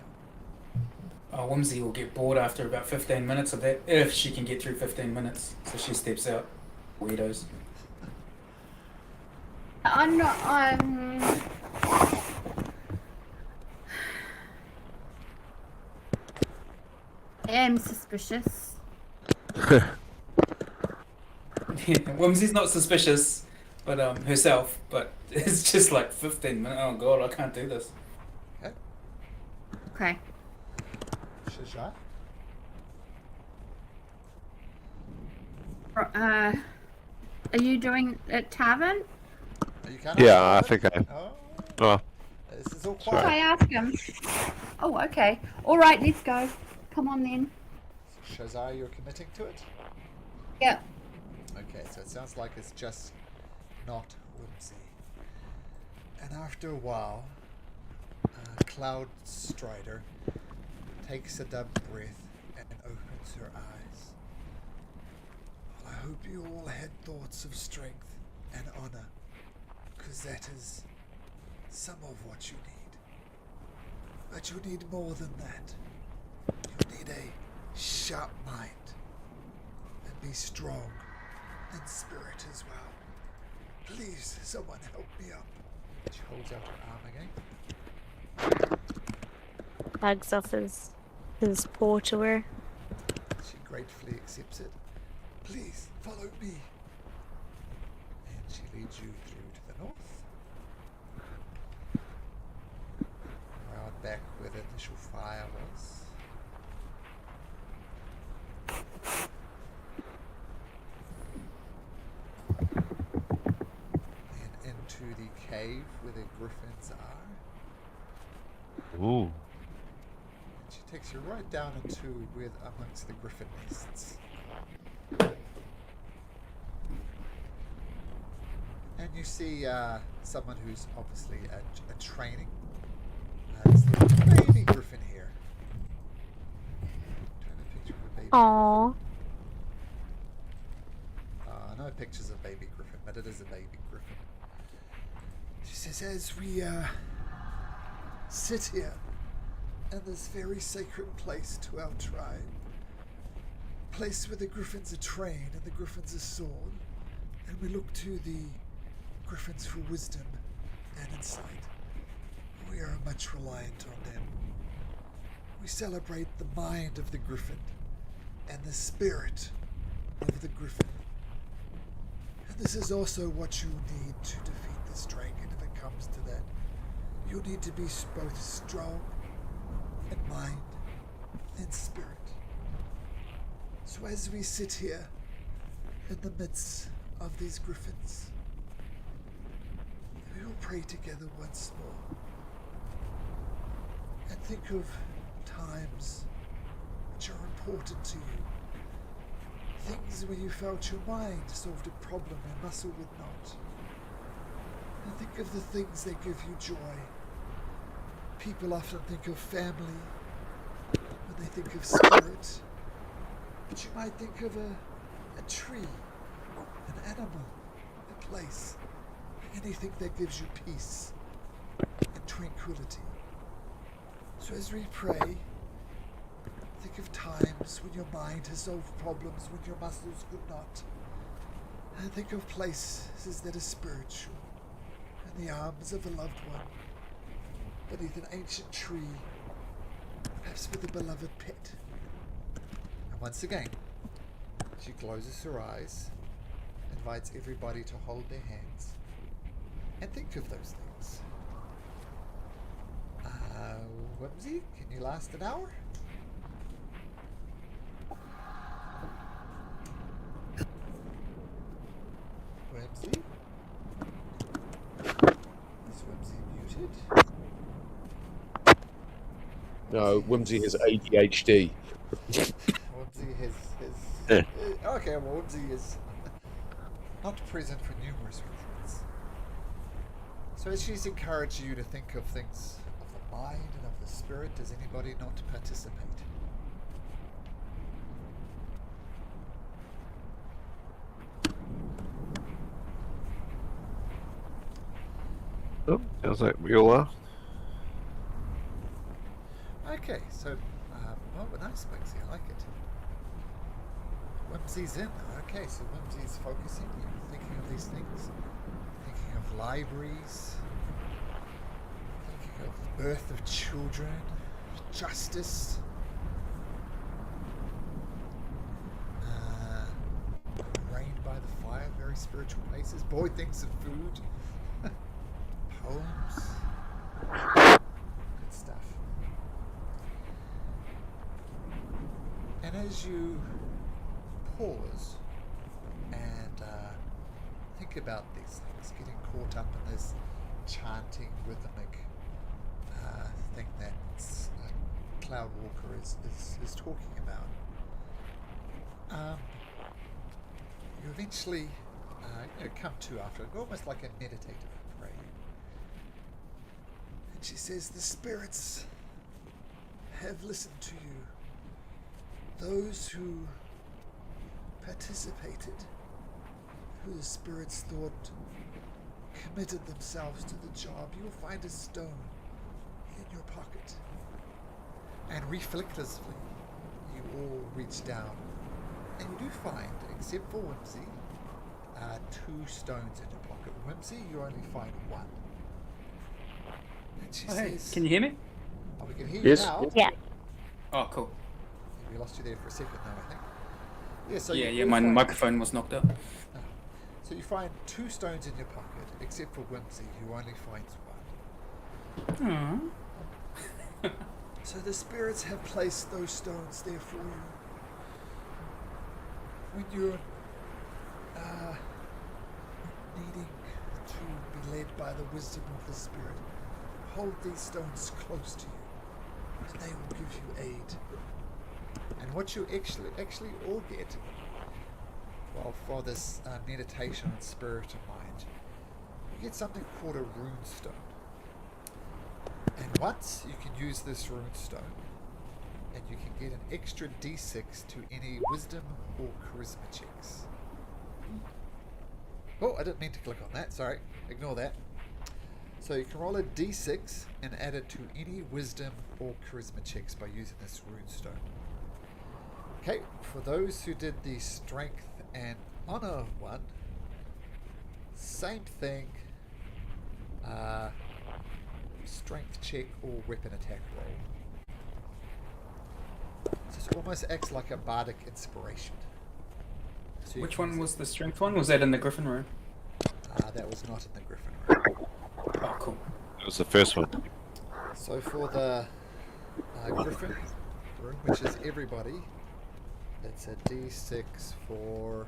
know. Whimsy will get bored after about 15 minutes of that, if she can get through 15 minutes. So she steps out. Weirdos. I'm not. I am suspicious. Whimsy's not suspicious, but herself. But it's just like 15 minutes. Oh god, I can't do this. Okay. Okay. Shazai? Are you doing it, Tarvin? Are you kind Yeah, I think I. Oh, Oh, this is all Should quiet. I ask him? Oh, okay. All right, let's go. Come on then. Shazai, you're committing to it? Yep. Okay, so it sounds like it's just not Whimsy. And after a while, Cloud Strider takes a deep breath and opens her eyes. Well, I hope you all had thoughts of strength and honor, because that is some of what you need. But you need more than that. You need a sharp mind and be strong in spirit as well. Please, someone help me up. She holds out her arm again. Hugs off his paw to her. She gratefully accepts it. Please, follow me. And she leads you through to the north. Round back where the initial fire was. And into the cave where the griffins are. ooh. And she takes you right down into where amongst the griffin nests. And you see someone who's obviously a training. This little baby griffin here. Trying to picture of a baby. Aww. No pictures of baby griffin, but it is a baby griffin. She says, as we sit here in this very sacred place to our tribe, place where the griffins are trained and the griffins are soared, and we look to the griffins for wisdom and insight. We are much reliant on them. We celebrate the mind of the griffin and the spirit of the griffin. And this is also what you need to defeat this dragon if it comes to that. You need to be both strong in mind and spirit. So as we sit here in the midst of these griffins, we will pray together once more and think of times which are important to you. Things where you felt your mind solved a problem and muscle would not. And think of the things that give you joy. People often think of family when they think of spirit. But you might think of a tree, an animal, a place, anything that gives you peace and tranquility. So as we pray, think of times when your mind has solved problems when your muscles could not. And think of places that are spiritual, in the arms of a loved one, beneath an ancient tree, perhaps with a beloved pet. And once again, she closes her eyes, invites everybody to hold their hands, and think of those things. Whimsy, can you last an hour? Whimsy? Is Whimsy muted? No, Whimsy has ADHD. Whimsy has okay, well, Whimsy is not present for numerous reasons. So as she's encouraged you to think of things of the mind and of the spirit, does anybody not participate? Oh, sounds like we all are. Okay, so, nice, Whimsy, I like it. Whimsy's in. Okay, so Whimsy's focusing, thinking of these things, thinking of libraries, thinking of the birth of children, justice, reigned by the fire, very spiritual places, boy thinks of food, poems, good stuff. And as you pause and think about these things, getting caught up in this chanting, rhythmic thing that Cloud Walker is talking about, you eventually come to after it, almost like a meditative prayer. And she says, the spirits have listened to you. Those who participated, who the spirits thought committed themselves to the job, you'll find a stone in your pocket. And reflectively, you all reach down, and you do find, except for Whimsy, 2 stones in your pocket. Whimsy, you only find 1. And she says, can you hear me? oh, we can hear Yes. you now. Yeah. Oh, cool. We lost you there for a second though, I think. Yeah, so Yeah, you my find, microphone was knocked out. So you find 2 stones in your pocket, except for Whimsy, who only finds 1. Aww. So the spirits have placed those stones there for you. When you're needing to be led by the wisdom of the spirit, hold these stones close to you, and they will give you aid. And what you actually all get, well, for this meditation on spirit and mind, you get something called a rune stone. And once you can use this rune stone, and you can get an extra d6 to any wisdom or charisma checks. Oh, I didn't mean to click on that, sorry. Ignore that. So you can roll a d6 and add it to any wisdom or charisma checks by using this rune stone. Okay, for those who did the strength and honor one, same thing. Strength check or weapon attack roll. So it almost acts like a bardic inspiration. So Which one was the strength one? Was that in the Griffin room? That was not in the Griffin room. Oh, cool. That was the first one. So for the Griffin room, which is everybody, it's a d6 for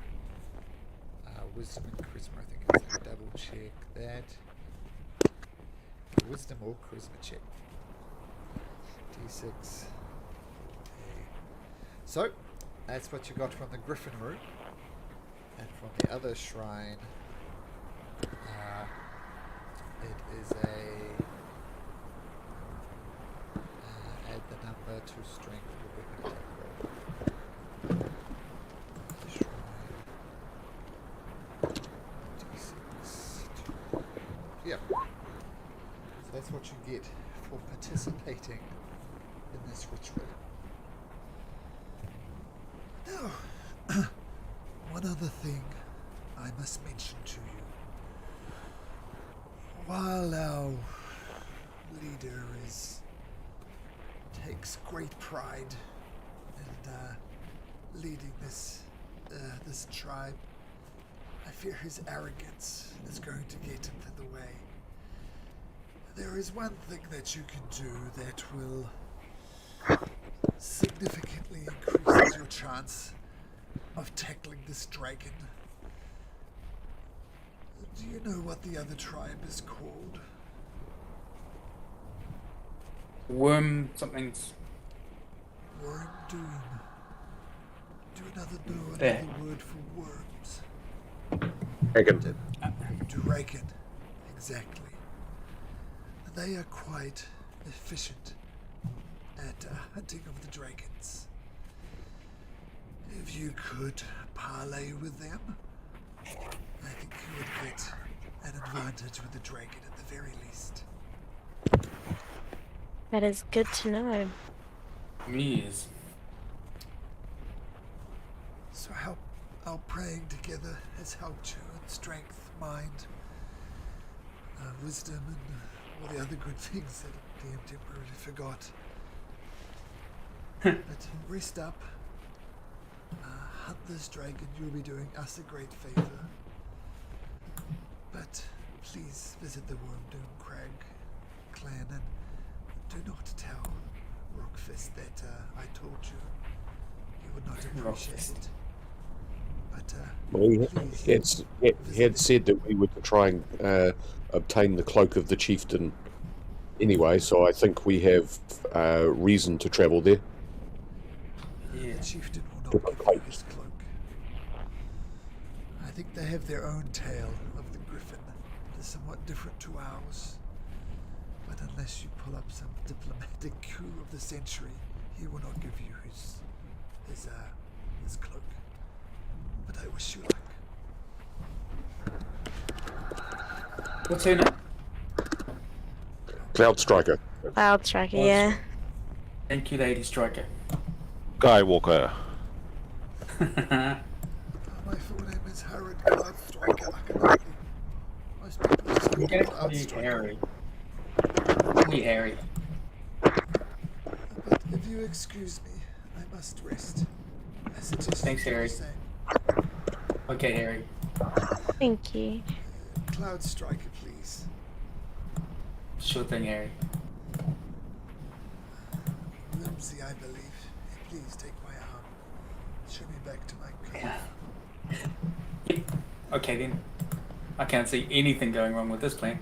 wisdom and charisma. I think it's a double check that. Wisdom or charisma check. D6. Okay. So, That's what you got from the Griffin room. And from the other shrine, it is a... add the number to strength. Shrine. D6. Yeah. So that's what you get for participating in this ritual. Now, one other thing I must mention to you. While our leader takes great pride in leading this tribe, I fear his arrogance is going to get into the way. There is one thing that you can do that will significantly increases your chance of tackling this dragon. Do you know what the other tribe is called? Worm something's. Worm Doom. Do another know There. another word for worms? Dragon. Dragon. Exactly. They are quite efficient at hunting of the dragons. If you could parley with them, I think you would get an advantage with the dragon at the very least. That is good to know. Yes. So how our praying together has helped you in strength, mind, wisdom, and all the other good things that DM temporarily forgot. But rest up. Hunt this dragon. You'll be doing us a great favor. But please visit the Wormdoom Crag clan and do not tell Rockfist that I told you. He would not appreciate Rockfist. it. But Well, please, he had said that we were to try and obtain the cloak of the chieftain anyway, so I think we have reason to travel there. Yeah. the chieftain will not give you his cloak. I think they have their own tale of the griffin. It is somewhat different to ours. But unless you pull up some diplomatic coup of the century, he will not give you his cloak. But I wish you luck. What's her name? Cloud Striker. Cloud Striker, yeah. Thank you, Lady Striker. Guy Walker. My full name is Harrod Cloud Striker. Most people just call I'm me gonna Cloud call you Striker. Harry. Call me Harry. But if you excuse me, I must rest. As it is Thanks, Harry. saying, Okay, Harry. Thank you. Cloud Striker, please. Sure thing, Harry. Whimsy, I believe. Please take my arm. Show me back to my cove. Yeah. Okay then. I can't see anything going wrong with this plan.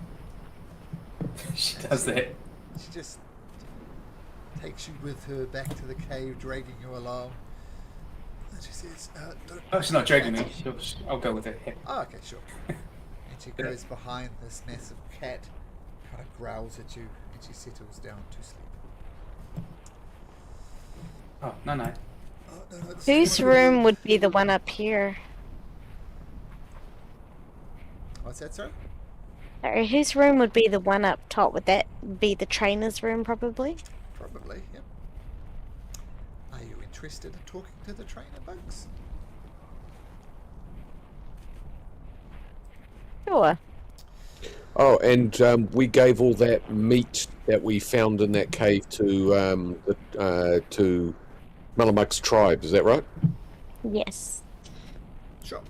She does that. She just takes you with her back to the cave, dragging you along. And she says, don't... Oh, she's not dragging me. I'll go with her. Yeah. Oh, okay, sure. And she goes behind this massive cat, kind of growls at you, and she settles down to sleep. Oh, no. Oh, no, this is Whose not- room would be the one up here? What's that, sorry? Sorry, whose room would be the one up top? Would that be the trainer's room, probably? Probably, yep. Are you interested in talking to the trainer, Bugs? Sure. Oh, and we gave all that meat that we found in that cave to Malumak's tribe. Is that right? Yes. Sure.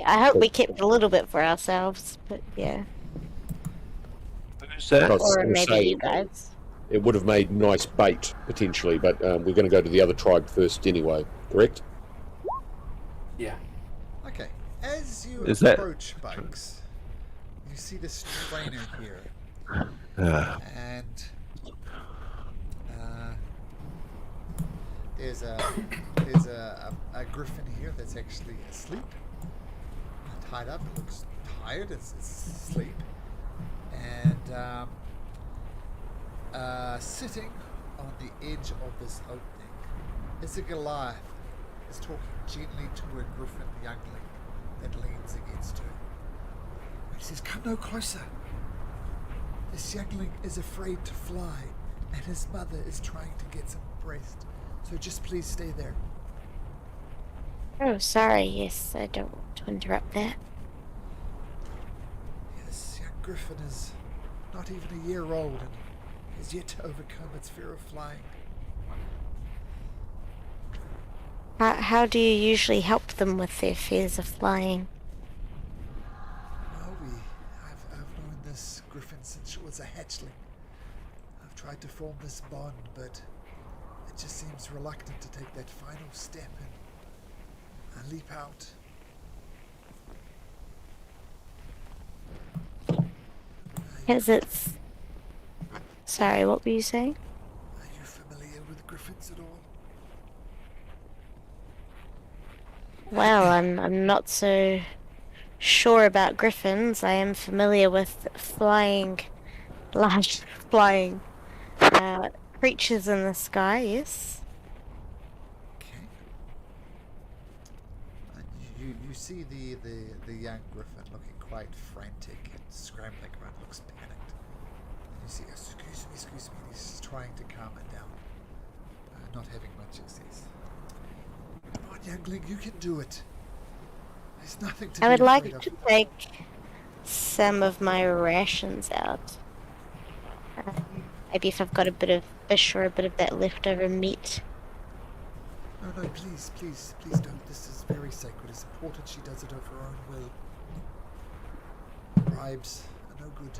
I hope we kept a little bit for ourselves, but yeah. Who's that? I was Or gonna maybe say, you guys. It would have made nice bait potentially, but we're going to go to the other tribe first anyway. Correct? Yeah. Okay. As you Is that- approach Bugs, you see this trainer here. And There's a griffin here that's actually asleep, tied up. It looks tired. It's asleep, and sitting on the edge of this opening is a Goliath. Is talking gently to a griffin youngling that leans against her. He says, "Come no closer. This youngling is afraid to fly, and his mother is trying to get some breast. So just please stay there." Oh, sorry. Yes, I don't want to interrupt that. This young griffin is not even a year old and has yet to overcome its fear of flying. How do you usually help them with their fears of flying? Well, I've known this griffin since she was a hatchling. I've tried to form this bond, but it just seems reluctant to take that final step and leap out. Because it's... Sorry, what were you saying? Are you familiar with griffins at all? Well, I'm not so sure about griffins. I am familiar with large flying creatures in the sky, yes. Okay. And you see the young griffin looking quite frantic and scrambling around, looks panicked. And you see, excuse me, he's trying to calm it down, not having much success. Come on, youngling, you can do it. There's nothing to I be would afraid like of. to take some of my rations out. Maybe if I've got a bit of fish or a bit of that leftover meat. No, please don't. This is very sacred. It's important she does it of her own will. Bribes are no good.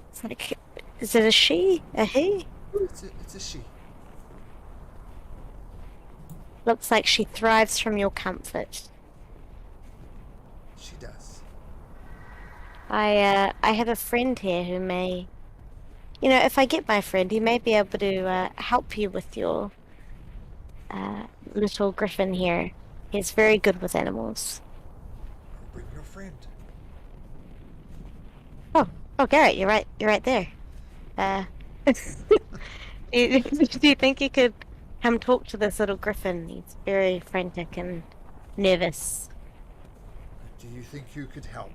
It's like, is it a she? A he? It's a she. Looks like she thrives from your comfort. She does. I have a friend here who may... You know, if I get my friend, he may be able to help you with your little griffin here. He's very good with animals. Bring your friend. Oh, Garrett, you're right there. Do you think you could come talk to this little griffin? He's very frantic and nervous. Do you think you could help?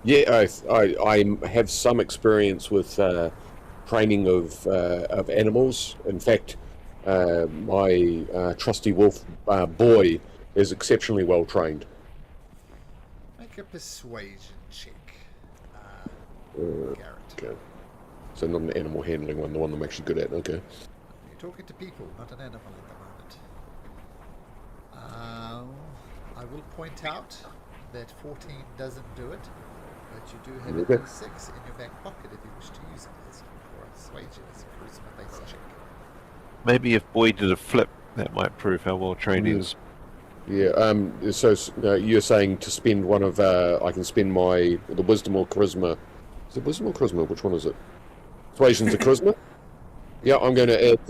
Yeah, I have some experience with training of animals. In fact, my trusty wolf boy is exceptionally well trained. Make a persuasion check, Garrett. Okay. So not an animal handling one, the one I'm actually good at. Okay. You're talking to people, not an animal at the moment. I will point out that 14 doesn't do it, but you do have a Okay. D6 in your back pocket if you wish to use it as for a persuasion as a charisma-based check. Maybe if Boy did a flip, that might prove how well trained he is. Yeah. So you're saying to spend one of I can spend the wisdom or charisma. Is it wisdom or charisma? Which one is it? Persuasion's a charisma. Yeah, I'm going to add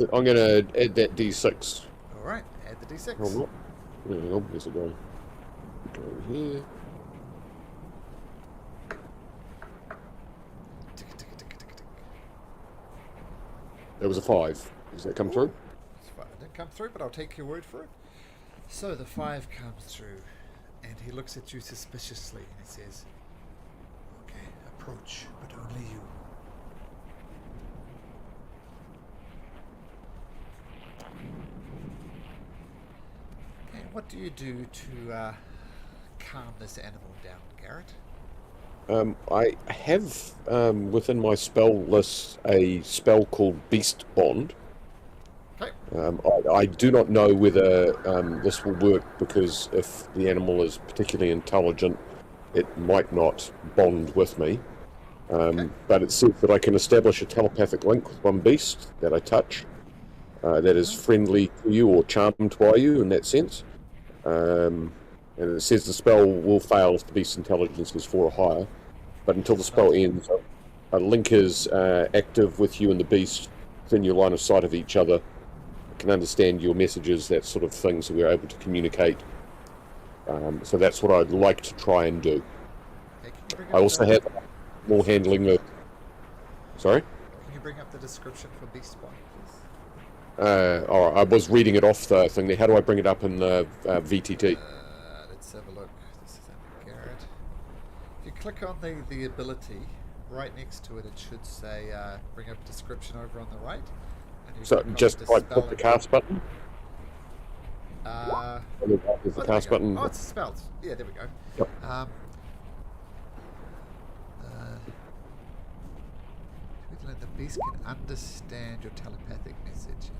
that D6. All right, add the D6. Oh, what? Hang on, where's it going? Go over here. Tick, tick, tick, tick, tick. That was a 5. Does that come through? It didn't come through, but I'll take your word for it. So the 5 comes through, and he looks at you suspiciously, and he says, "Okay, approach, but only you." Okay, what do you do to calm this animal down, Garrett? I have within my spell list a spell called Beast Bond. Okay. I do not know whether this will work because if the animal is particularly intelligent, it might not bond with me. But it says that I can establish a telepathic link with one beast that I touch that is friendly to you or charmed by you in that sense. And And it says the spell will fail if the beast's intelligence is 4 or higher. But until the spell ends, a link is active with you and the beast within your line of sight of each other. It can understand your messages, that sort of thing, so we're able to communicate. So that's what I'd like to try and do. I also have more handling of... Sorry? Can you bring up the description for Beast One, please? Alright, I was reading it off the thing there. How do I bring it up in the VTT? Let's have a look. This is under Garrett. If you click on the ability, right next to it, it should say bring up description over on the right. And you So click on just the like spell put the cast button? Is the there cast we go. button? Oh, it's spells. Yeah, there we go. Yep. The beast can understand your telepathic message.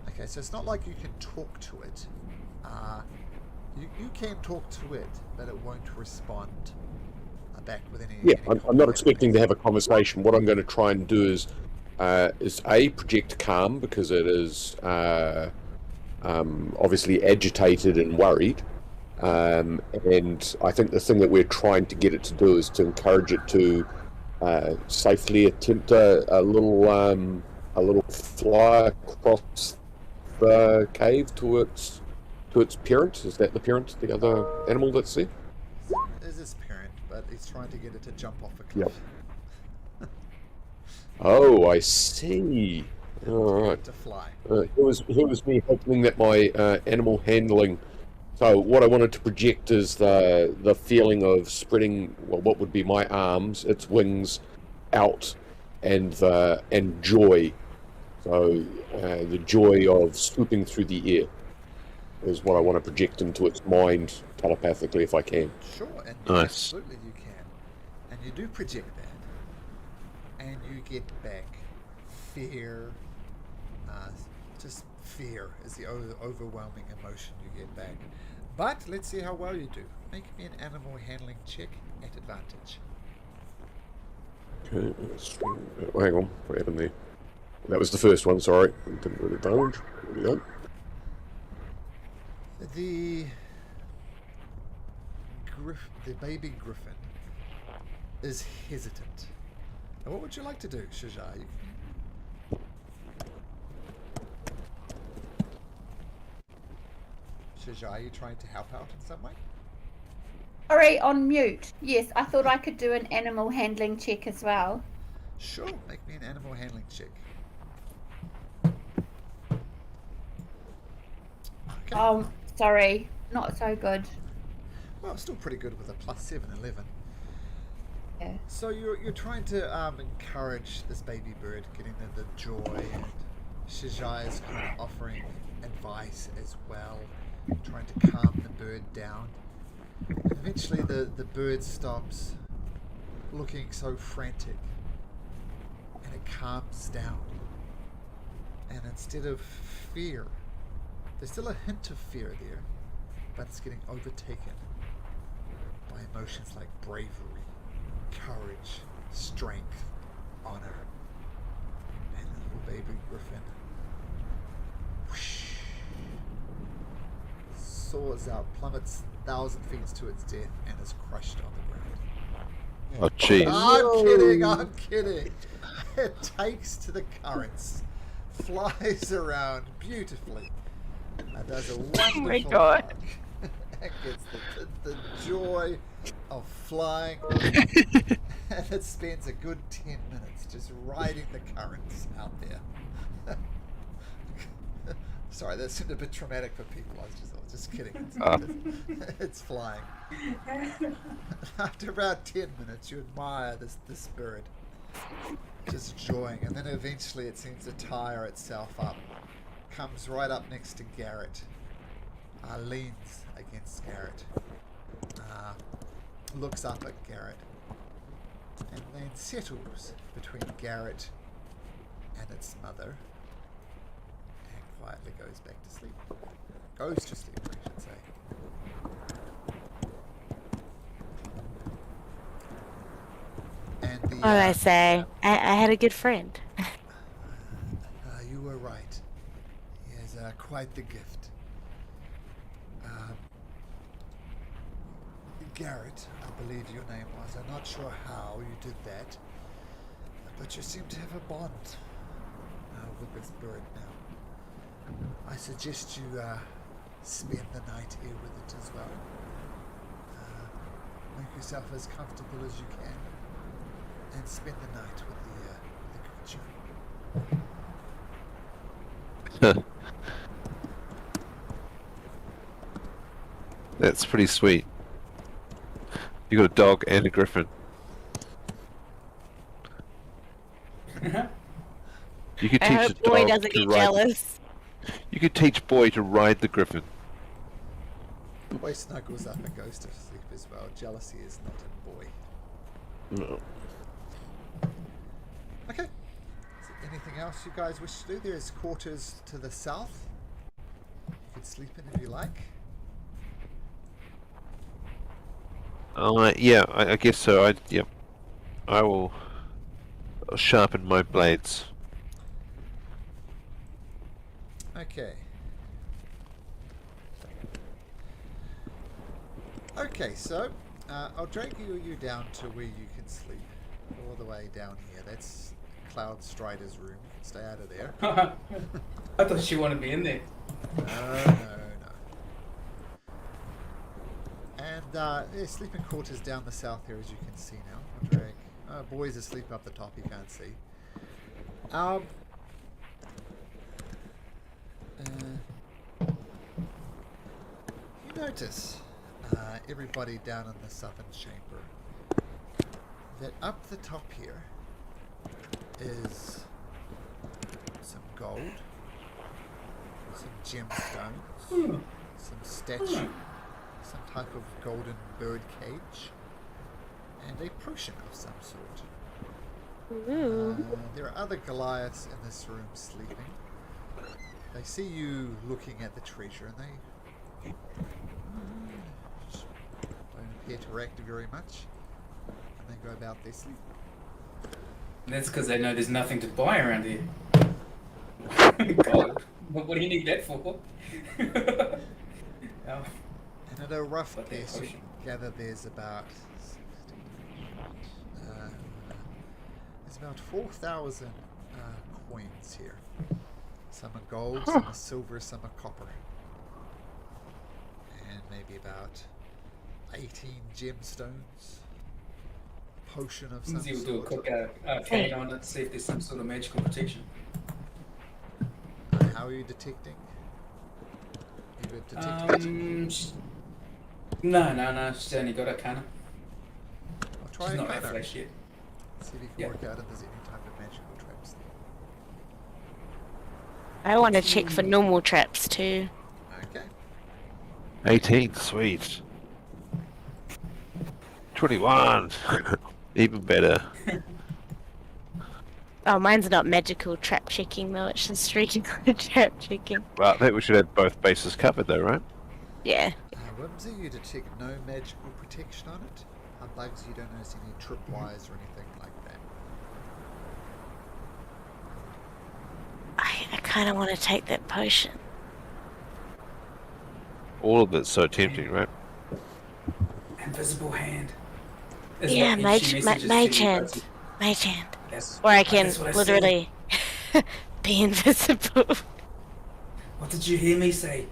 Okay, so it's not like you can talk to it. You can talk to it, but it won't respond back with any. Yeah, any I'm not expecting to have a conversation. What I'm going to try and do is project calm, because it is obviously agitated and worried. And I think the thing that we're trying to get it to do is to encourage it to safely attempt a little fly across the cave to its parent. Is that the parent, the other animal that's there? Is his parent, but he's trying to get it to jump off a cliff. Yep. Oh, I see. All right. To fly. Here was me hoping that my animal handling. So what I wanted to project is the feeling of spreading, well, what would be my arms, its wings, out, and joy. So the joy of swooping through the air is what I want to project into its mind telepathically, if I can. Sure, and Nice. absolutely you can. And you do project that. And you get back fear. Just fear is the overwhelming emotion you get back. But let's see how well you do. Make me an animal handling check at advantage. Okay, hang on, what happened there? That was the first one, sorry. Didn't really advantage. There we go. The baby griffin is hesitant. Now, what would you like to do, Shajai? Shajai, are you trying to help out in some way? Sorry, on mute. Yes, I thought I could do an animal handling check as well. Sure, make me an animal handling check. Okay. Oh, sorry. Not so good. Well, still pretty good with a +7, 11. Yeah. So you're trying to encourage this baby bird, getting the joy, and Shajai is kind of offering advice as well, trying to calm the bird down. And eventually the bird stops looking so frantic, and it calms down. And instead of fear, there's still a hint of fear there, but it's getting overtaken by emotions like bravery, courage, strength, honor. And the little baby griffin whoosh, soars out, plummets 1,000 feet to its death, and is crushed on the ground. Oh, jeez. I'm kidding. It takes to the currents, flies around beautifully, and does a wonderful God. job. And gets the joy of flying, and it spends a good 10 minutes just riding the currents out there. Sorry, that seemed a bit traumatic for people. I was just kidding. It's flying. After about 10 minutes, you admire this bird, just enjoying, and then eventually it seems to tire itself up, comes right up next to Garrett, leans against Garrett, looks up at Garrett, and then settles between Garrett and its mother, and quietly goes back to sleep. Goes to sleep, I should say. And the, What did I say? I had a good friend. you were right. He has quite the gift. Garrett, I believe your name was. I'm not sure how you did that, but you seem to have a bond with this bird now. I suggest you spend the night here with it as well. Make yourself as comfortable as you can, and spend the night with the creature. That's pretty sweet. You got a dog and a griffin. You could I teach hope the Boy dog doesn't to get ride. jealous. You could teach Boy to ride the griffin. Boy snuggles up and goes to sleep as well. Jealousy is not in Boy. No. Okay. Is there anything else you guys wish to do? There's quarters to the south. You could sleep in if you like. Yeah, I guess so. I will sharpen my blades. Okay. Okay, so I'll drag you down to where you can sleep. All the way down here. That's Cloud Strider's room. You can stay out of there. I thought she wanted to be in there. No. And there's sleeping quarters down the south here, as you can see now. I'll drag. Boy's asleep up the top, you can't see. You notice, everybody down in the southern chamber, that up the top here is some gold, some gemstones, some statue, some type of golden bird cage, and a potion of some sort. There are other Goliaths in this room sleeping. They see you looking at the treasure and they don't appear to react very much, and they go about their sleep. That's because they know there's nothing to buy around here. God, what do you need that for? Oh. And at a rough Okay, guess, you potion. can gather there's about 4,000 coins here. Some are gold, some are silver, some are copper, and maybe about 18 gemstones. A potion of some Lindsay will do a sort. quick arcade on it, see if there's some sort of magical protection. How are you detecting? You would detect magic? No, she's only got Arcana. I'll try She's not that Arcana. flash yet. See if you can Yeah. work out if there's any type of magical traps I want to check for normal traps too. there. Okay. 18, sweet. 21, even better. Oh, mine's not magical trap checking though, it's just regular trap checking. Well, I think we should have both bases covered though, right? Yeah. Whimsy, you detect no magical protection on it. Bugs, you don't notice any tripwires or anything like that. I kind of want to take that potion. All of it's so tempting, right? Invisible hand. Yeah, mage hand. Mage hand. Or I can that's what I literally be invisible. What did you hear me say?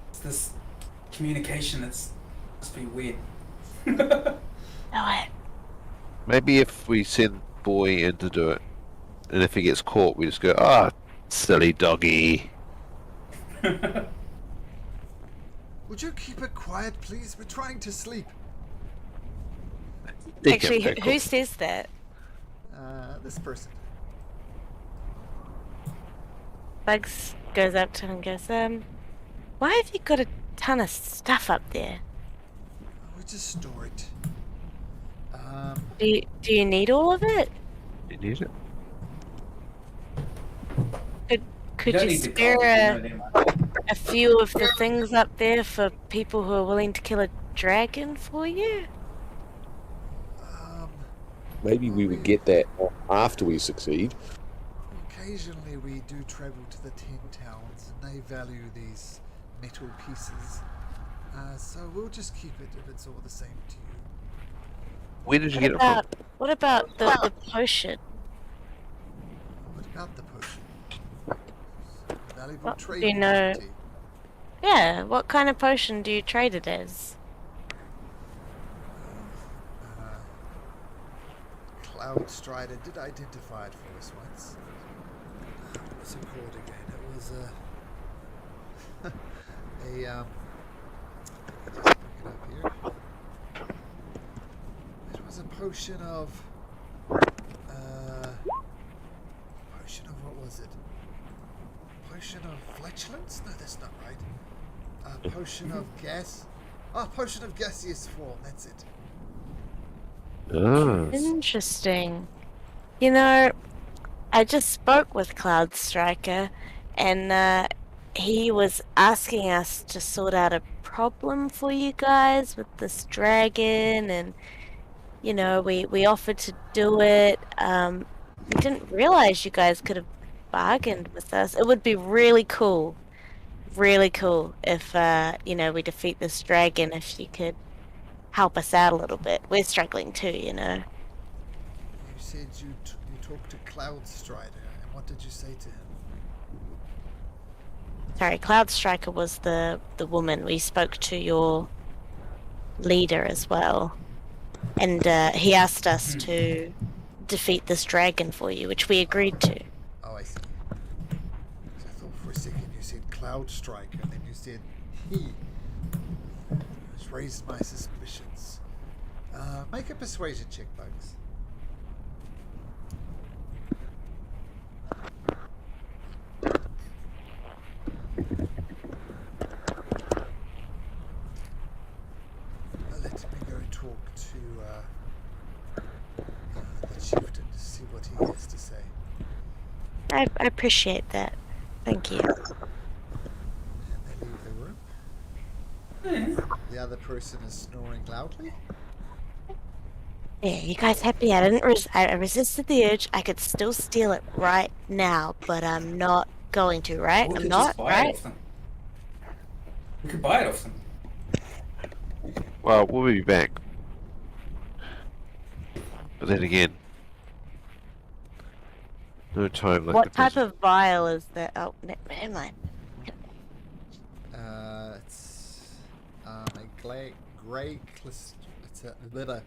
It's this communication that's must be weird. Know it. Maybe if we send Boy in to do it, and if he gets caught, we just go, silly doggy. Would you keep it quiet, please? We're trying to sleep. Actually, who says that? This person. Bugs goes up to him and goes, why have you got a ton of stuff up there? We just store it. Do you need all of it? You need it? Could don't you need the spare gold, you know that much. a few of the things up there for people who are willing to kill a dragon for you? Maybe we would get that after we succeed. Occasionally we do travel to the 10 towns and they value these metal pieces. So we'll just keep it if it's all the same to you. Where did you get it from? What about the potion? What about the potion? Valuable What trade do you know? commodity. Yeah, what kind of potion do you trade it as? Cloud Strider did identify it for us once. What's it called again? It was just look it up here. It was a potion of what was it? Potion of flatulence? No, that's not right. Potion of gas. Potion of gaseous form. That's it. Oh. Interesting. You know, I just spoke with Cloud Striker, and he was asking us to sort out a problem for you guys with this dragon, and you know, we offered to do it. We didn't realize you guys could have bargained with us. It would be really cool if you know, we defeat this dragon. If you could help us out a little bit, we're struggling too, you know. You said you talked to Cloud Strider, and what did you say to him? Sorry, Cloud Striker was the woman. We spoke to your leader as well, and he asked us to defeat this dragon for you, which we agreed to. Oh, I see. So I thought for a second you said Cloud Striker, and then you said he. Which raised my suspicions. Make a persuasion check, Bugs. Let me go talk to the chieftain to see what he has to say. I appreciate that. Thank you. And they leave the room. The other person is snoring loudly. Yeah, you guys happy? I didn't. I resisted the urge. I could still steal it right now, but I'm not going to. Right? We I'm could not. just buy it Right? off them. We could buy it off them. Well, we'll be back. But then again, no time like What the type present. of vial is that? Oh, never mind. It's a grey crystal. It's a little.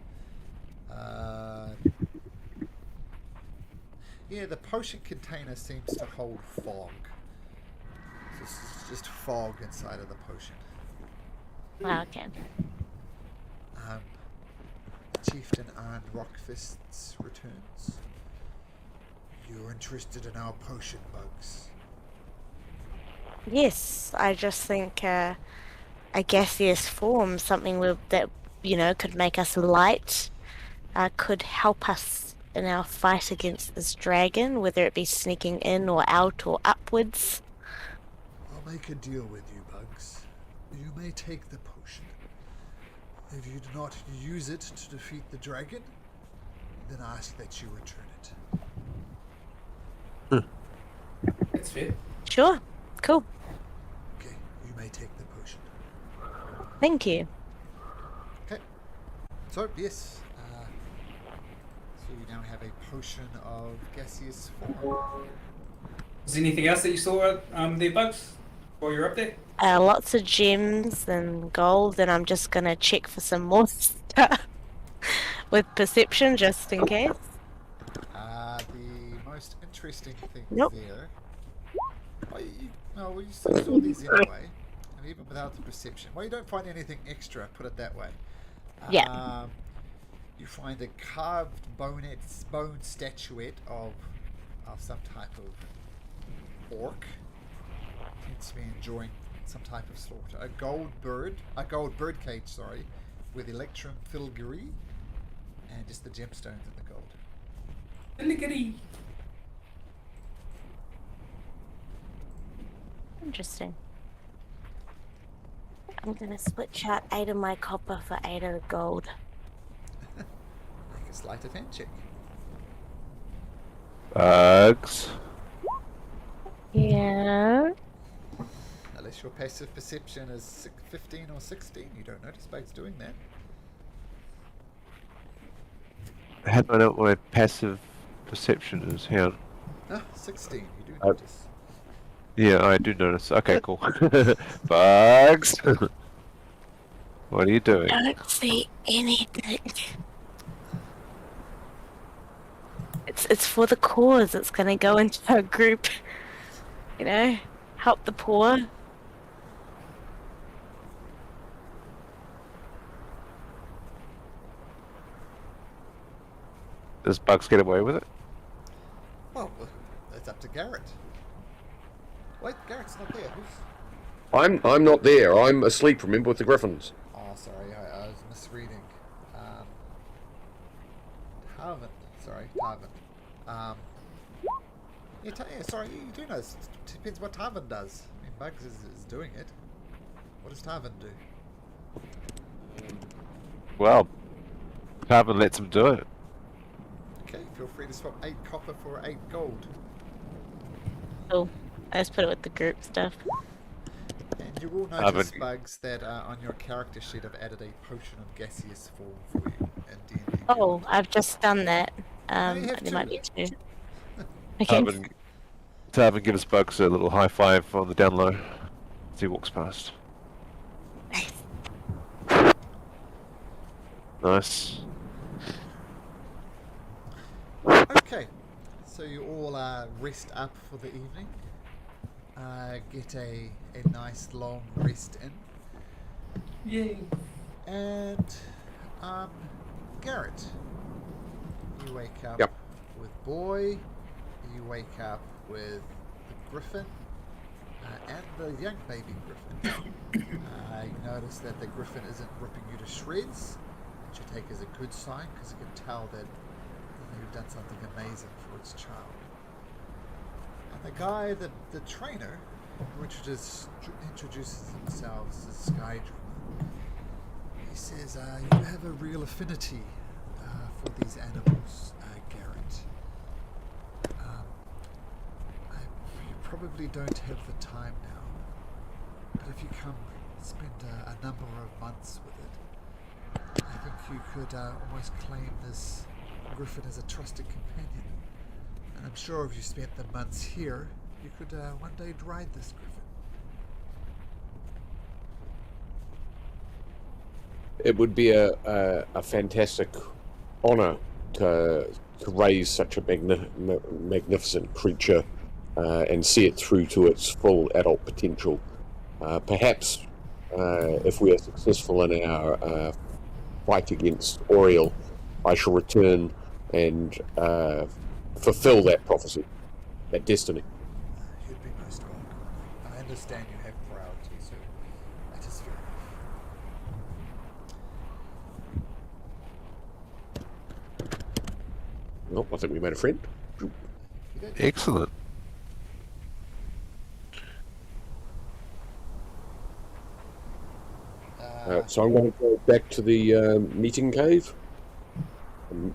Yeah, the potion container seems to hold fog. So this is just fog inside of the potion. Okay. Chieftain Arn Rockfists returns. You're interested in our potion, Bugs. Yes, I just think a gaseous form, something that you know could make us light, could help us in our fight against this dragon, whether it be sneaking in or out or upwards. I'll make a deal with you, Bugs. You may take the potion. If you do not use it to defeat the dragon, then I ask that you return it. That's fair. Sure, cool. Okay, you may take the potion. Thank you. Okay. So, yes. So you now have a potion of gaseous form. Is there anything else that you saw there, Bugs, while you're up there? Lots of gems and gold, and I'm just gonna check for some more stuff with perception just in case. The most interesting thing Nope. there. You saw these anyway, and even without the perception. Well, you don't find anything extra. Put it that way. Yeah. You find a carved bone statuette of some type of orc. Seems to be enjoying some type of slaughter. A gold bird cage, with electrum filigree, and just the gemstones and the gold. Filigree. Interesting. I'm gonna switch out 8 of my copper for 8 of the gold. Make a sleight of hand check. Bugs. Yeah. Now let's unless your passive perception is 15 or 16, you don't notice bugs doing that. How do I know what my passive perception is? Hang on. 16, you do notice. Yeah, I do notice. Okay, cool. Bugs! What are you doing? I don't see anything. It's for the cause. It's gonna go into a group, help the poor. Does Bugs get away with it? Well, it's up to Garrett. Wait, Garrett's not there. Who's... I'm not there. I'm asleep. Remember, with the griffins. Oh, sorry, I was misreading. Tarvin. Sorry, Tarvin. Sorry, you do know. It depends what Tarvin does. I mean, Bugs is doing it. What does Tarvin do? Well, Carbon lets him do it. Okay, feel free to swap 8 copper for 8 gold. Oh, I just put it with the group stuff. And you will notice, Bugs, that on your character sheet I've added a potion of gaseous form for you in D&D. Oh, I've just done that. you have There two. might be 2. Okay. Tarvin gives Bugs a little high five on the down low as he walks past. Nice. Nice. Okay, so you all rest up for the evening. Get a nice long rest in. Yay. And Garrett, you wake up Yep. with Boy, you wake up with the Griffin, and the young baby Griffin. You notice that the Griffin isn't ripping you to shreds, which you take as a good sign, because you can tell that you've done something amazing for its child. And the guy, the trainer, who introduces themselves as Skydra, he says, you have a real affinity for these animals, Garrett. You probably don't have the time now, but if you come spend a number of months with it, I think you could almost claim this Griffin as a trusted companion. And I'm sure if you spent the months here, you could one day ride this Griffin. It would be a fantastic honour to raise such a magnificent creature and see it through to its full adult potential. Perhaps if we are successful in our fight against Oriel, I shall return and fulfill that prophecy, that destiny. You'd be most welcome. I understand you have priority, so that is fair enough. Well, I think we made a friend. You did. Excellent. So I'm going to go back to the meeting cave,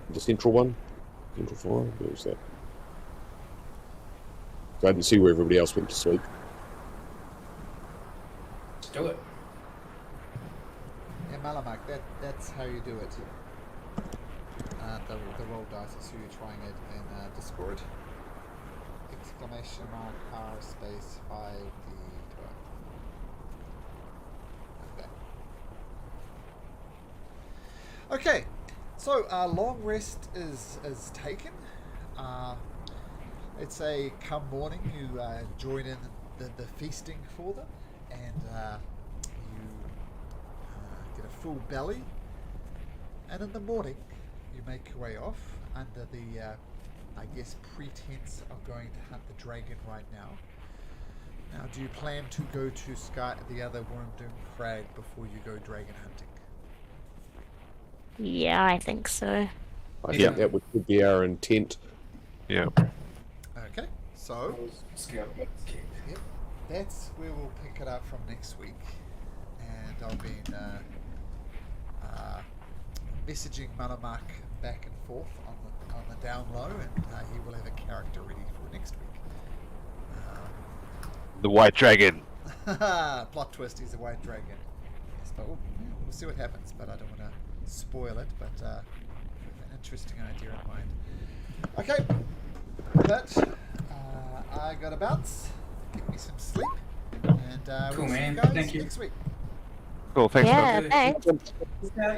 the central one. Central fire, where was that? I didn't see where everybody else went to sleep. Let's do it. Yeah, Malumak, that's how you do it. The roll dice is who you're trying it in Discord. Exclamation mark R space 5D12. Okay, so long rest is taken. It's a come morning, you join in the feasting for them, and you get a full belly. And in the morning, you make your way off under the, I guess, pretense of going to hunt the dragon right now. Now, do you plan to go to the other Wormdoom Crag before you go dragon hunting? Yeah, I think so. I think that would be our intent. Yeah. Okay, so Scout. yep, that's where we'll pick it up from next week, and I'll be messaging Malumak back and forth on the down low, and he will have a character ready for next week. The White Dragon. Plot twist, he's a white dragon. Yes, but we'll see what happens, but I don't want to spoil it, but an interesting idea in mind. Okay, but I got to bounce. Get me some sleep, and Cool, we'll see man. you guys Thank you. next week. Cool, thanks, Yeah, Doc. thanks.